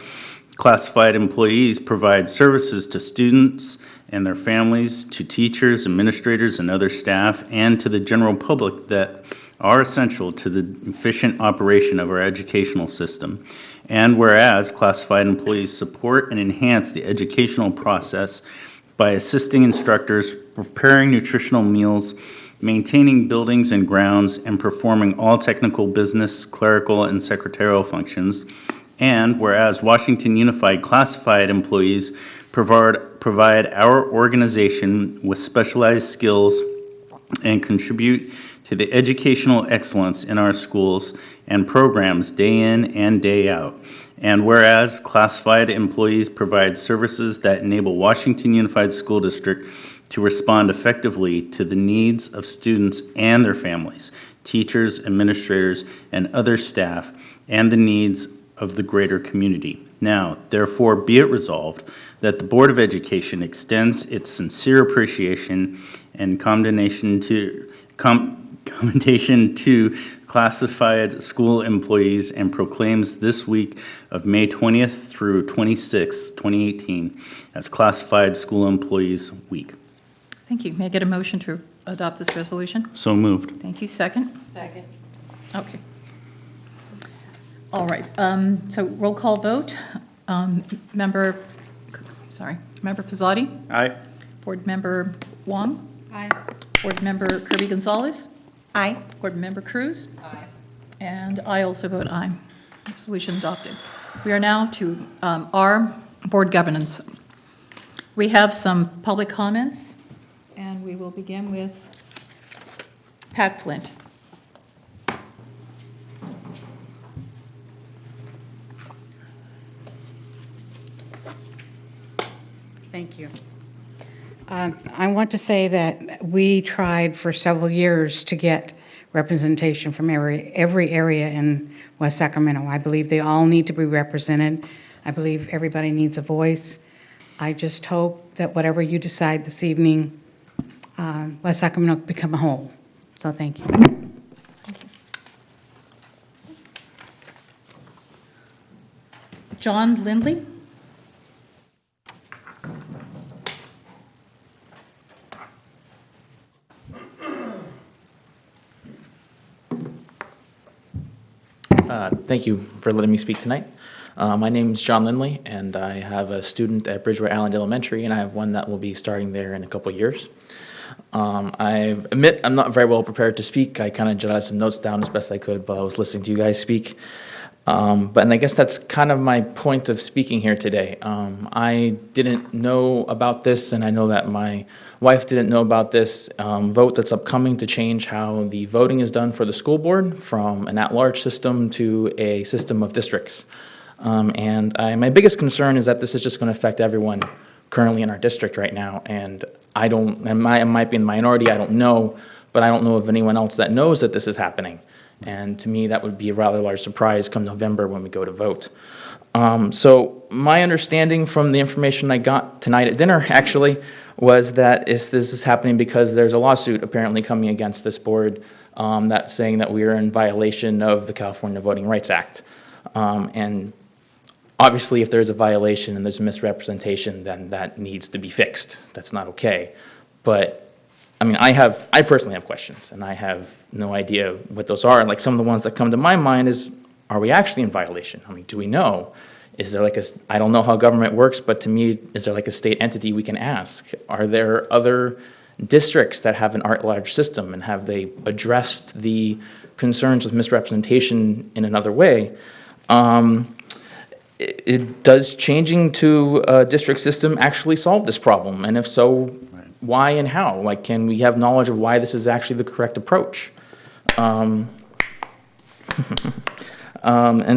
classified employees provide services to students and their families, to teachers, administrators, and other staff, and to the general public that are essential to the efficient operation of our educational system. And whereas classified employees support and enhance the educational process by assisting instructors, preparing nutritional meals, maintaining buildings and grounds, and performing all technical, business, clerical, and secretarial functions. And whereas Washington Unified classified employees provide our organization with specialized skills and contribute to the educational excellence in our schools and programs day in and day out. And whereas classified employees provide services that enable Washington Unified School District to respond effectively to the needs of students and their families, teachers, administrators, and other staff, and the needs of the greater community. Now, therefore, be it resolved that the Board of Education extends its sincere appreciation and commendation to classified school employees and proclaims this week of May 20th through 26th, 2018 as Classified School Employees Week. Thank you. May I get a motion to adopt this resolution? So moved. Thank you. Second? Second. Okay. All right. So roll call vote. Member Pizzotti? Aye. Board Member Wong? Aye. Board Member Kirby Gonzalez? Aye. Board Member Cruz? Aye. And I also vote aye. Resolution adopted. We are now to our board governance. We have some public comments, and we will begin with Pat Flint. Thank you. I want to say that we tried for several years to get representation from every area in West Sacramento. I believe they all need to be represented. I believe everybody needs a voice. I just hope that whatever you decide this evening, West Sacramento become a whole. So thank you. John Lindley? Thank you for letting me speak tonight. My name is John Lindley, and I have a student at Bridgeway Island Elementary, and I have one that will be starting there in a couple of years. I admit I'm not very well prepared to speak. I kind of jotted some notes down as best I could while I was listening to you guys speak. And I guess that's kind of my point of speaking here today. I didn't know about this, and I know that my wife didn't know about this vote that's upcoming to change how the voting is done for the school board from an at-large system to a system of districts. My biggest concern is that this is just going to affect everyone currently in our district right now, and I might be in the minority, I don't know, but I don't know of anyone else that knows that this is happening. And to me, that would be a rather large surprise come November when we go to vote. So my understanding from the information I got tonight at dinner, actually, was that this is happening because there's a lawsuit apparently coming against this board that's saying that we are in violation of the California Voting Rights Act. And obviously, if there's a violation and there's a misrepresentation, then that needs to be fixed. That's not okay. But I mean, I personally have questions, and I have no idea what those are. Like, some of the ones that come to my mind is, are we actually in violation? I mean, do we know? Is there like I don't know how government works, but to me, is there like a state entity we can ask? Are there other districts that have an at-large system, and have they addressed the concerns with misrepresentation in another way? Does changing to a district system actually solve this problem? And if so, why and how? Like, can we have knowledge of why this is actually the correct approach? And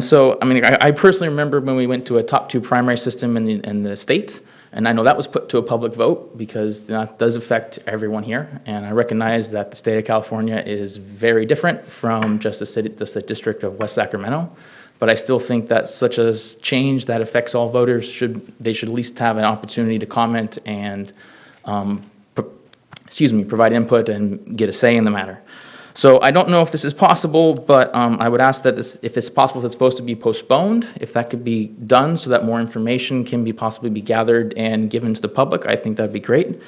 so, I mean, I personally remember when we went to a top 2 primary system in the state, and I know that was put to a public vote because that does affect everyone here. And I recognize that the state of California is very different from just the district of West Sacramento. But I still think that such a change that affects all voters should at least have an opportunity to comment and provide input and get a say in the matter. So I don't know if this is possible, but I would ask that if it's possible, if it's supposed to be postponed, if that could be done so that more information can possibly be gathered and given to the public, I think that'd be great.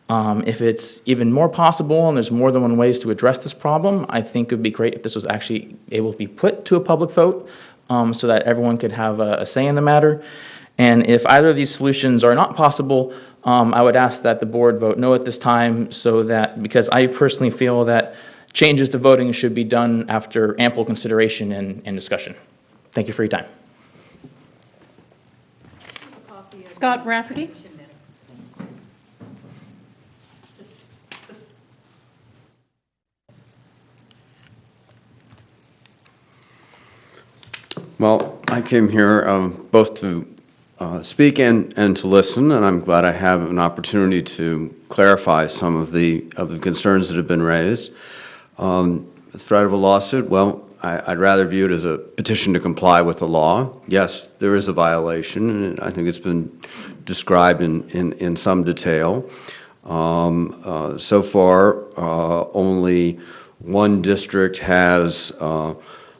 If it's even more possible and there's more than one ways to address this problem, I think it would be great if this was actually able to be put to a public vote so that everyone could have a say in the matter. And if either of these solutions are not possible, I would ask that the board vote no at this time, because I personally feel that changes to voting should be done after ample consideration and discussion. Thank you for your time. Scott Rafferty? Well, I came here both to speak and to listen, and I'm glad I have an opportunity to clarify some of the concerns that have been raised. The threat of a lawsuit, well, I'd rather view it as a petition to comply with the law. Yes, there is a violation, and I think it's been described in some detail. So far, only one district has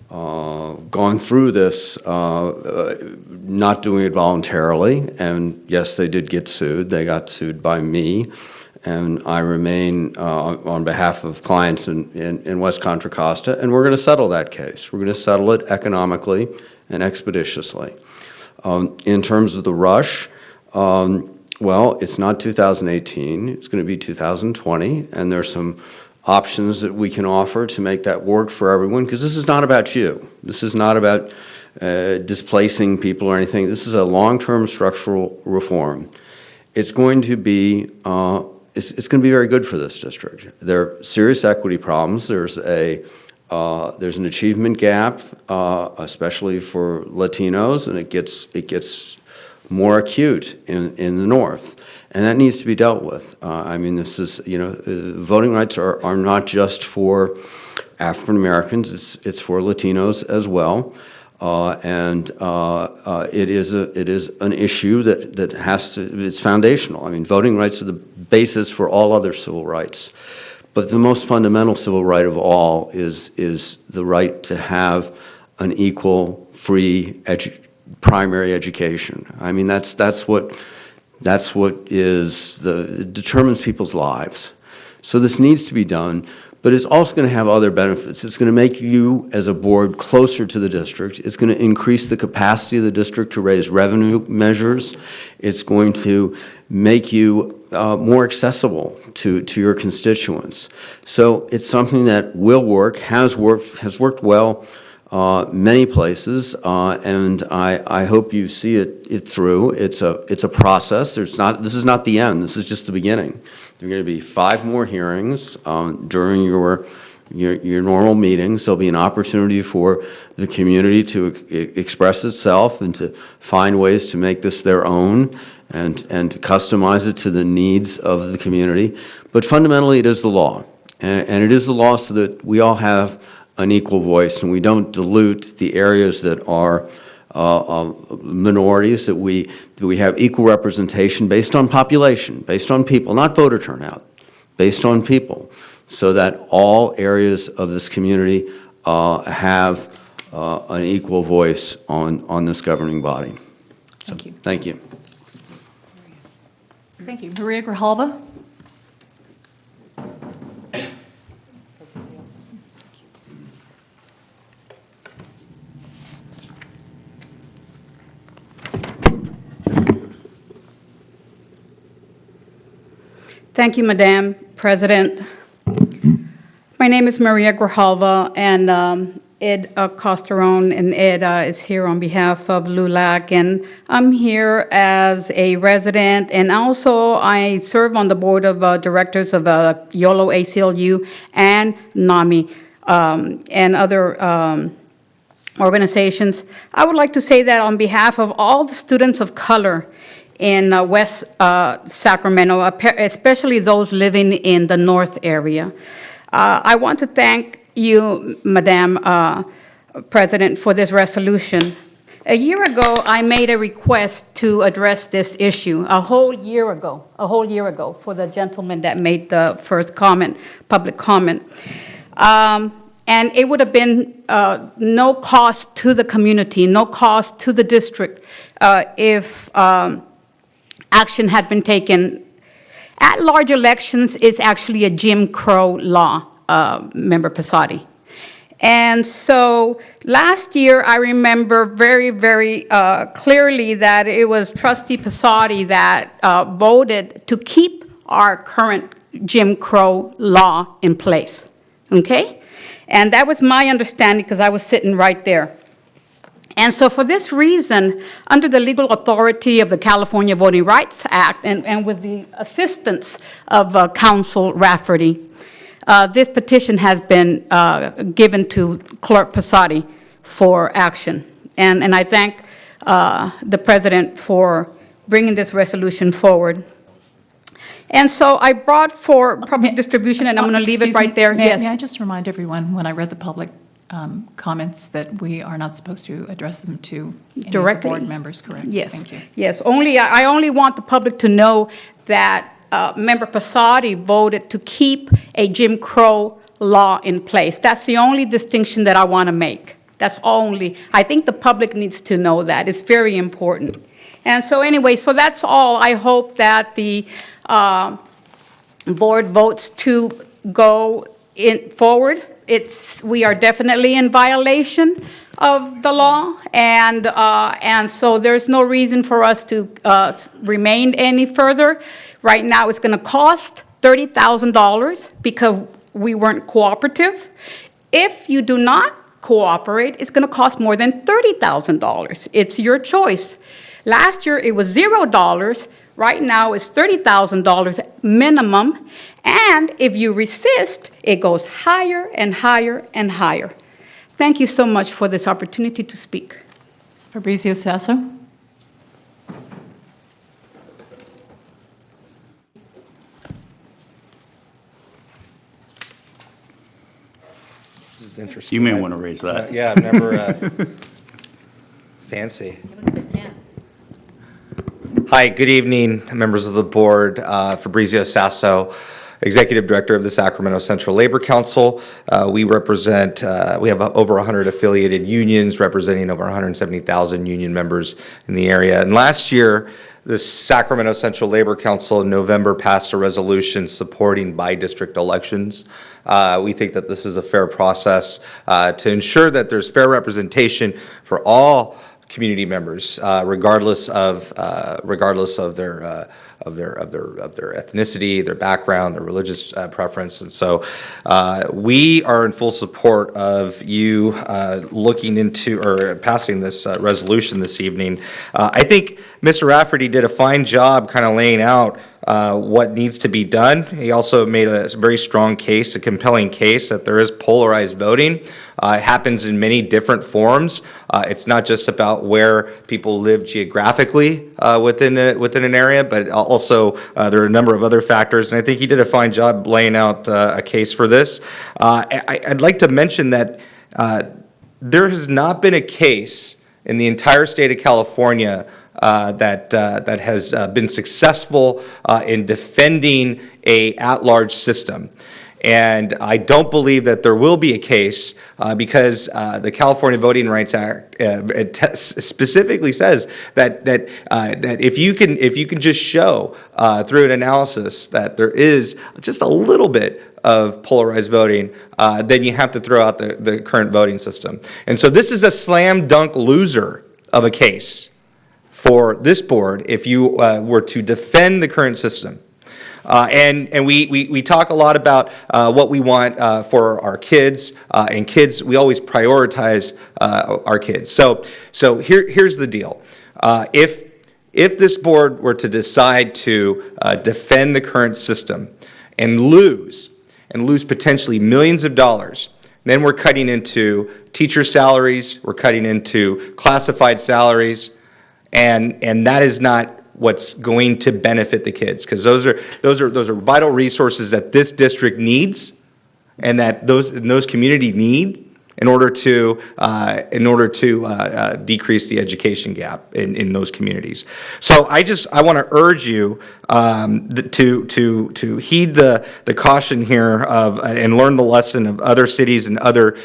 gone through this, not doing it voluntarily, and yes, they did get sued. They got sued by me, and I remain on behalf of clients in West Contra Costa, and we're going to settle that case. We're going to settle it economically and expeditiously. In terms of the rush, well, it's not 2018, it's going to be 2020, and there's some options that we can offer to make that work for everyone, because this is not about you. This is not about displacing people or anything. This is a long-term structural reform. It's going to be it's going to be very good for this district. There are serious equity problems. There's an achievement gap, especially for Latinos, and it gets more acute in the north. And that needs to be dealt with. I mean, this is, voting rights are not just for African Americans, it's for Latinos as well. It is an issue that has to, it's foundational. I mean, voting rights are the basis for all other civil rights. But the most fundamental civil right of all is the right to have an equal, free primary education. I mean, that's what determines people's lives. So this needs to be done, but it's also going to have other benefits. It's going to make you, as a board, closer to the district. It's going to increase the capacity of the district to raise revenue measures. It's going to make you more accessible to your constituents. So it's something that will work, has worked well many places, and I hope you see it through. It's a process. This is not the end. This is just the beginning. There are going to be 5 more hearings during your normal meetings. There'll be an opportunity for the community to express itself and to find ways to make this their own and to customize it to the needs of the community. But fundamentally, it is the law, and it is the law so that we all have an equal voice, and we don't dilute the areas that are minorities, that we have equal representation based on population, based on people, not voter turnout, based on people, so that all areas of this community have an equal voice on this governing body. Thank you. Thank you. Thank you. Maria Grijalva? Thank you, Madam President. My name is Maria Grijalva, and Ed Costeron, and Ed is here on behalf of LULAC, and I'm here as a resident, and also I serve on the board of directors of YOLO ACLU and NAMI and other organizations. I would like to say that on behalf of all the students of color in West Sacramento, especially those living in the north area. I want to thank you, Madam President, for this resolution. A year ago, I made a request to address this issue, a whole year ago, for the gentleman that made the first comment, public comment. And it would have been no cost to the community, no cost to the district if action had been taken. At-large elections is actually a Jim Crow law, Member Posadi. And so last year, I remember very, very clearly that it was Trustee Posadi that voted to keep our current Jim Crow law in place, okay? And that was my understanding because I was sitting right there. And so for this reason, under the legal authority of the California Voting Rights Act and with the assistance of Counsel Rafferty, this petition has been given to Clerk Posadi for action. And I thank the President for bringing this resolution forward. And so I brought for public distribution, and I'm going to leave it right there. May Yes. I just remind everyone, when I read the public comments, that we are not supposed to address them to any Directly. of the board members, correct? Yes. Thank you. Yes, I only want the public to know that Member Posadi voted to keep a Jim Crow law in place. That's the only distinction that I want to make. That's only, I think the public needs to know that. It's very important. And so anyway, so that's all. I hope that the board votes to go forward. We are definitely in violation of the law, and so there's no reason for us to remain any further. Right now, it's going to cost $30,000 because we weren't cooperative. If you do not cooperate, it's going to cost more than $30,000. It's your choice. Last year, it was $0. Right now, it's $30,000 minimum. And if you resist, it goes higher and higher and higher. Thank you so much for this opportunity to speak. Fabrizio Sasso? This is interesting. You may want to raise that. Yeah, I've never, fancy. Hi, good evening, members of the board. Fabrizio Sasso, Executive Director of the Sacramento Central Labor Council. We represent, we have over 100 affiliated unions representing over 170,000 union members in the area. And last year, the Sacramento Central Labor Council in November passed a resolution supporting by-district elections. We think that this is a fair process to ensure that there's fair representation for all community members, regardless of their ethnicity, their background, their religious preference. And so we are in full support of you looking into or passing this resolution this evening. I think Mr. Rafferty did a fine job kind of laying out what needs to be done. He also made a very strong case, a compelling case that there is polarized voting. It happens in many different forms. It's not just about where people live geographically within an area, but also there are a number of other factors. And I think he did a fine job laying out a case for this. I'd like to mention that there has not been a case in the entire state of California that has been successful in defending a at-large system. And I don't believe that there will be a case because the California Voting Rights Act specifically says that if you can just show through an analysis that there is just a little bit of polarized voting, then you have to throw out the current voting system. And so this is a slam dunk loser of a case for this board if you were to defend the current system. And we talk a lot about what we want for our kids, and kids, we always prioritize our kids. So here's the deal. If this board were to decide to defend the current system and lose potentially millions of dollars, then we're cutting into teacher salaries, we're cutting into classified salaries, and that is not what's going to benefit the kids, because those are vital resources that this district needs, and that those community need in order to decrease the education gap in those communities. So I want to urge you to heed the caution here and learn the lesson of other cities and other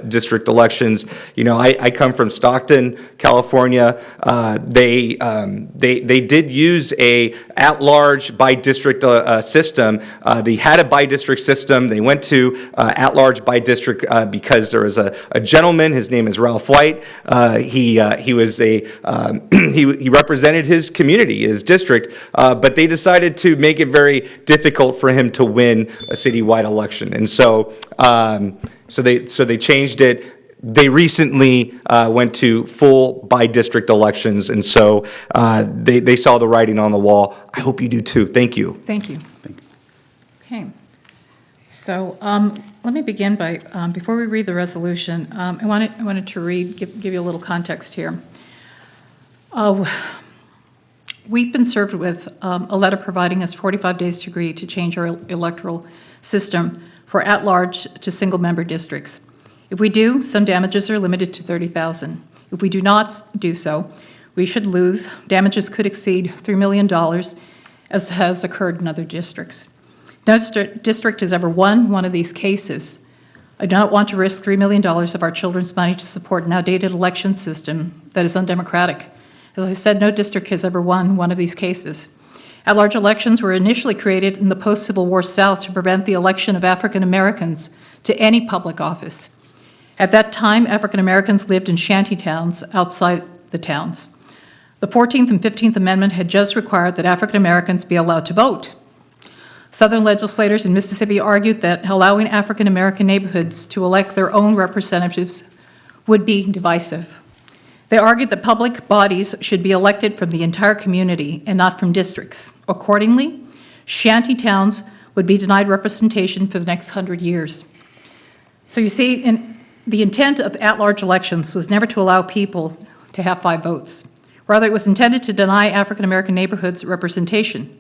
district elections. You know, I come from Stockton, California. They did use a at-large by-district system. They had a by-district system. They went to at-large by-district because there was a gentleman. His name is Ralph White. He was he represented his community, his district, but they decided to make it very difficult for him to win a citywide election, and so they changed it. they recently went to full by-district elections, and so they saw the writing on the wall. I hope you do too. Thank you. Thank you. Okay. So let me begin by, before we read the resolution, I wanted to give you a little context here. We've been served with a letter providing us 45 days to agree to change our electoral system for at-large to single-member districts. If we do, some damages are limited to $30,000. If we do not do so, we should lose. Damages could exceed $3 million, as has occurred in other districts. No district has ever won one of these cases. I do not want to risk $3 million of our children's money to support an outdated election system that is undemocratic. As I said, no district has ever won one of these cases. At-large elections were initially created in the post-Civil War South to prevent the election of African Americans to any public office. At that time, African Americans lived in shanty towns outside the towns. The 14th and 15th Amendment had just required that African Americans be allowed to vote. Southern legislators in Mississippi argued that allowing African American neighborhoods to elect their own representatives would be divisive. They argued that public bodies should be elected from the entire community and not from districts. Accordingly, shanty towns would be denied representation for the next 100 years. So you see, the intent of at-large elections was never to allow people to have 5 votes. Rather, it was intended to deny African American neighborhoods representation.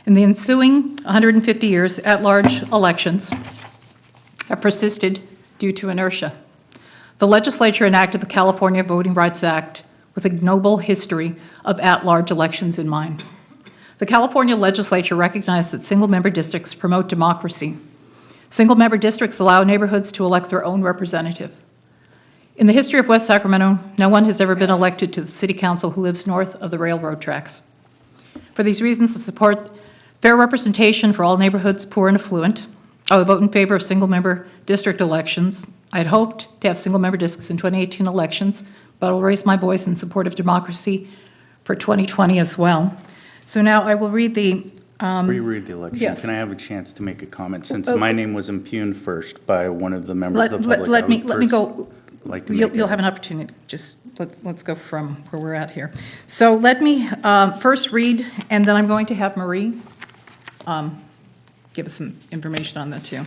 In the ensuing 150 years, at-large elections have persisted due to inertia. The legislature enacted the California Voting Rights Act with a noble history of at-large elections in mind. The California legislature recognized that single-member districts promote democracy. Single-member districts allow neighborhoods to elect their own representative. In the history of West Sacramento, no one has ever been elected to the city council who lives north of the railroad tracks. For these reasons, to support fair representation for all neighborhoods, poor and affluent, I would vote in favor of single-member district elections. I had hoped to have single-member districts in 2018 elections, but I'll raise my voice in support of democracy for 2020 as well. So now I will read the... Before you read the election, yes. Can I have a chance to make a comment? Since my name was impugned first by one of the members of the public, let me go. Like You'll have an opportunity. Just let's go from where we're at here. So let me first read, and then I'm going to have Marie give us some information on that too.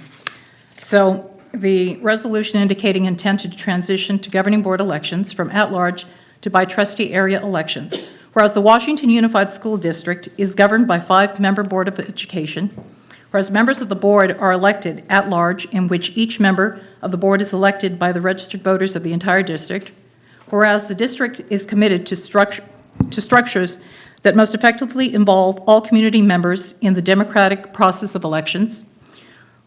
So the resolution indicating intent to transition to governing board elections from at-large to by trustee area elections. Whereas the Washington Unified School District is governed by 5-member Board of Education, whereas members of the board are elected at large, in which each member of the board is elected by the registered voters of the entire district, whereas the district is committed to structures that most effectively involve all community members in the democratic process of elections,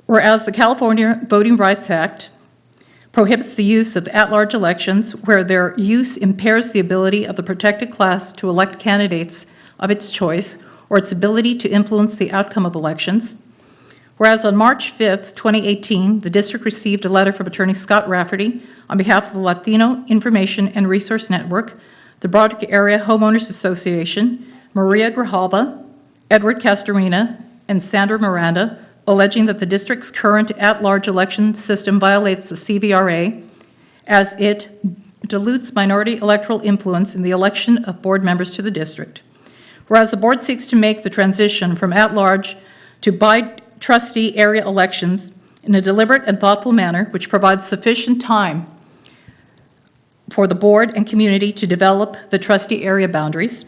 whereas the California Voting Rights Act prohibits the use of at-large elections where their use impairs the ability of the protected class to elect candidates of its choice or its ability to influence the outcome of elections. Whereas on March 5th, 2018, the district received a letter from Attorney Scott Rafferty on behalf of the Latino Information and Resource Network, the Broderick Area Homeowners Association, Maria Grijalba, Edward Castorina, and Sandra Miranda, alleging that the district's current at-large election system violates the CVRA as it dilutes minority electoral influence in the election of board members to the district. Whereas the board seeks to make the transition from at-large to by-trustee area elections in a deliberate and thoughtful manner, which provides sufficient time for the board and community to develop the trustee area boundaries.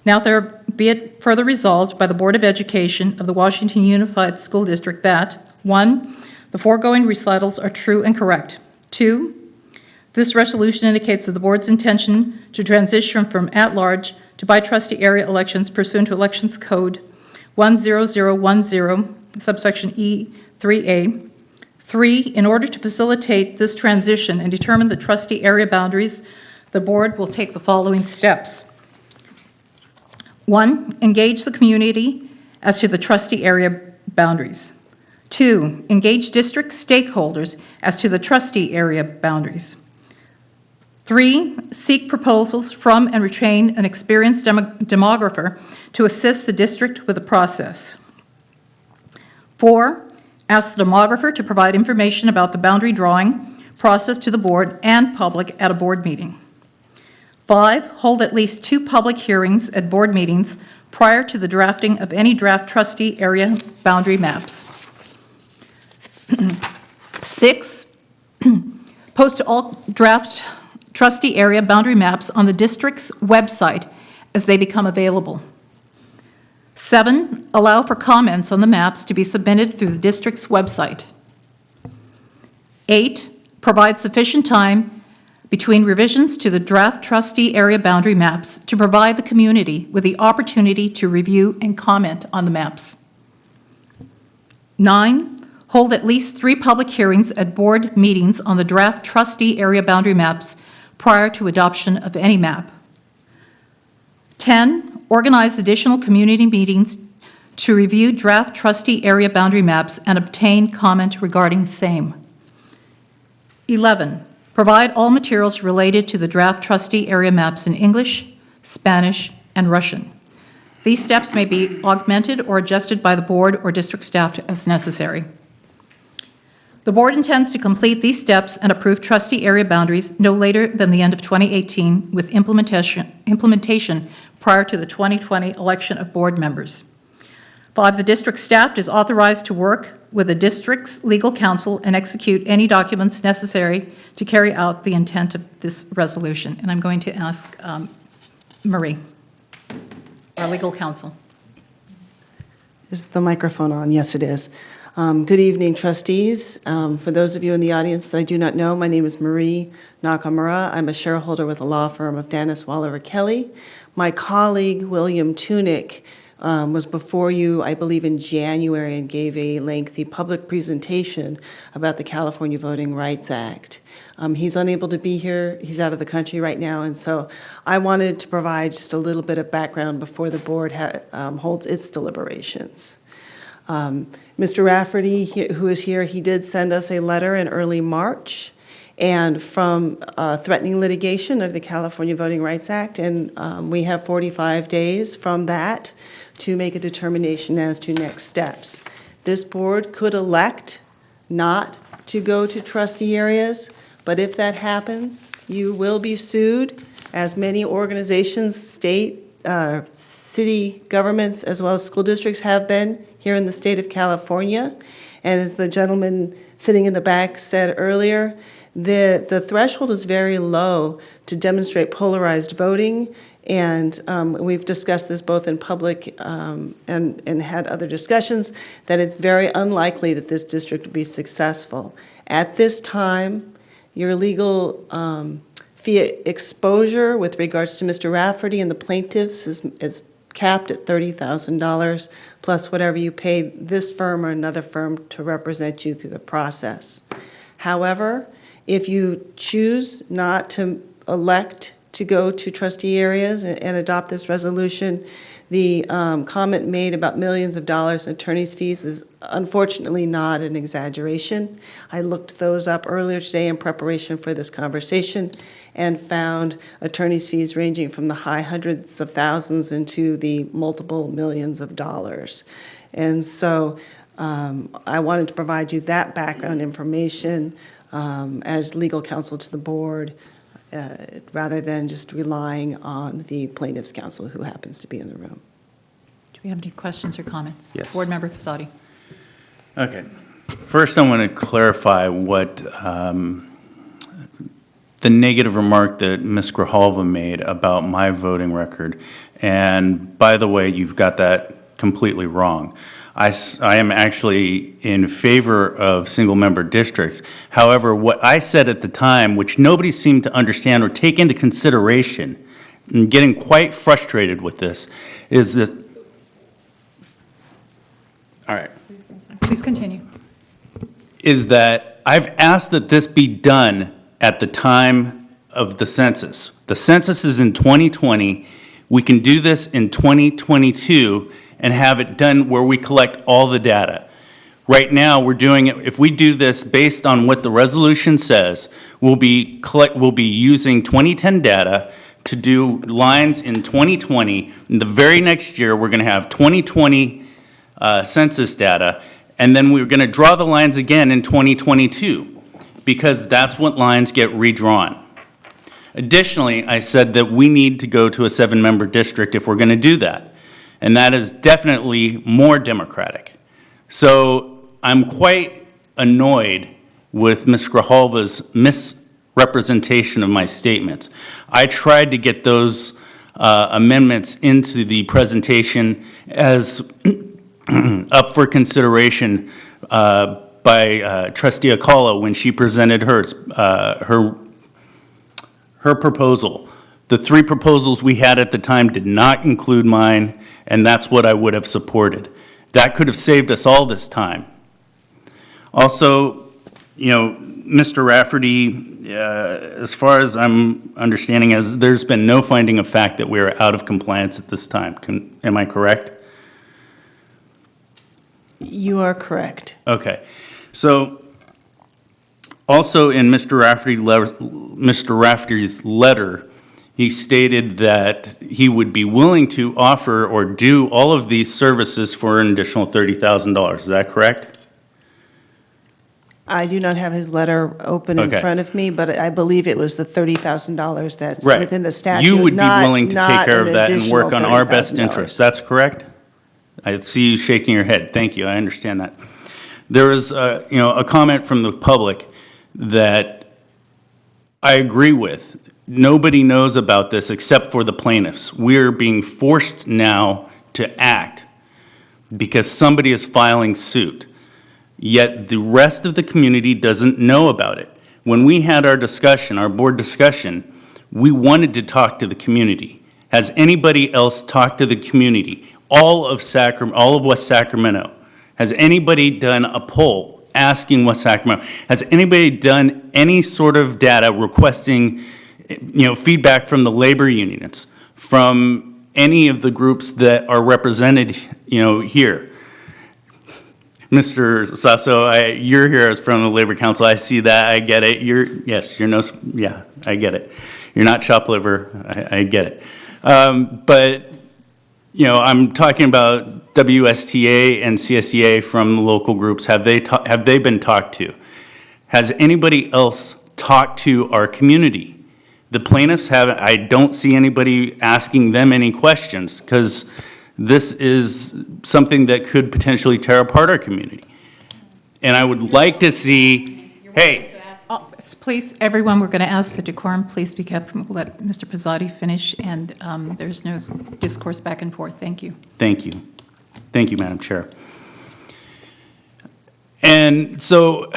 Now there be it further resolved by the Board of Education of the Washington Unified School District that, 1, the foregoing recitals are true and correct. 2, this resolution indicates that the board's intention to transition from at-large to by-trustee area elections pursuant to Elections Code 10010, subsection E3A. 3, in order to facilitate this transition and determine the trustee area boundaries, the board will take the following steps. 1, engage the community as to the trustee area boundaries. 2, engage district stakeholders as to the trustee area boundaries. 3, seek proposals from and retain an experienced demographer to assist the district with the process. 4, ask the demographer to provide information about the boundary drawing process to the board and public at a board meeting. 5, hold at least 2 public hearings at board meetings prior to the drafting of any draft trustee area boundary maps. 6, post all draft trustee area boundary maps on the district's website as they become available. 7, allow for comments on the maps to be submitted through the district's website. 8, provide sufficient time between revisions to the draft trustee area boundary maps to provide the community with the opportunity to review and comment on the maps. 9, hold at least 3 public hearings at board meetings on the draft trustee area boundary maps prior to adoption of any map. 10, organize additional community meetings to review draft trustee area boundary maps and obtain comment regarding same. 11, provide all materials related to the draft trustee area maps in English, Spanish, and Russian. These steps may be augmented or adjusted by the board or district staff as necessary. The board intends to complete these steps and approve trustee area boundaries no later than the end of 2018 with implementation prior to the 2020 election of board members. 5, the district staff is authorized to work with the district's legal counsel and execute any documents necessary to carry out the intent of this resolution. And I'm going to ask Marie, our legal counsel. Is the microphone on? Yes, it is. Good evening, trustees. For those of you in the audience that I do not know, my name is Marie Nakamura. I'm a shareholder with the law firm of Dennis Walliver Kelly. My colleague, William Tunick, was before you, I believe, in January and gave a lengthy public presentation about the California Voting Rights Act. He's unable to be here. He's out of the country right now, and so I wanted to provide just a little bit of background before the board holds its deliberations. Mr. Rafferty, who is here, he did send us a letter in early March and from threatening litigation of the California Voting Rights Act, and we have 45 days from that to make a determination as to next steps. This board could elect not to go to trustee areas, but if that happens, you will be sued, as many organizations, state, city governments, as well as school districts have been here in the state of California. And as the gentleman sitting in the back said earlier, the threshold is very low to demonstrate polarized voting, and we've discussed this both in public and had other discussions, that it's very unlikely that this district would be successful. At this time, your legal fee exposure with regards to Mr. Rafferty and the plaintiffs is capped at $30,000 plus whatever you pay this firm or another firm to represent you through the process. However, if you choose not to elect to go to trustee areas and adopt this resolution, the comment made about millions of dollars in attorney's fees is unfortunately not an exaggeration. I looked those up earlier today in preparation for this conversation and found attorney's fees ranging from the high hundreds of thousands into the multiple millions of dollars. And so I wanted to provide you that background information as legal counsel to the board, rather than just relying on the plaintiff's counsel who happens to be in the room. Do we have any questions or comments? Yes. Board Member Pizzotti. Okay. First, I want to clarify what the negative remark that Ms. Grijalva made about my voting record. And by the way, you've got that completely wrong. I am actually in favor of single-member districts. However, what I said at the time, which nobody seemed to understand or take into consideration, and getting quite frustrated with this, is this. All right. Please continue. Is that I've asked that this be done at the time of the census. The census is in 2020. We can do this in 2022 and have it done where we collect all the data. Right now, we're doing it, if we do this based on what the resolution says, we'll be using 2010 data to do lines in 2020. In the very next year, we're going to have 2020 census data, and then we're going to draw the lines again in 2022. because that's what lines get redrawn. Additionally, I said that we need to go to a 7-member district if we're going to do that, and that is definitely more democratic. So I'm quite annoyed with Ms. Grijalva's misrepresentation of my statements. I tried to get those amendments into the presentation as up for consideration by Trustee Alcala when she presented her proposal. The 3 proposals we had at the time did not include mine, and that's what I would have supported. That could have saved us all this time. Also, you know, Mr. Rafferty, as far as I'm understanding, there's been no finding of fact that we are out of compliance at this time. Am I correct? You are correct. Okay. So also in Mr. Rafferty's letter, he stated that he would be willing to offer or do all of these services for an additional $30,000. Is that correct? I do not have his letter open in front of me, but I believe it was the $30,000 that's Right. within the statute. You would be not- willing to take not care an of that and work on additional our best $30,000. interests. That's correct? I see you shaking your head. Thank you. I understand that. There is, you know, a comment from the public that I agree with. Nobody knows about this except for the plaintiffs. We're being forced now to act because somebody is filing suit. Yet the rest of the community doesn't know about it. When we had our discussion, our board discussion, we wanted to talk to the community. Has anybody else talked to the community? All of West Sacramento. Has anybody done a poll asking West Sacramento? Has anybody done any sort of data requesting, you know, feedback from the labor unions, from any of the groups that are represented, you know, here? Mr. Sasso, you're here as from the Labor Council. I see that. I get it. Yeah, I get it. You're not chopped liver. I get it. But, you know, I'm talking about WSTA and CSEA from the local groups. Have they been talked to? Has anybody else talked to our community? The plaintiffs haven't. I don't see anybody asking them any questions because this is something that could potentially tear apart our community. And I would like to see, hey. Please, everyone, we're going to ask the decorum, please be kept from, let Mr. Pizzotti finish, and there's no discourse back and forth. Thank you. Thank you. Thank you, Madam Chair. And so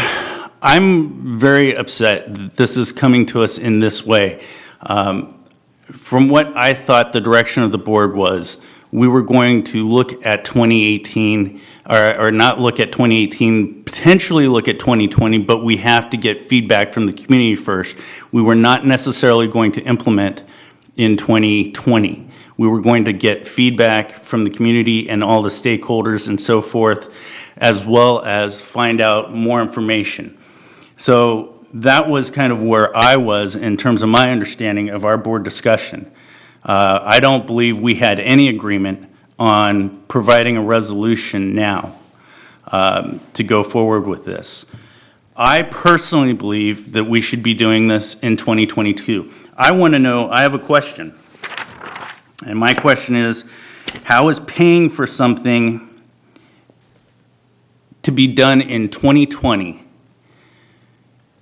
I'm very upset that this is coming to us in this way. From what I thought the direction of the board was, we were going to look at 2018, or not look at 2018, potentially look at 2020, but we have to get feedback from the community first. We were not necessarily going to implement in 2020. We were going to get feedback from the community and all the stakeholders and so forth, as well as find out more information. So that was kind of where I was in terms of my understanding of our board discussion. I don't believe we had any agreement on providing a resolution now to go forward with this. I personally believe that we should be doing this in 2022. I want to know, I have a question. And my question is, how is paying for something to be done in 2020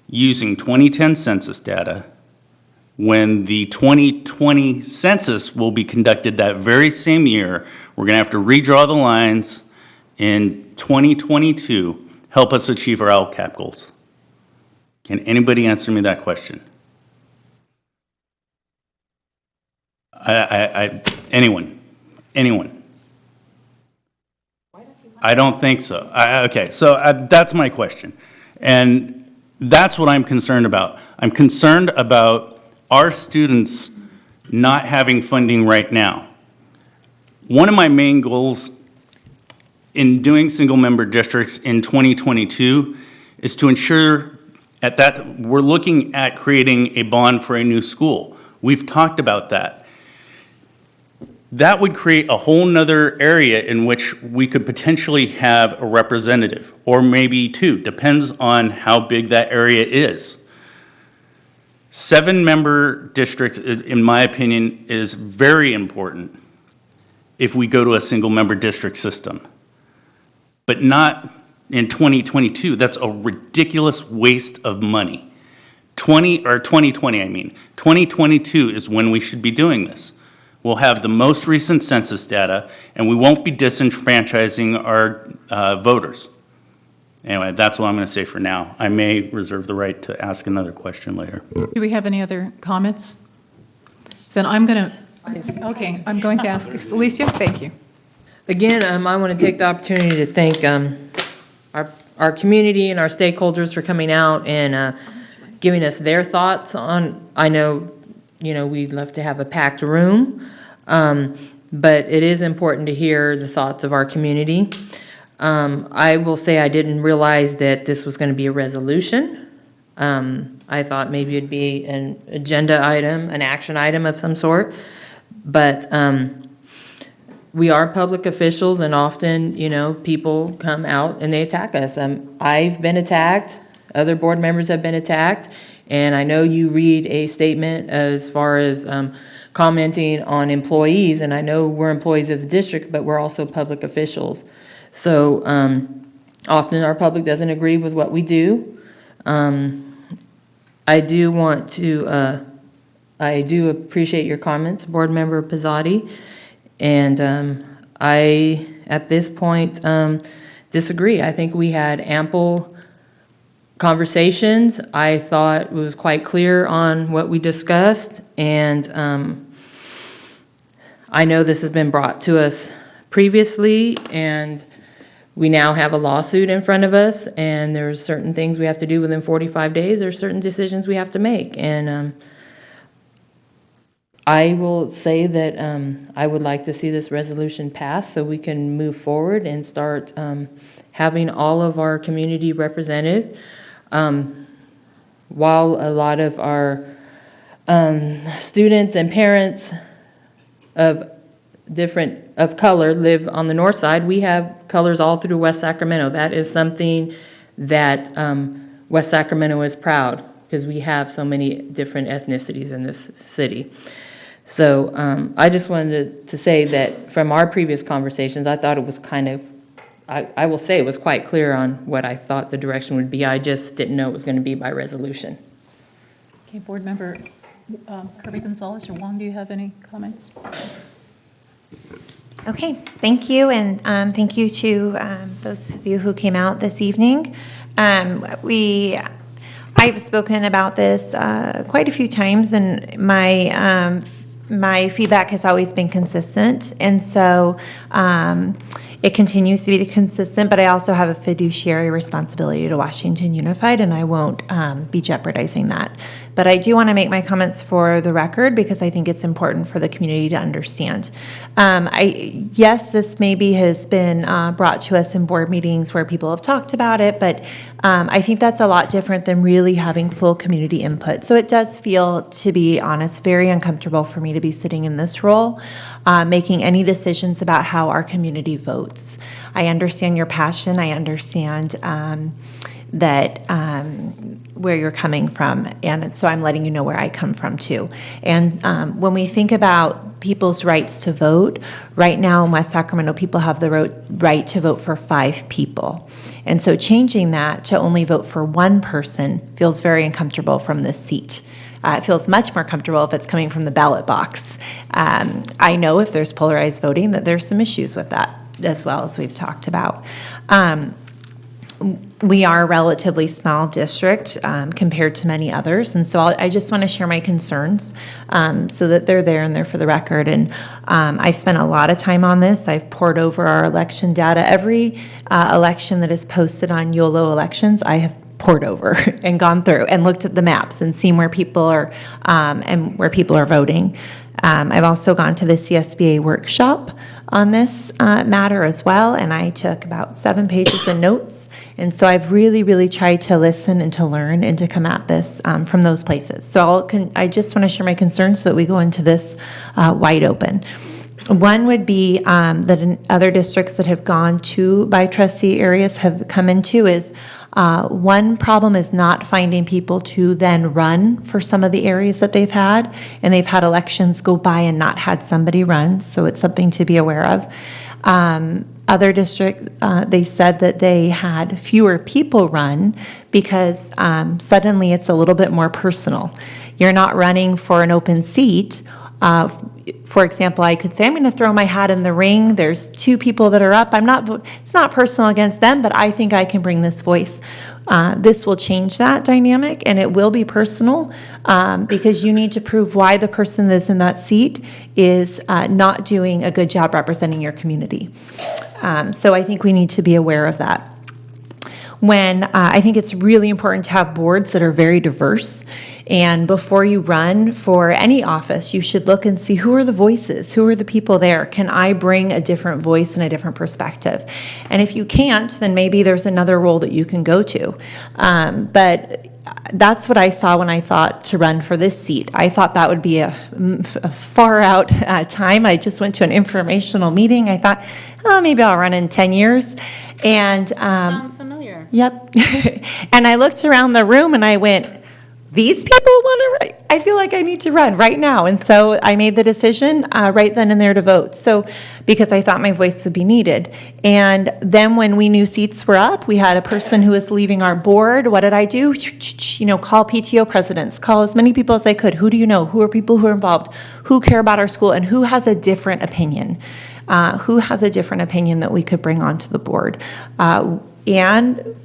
using 2010 census data when the 2020 census will be conducted that very same year? We're going to have to redraw the lines in 2022, help us achieve our LCAP goals. Can anybody answer me that question? Anyone? I don't think so. Okay, so that's my question. And that's what I'm concerned about. I'm concerned about our students not having funding right now. One of my main goals in doing single-member districts in 2022 is to ensure we're looking at creating a bond for a new school. We've talked about that. That would create a whole nother area in which we could potentially have a representative, or maybe two, depends on how big that area is. 7-member districts, in my opinion, is very important if we go to a single-member district system. But not in 2022. That's a ridiculous waste of money. 2020, I mean. 2022 is when we should be doing this. We'll have the most recent census data, and we won't be disenfranchising our voters. Anyway, that's what I'm going to say for now. I may reserve the right to ask another question later. Do we have any other comments? Then I'm going to ask Alicia, thank you. Again, I want to take the opportunity to thank our community and our stakeholders for coming out and giving us their thoughts on, I know, we'd love to have a packed room, but it is important to hear the thoughts of our community. I will say I didn't realize that this was going to be a resolution. I thought maybe it'd be an agenda item, an action item of some sort, but we are public officials, and often, people come out and they attack us. I've been attacked, other board members have been attacked, and I know you read a statement as far as commenting on employees, and I know we're employees of the district, but we're also public officials. So often our public doesn't agree with what we do. I do want to, I do appreciate your comments, Board Member Pizzotti, and I, at this point, disagree. I think we had ample conversations. I thought it was quite clear on what we discussed, and I know this has been brought to us previously, and we now have a lawsuit in front of us, and there's certain things we have to do within 45 days. There's certain decisions we have to make, and I will say that I would like to see this resolution pass so we can move forward and start having all of our community represented. While a lot of our students and parents of color live on the north side, we have colors all through West Sacramento. That is something that West Sacramento is proud, because we have so many different ethnicities in this city. So I just wanted to say that from our previous conversations, I thought it was I will say it was quite clear on what I thought the direction would be. I just didn't know it was going to be by resolution. Okay, Board Member Kirby Gonzalez or Juan, do you have any comments? Okay, thank you, and thank you to those of you who came out this evening. I've spoken about this quite a few times, and my feedback has always been consistent, and so it continues to be consistent, but I also have a fiduciary responsibility to Washington Unified, and I won't be jeopardizing that. But I do want to make my comments for the record because I think it's important for the community to understand. Yes, this maybe has been brought to us in board meetings where people have talked about it, but I think that's a lot different than really having full community input. So it does feel, to be honest, very uncomfortable for me to be sitting in this role, making any decisions about how our community votes. I understand your passion. I understand that where you're coming from, and so I'm letting you know where I come from too. And when we think about people's rights to vote, right now in West Sacramento, people have the right to vote for 5 people. And so changing that to only vote for 1 person feels very uncomfortable from this seat. It feels much more comfortable if it's coming from the ballot box. I know if there's polarized voting that there's some issues with that as well, as we've talked about. We are a relatively small district compared to many others, and so I just want to share my concerns so that they're there and they're for the record. And I've spent a lot of time on this. I've poured over our election data. Every election that is posted on YOLO Elections, I have poured over and gone through and looked at the maps and seen where people are and where people are voting. I've also gone to the CSBA workshop on this matter as well, and I took about 7 pages of notes. And so I've really, really tried to listen and to learn and to come at this from those places. So I just want to share my concerns so that we go into this wide open. One would be that in other districts that have gone to by trustee areas have come into is one problem is not finding people to then run for some of the areas that they've had, and they've had elections go by and not had somebody run, so it's something to be aware of. Other districts, they said that they had fewer people run because suddenly it's a little bit more personal. You're not running for an open seat. For example, I could say, I'm going to throw my hat in the ring. There's two people that are up. It's not personal against them, but I think I can bring this voice. This will change that dynamic, and it will be personal because you need to prove why the person that's in that seat is not doing a good job representing your community. So I think we need to be aware of that. I think it's really important to have boards that are very diverse. And before you run for any office, you should look and see who are the voices, who are the people there. Can I bring a different voice and a different perspective? And if you can't, then maybe there's another role that you can go to. But that's what I saw when I thought to run for this seat. I thought that would be a far out time. I just went to an informational meeting. I thought, oh, maybe I'll run in 10 years. And Sounds familiar. Yep. And I looked around the room and I went, these people want to run? I feel like I need to run right now. And so I made the decision right then and there to vote. So because I thought my voice would be needed. And then when we knew seats were up, we had a person who was leaving our board. What did I do? Call PTO presidents, call as many people as I could. Who do you know? Who are people who are involved? Who care about our school? And who has a different opinion? Who has a different opinion that we could bring onto the board? And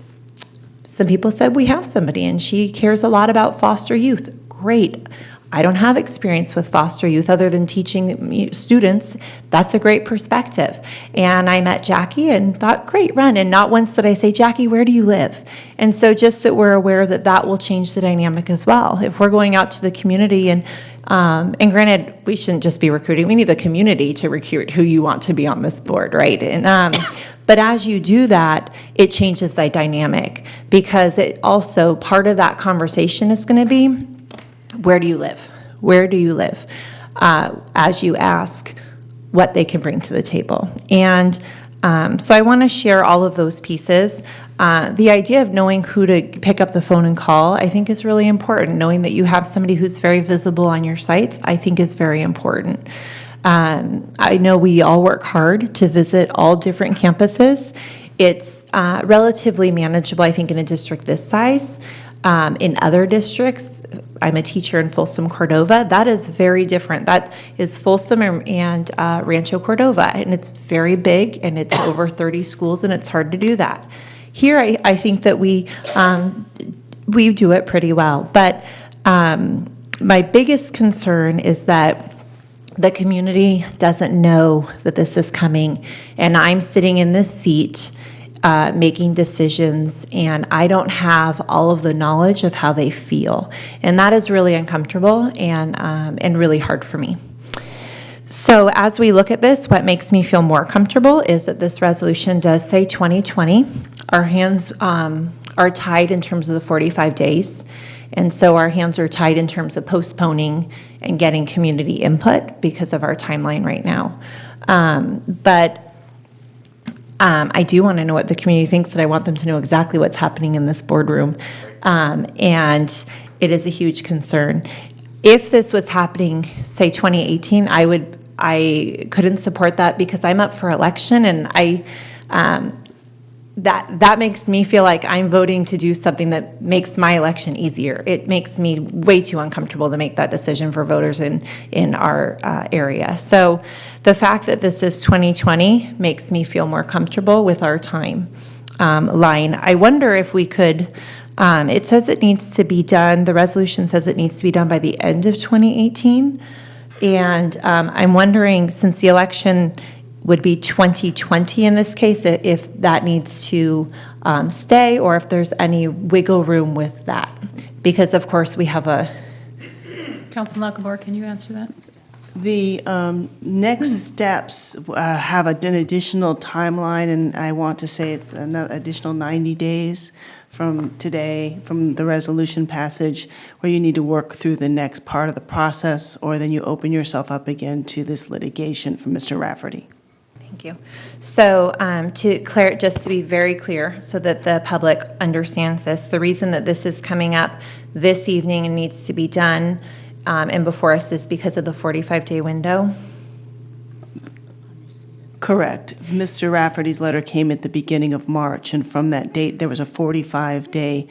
some people said, we have somebody, and she cares a lot about foster youth. Great. I don't have experience with foster youth other than teaching students. That's a great perspective. And I met Jackie and thought, great, run. And not once did I say, Jackie, where do you live? And so just that we're aware that that will change the dynamic as well. If we're going out to the community and granted, we shouldn't just be recruiting. We need the community to recruit who you want to be on this board, right? And but as you do that, it changes the dynamic because it also, part of that conversation is going to be, where do you live? Where do you live? As you ask what they can bring to the table. And so I want to share all of those pieces. The idea of knowing who to pick up the phone and call, I think is really important. Knowing that you have somebody who's very visible on your sites, I think is very important. I know we all work hard to visit all different campuses. It's relatively manageable, I think, in a district this size. In other districts, I'm a teacher in Folsom, Cordova. That is very different. That is Folsom and Rancho Cordova, and it's very big, and it's over 30 schools, and it's hard to do that. Here, I think that we do it pretty well. But my biggest concern is that the community doesn't know that this is coming, and I'm sitting in this seat making decisions, and I don't have all of the knowledge of how they feel, and that is really uncomfortable and really hard for me. So as we look at this, what makes me feel more comfortable is that this resolution does say 2020. Our hands are tied in terms of the 45 days. And so our hands are tied in terms of postponing and getting community input because of our timeline right now. But I do want to know what the community thinks, and I want them to know exactly what's happening in this boardroom. And it is a huge concern. If this was happening, say 2018, I couldn't support that because I'm up for election, and that makes me feel like I'm voting to do something that makes my election easier. It makes me way too uncomfortable to make that decision for voters in our area. So the fact that this is 2020 makes me feel more comfortable with our time line. I wonder if we could, it says it needs to be done, the resolution says it needs to be done by the end of 2018. And I'm wondering, since the election would be 2020 in this case, if that needs to stay, or if there's any wiggle room with that. Because of course we have a... Council Nakamura, can you answer that? The next steps have an additional timeline, and I want to say it's an additional 90 days from today, from the resolution passage, where you need to work through the next part of the process, or then you open yourself up again to this litigation from Mr. Rafferty. Thank you. So just to be very clear, so that the public understands this, the reason that this is coming up this evening and needs to be done and before us is because of the 45-day window? Correct. Mr. Rafferty's letter came at the beginning of March, and from that date, there was a 45-day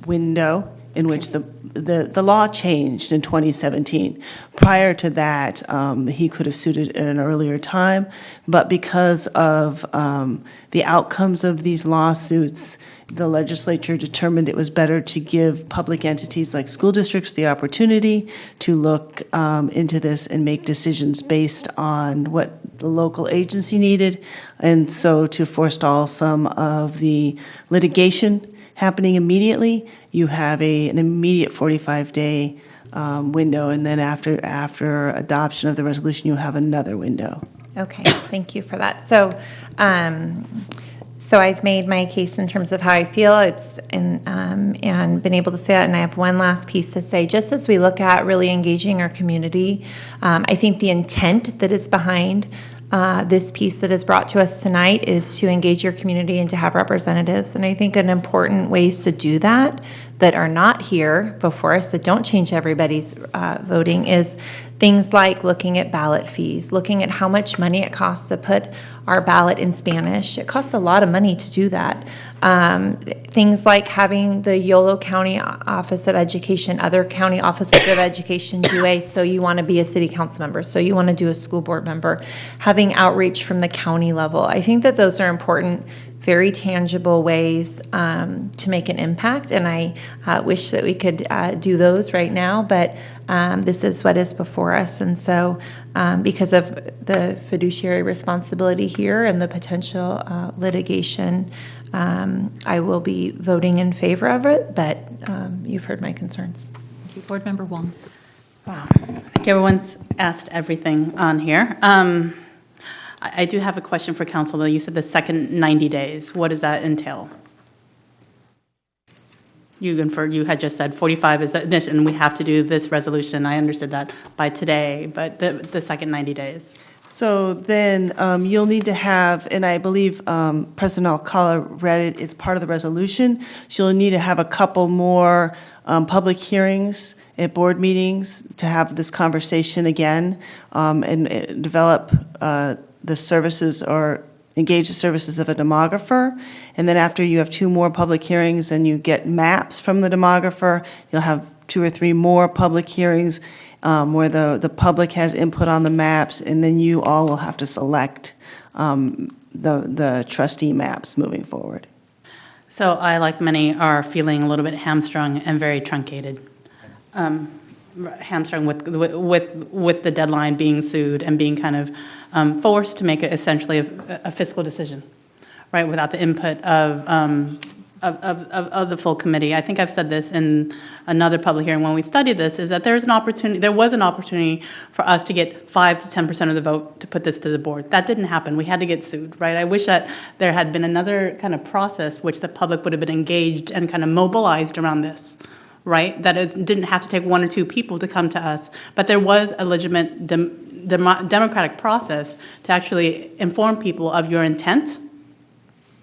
window in which the law changed in 2017. Prior to that, he could have sued it at an earlier time, but because of the outcomes of these lawsuits, the legislature determined it was better to give public entities like school districts the opportunity to look into this and make decisions based on what the local agency needed, and so to forestall some of the litigation happening immediately, you have an immediate 45-day window, and then after adoption of the resolution, you have another window. Okay, thank you for that. So, so I've made my case in terms of how I feel. And been able to say that. And I have one last piece to say. Just as we look at really engaging our community, I think the intent that is behind this piece that is brought to us tonight is to engage your community and to have representatives. And I think an important ways to do that are not here before us, that don't change everybody's voting, is things like looking at ballot fees, looking at how much money it costs to put our ballot in Spanish. It costs a lot of money to do that. Things like having the Yolo County Office of Education, other county offices of education do so you want to be a city council member, so you want to do a school board member, having outreach from the county level. I think that those are important, very tangible ways to make an impact, and I wish that we could do those right now, but this is what is before us. And so because of the fiduciary responsibility here and the potential litigation, I will be voting in favor of it, but you've heard my concerns. Thank you. Board Member Wong. Wow. I think everyone's asked everything on here. I do have a question for council, though. You said the second 90 days. What does that entail? You had just said 45 is the initial, and we have to do this resolution. I understood that by today, but the second 90 days. So then you'll need to have, and I believe President Alcala read it, it's part of the resolution, so you'll need to have a couple more public hearings at board meetings to have this conversation again and develop the services or engage the services of a demographer. And then after you have 2 more public hearings and you get maps from the demographer, you'll have 2 or 3 more public hearings where the public has input on the maps, and then you all will have to select the trustee maps moving forward. So I, like many, are feeling a little bit hamstrung and very truncated. Hamstrung with the deadline being sued and being kind of forced to make it essentially a fiscal decision, right, without the input of the full committee. I think I've said this in another public hearing when we studied this, is that there was an opportunity for us to get 5 to 10% of the vote to put this to the board. That didn't happen. We had to get sued, right? I wish that there had been another kind of process which the public would have been engaged and kind of mobilized around this, right? That it didn't have to take 1 or 2 people to come to us, but there was a legitimate democratic process to actually inform people of your intent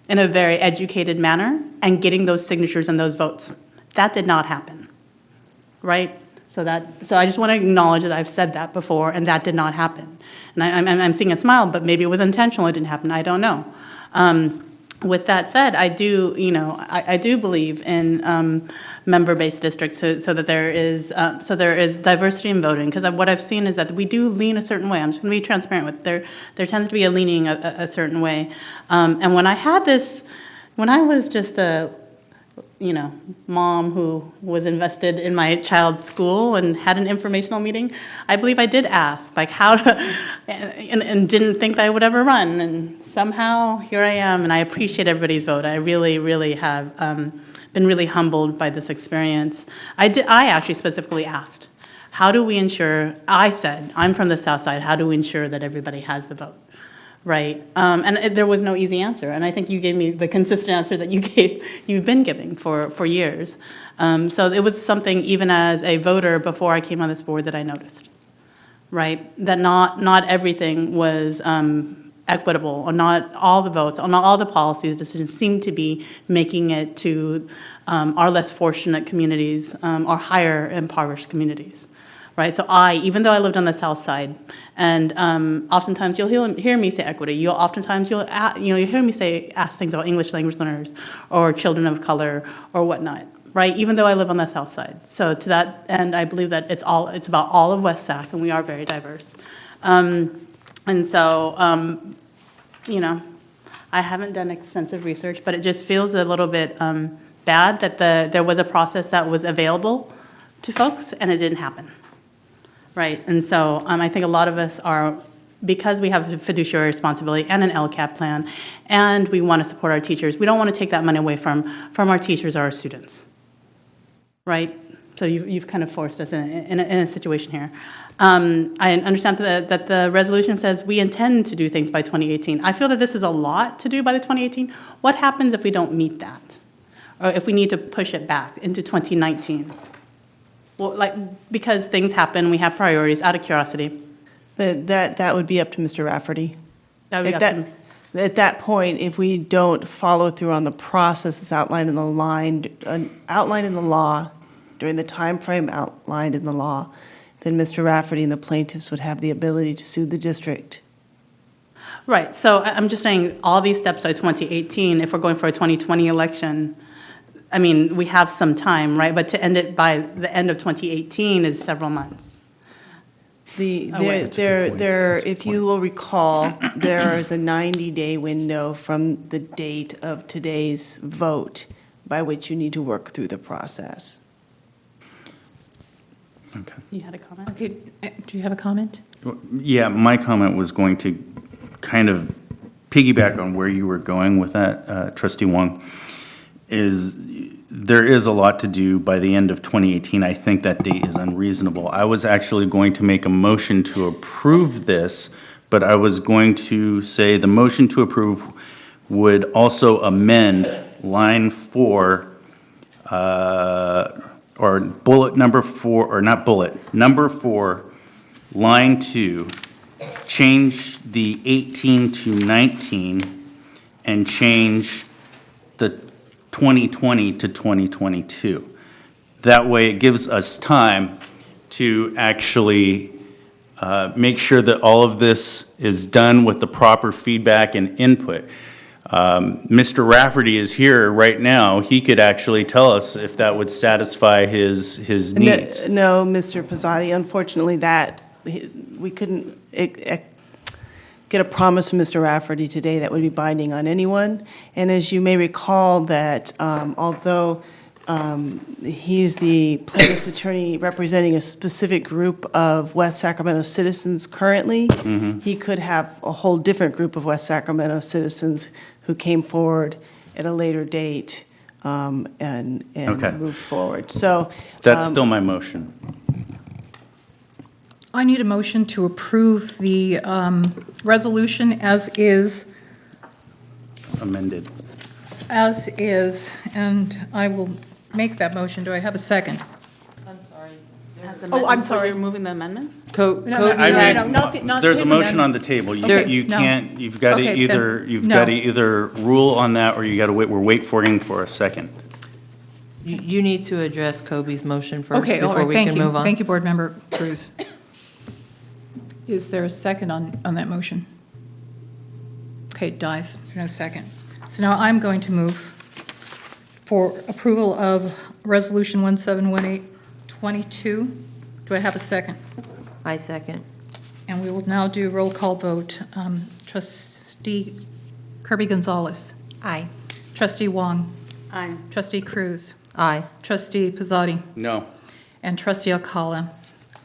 in a very educated manner and getting those signatures and those votes. That did not happen, right? So I just want to acknowledge that I've said that before, and that did not happen. And I'm seeing a smile, but maybe it was intentional. It didn't happen. I don't know. With that said, I do believe in member-based districts, so that there is diversity in voting. Because what I've seen is that we do lean a certain way. I'm just going to be transparent with there tends to be a leaning a certain way. And when I was just a mom who was invested in my child's school and had an informational meeting, I believe I did ask, like, how to, and didn't think that I would ever run. And somehow here I am, and I appreciate everybody's vote. I really, really have been really humbled by this experience. I actually specifically asked, how do we ensure, I said, I'm from the South Side, how do we ensure that everybody has the vote? Right? There was no easy answer, and I think you gave me the consistent answer that you've been giving for years. So it was something, even as a voter before I came on this board, that I noticed, right? That not everything was equitable, or not all the votes, or not all the policies, decisions seem to be making it to our less fortunate communities or higher impoverished communities. Right, so even though I lived on the South Side, and oftentimes you'll hear me say equity. You'll hear me ask things about English language learners or children of color or whatnot. Right, even though I live on the South Side. So to that end, I believe that it's about all of West Sac, and we are very diverse. And so, I haven't done extensive research, but it just feels a little bit bad that there was a process that was available to folks, and it didn't happen. Right, and so I think a lot of us are, because we have a fiduciary responsibility and an LCAP plan, and we want to support our teachers, we don't want to take that money away from our teachers or our students. Right, so you've kind of forced us in a situation here. I understand that the resolution says we intend to do things by 2018. I feel that this is a lot to do by the 2018. What happens if we don't meet that? Or if we need to push it back into 2019? Well, because things happen, we have priorities, out of curiosity. That would be up to Mr. Rafferty. That would be up to him. At that point, if we don't follow through on the processes outlined in the law, during the time frame outlined in the law, then Mr. Rafferty and the plaintiffs would have the ability to sue the district. Right, so I'm just saying all these steps are 2018. If we're going for a 2020 election, I mean, we have some time, right? But to end it by the end of 2018 is several months. If you will recall, there is a 90-day window from the date of today's vote by which you need to work through the process. Okay. You had a comment? Okay, do you have a comment? Yeah, my comment was going to kind of piggyback on where you were going with that, Trustee Wong, there is a lot to do by the end of 2018. I think that date is unreasonable. I was actually going to make a motion to approve this, but I was going to say the motion to approve would also amend line 4, or bullet number 4, or not bullet, number 4, line 2, change the 18 to 19 and change the 2020 to 2022. That way it gives us time to actually make sure that all of this is done with the proper feedback and input. Mr. Rafferty is here right now. He could actually tell us if that would satisfy his needs. No, Mr. Pizzotti, unfortunately we couldn't get a promise from Mr. Rafferty today that would be binding on anyone. And as you may recall that although he's the plaintiff's attorney representing a specific group of West Sacramento citizens currently, he could have a whole different group of West Sacramento citizens who came forward at a later date and move forward. So that's still my motion. I need a motion to approve the resolution as is. Amended. As is, and I will make that motion. Do I have a second? I'm sorry. I'm sorry. You're moving the amendment? No, not There's a his motion amendment. on the table. Okay, You no. can't, you've got to Okay, either, then, you've no. got to either rule on that or you got to wait, we're waiting for a second. You need to address Kobe's motion first Okay, all before right, we thank can you. move on. Thank you, Board Member Cruz. Is there a second on that motion? Okay, it dies. There's no second. So now I'm going to move for approval of Resolution 171822. Do I have a second? I second. And we will now do roll call vote. Trustee Kirby Gonzalez. Aye. Trustee Wong. Aye. Trustee Cruz. Aye. Trustee Pizzotti. No. And Trustee Alcala.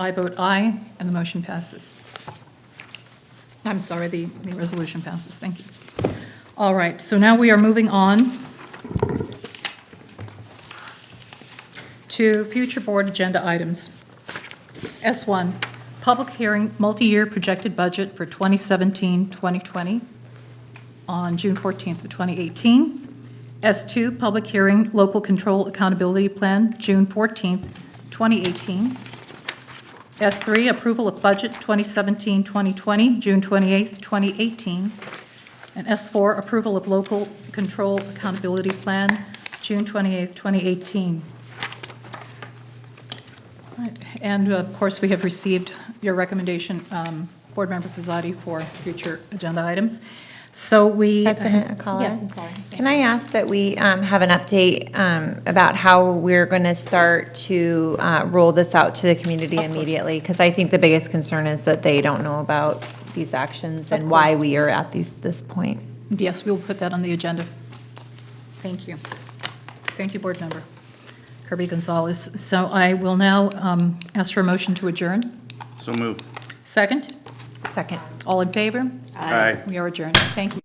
I vote aye, and the motion passes. I'm sorry, the resolution passes. Thank you. All right, so now we are moving on to future board agenda items. S1, public hearing, multi-year projected budget for 2017-2020 on June 14th of 2018. S2, public hearing, local control accountability plan, June 14th, 2018. S3, approval of budget 2017-2020, June 28th, 2018. And S4, approval of local control accountability plan, June 28th, 2018. Right. And of course, we have received your recommendation, Board Member Pizzati, for future agenda items. So we... President Alcala? Yes, I'm sorry. Can I ask that we have an update about how we're going to start to roll this out to the community immediately? Because I think the biggest concern is that they don't know about these actions and why we are at this point. Yes, we'll put that on the agenda. Thank you. Thank you, Board Member Kirby Gonzalez. So I will now ask for a motion to adjourn. So moved. Second? Second. All in favor? Aye. We are adjourned. Thank you.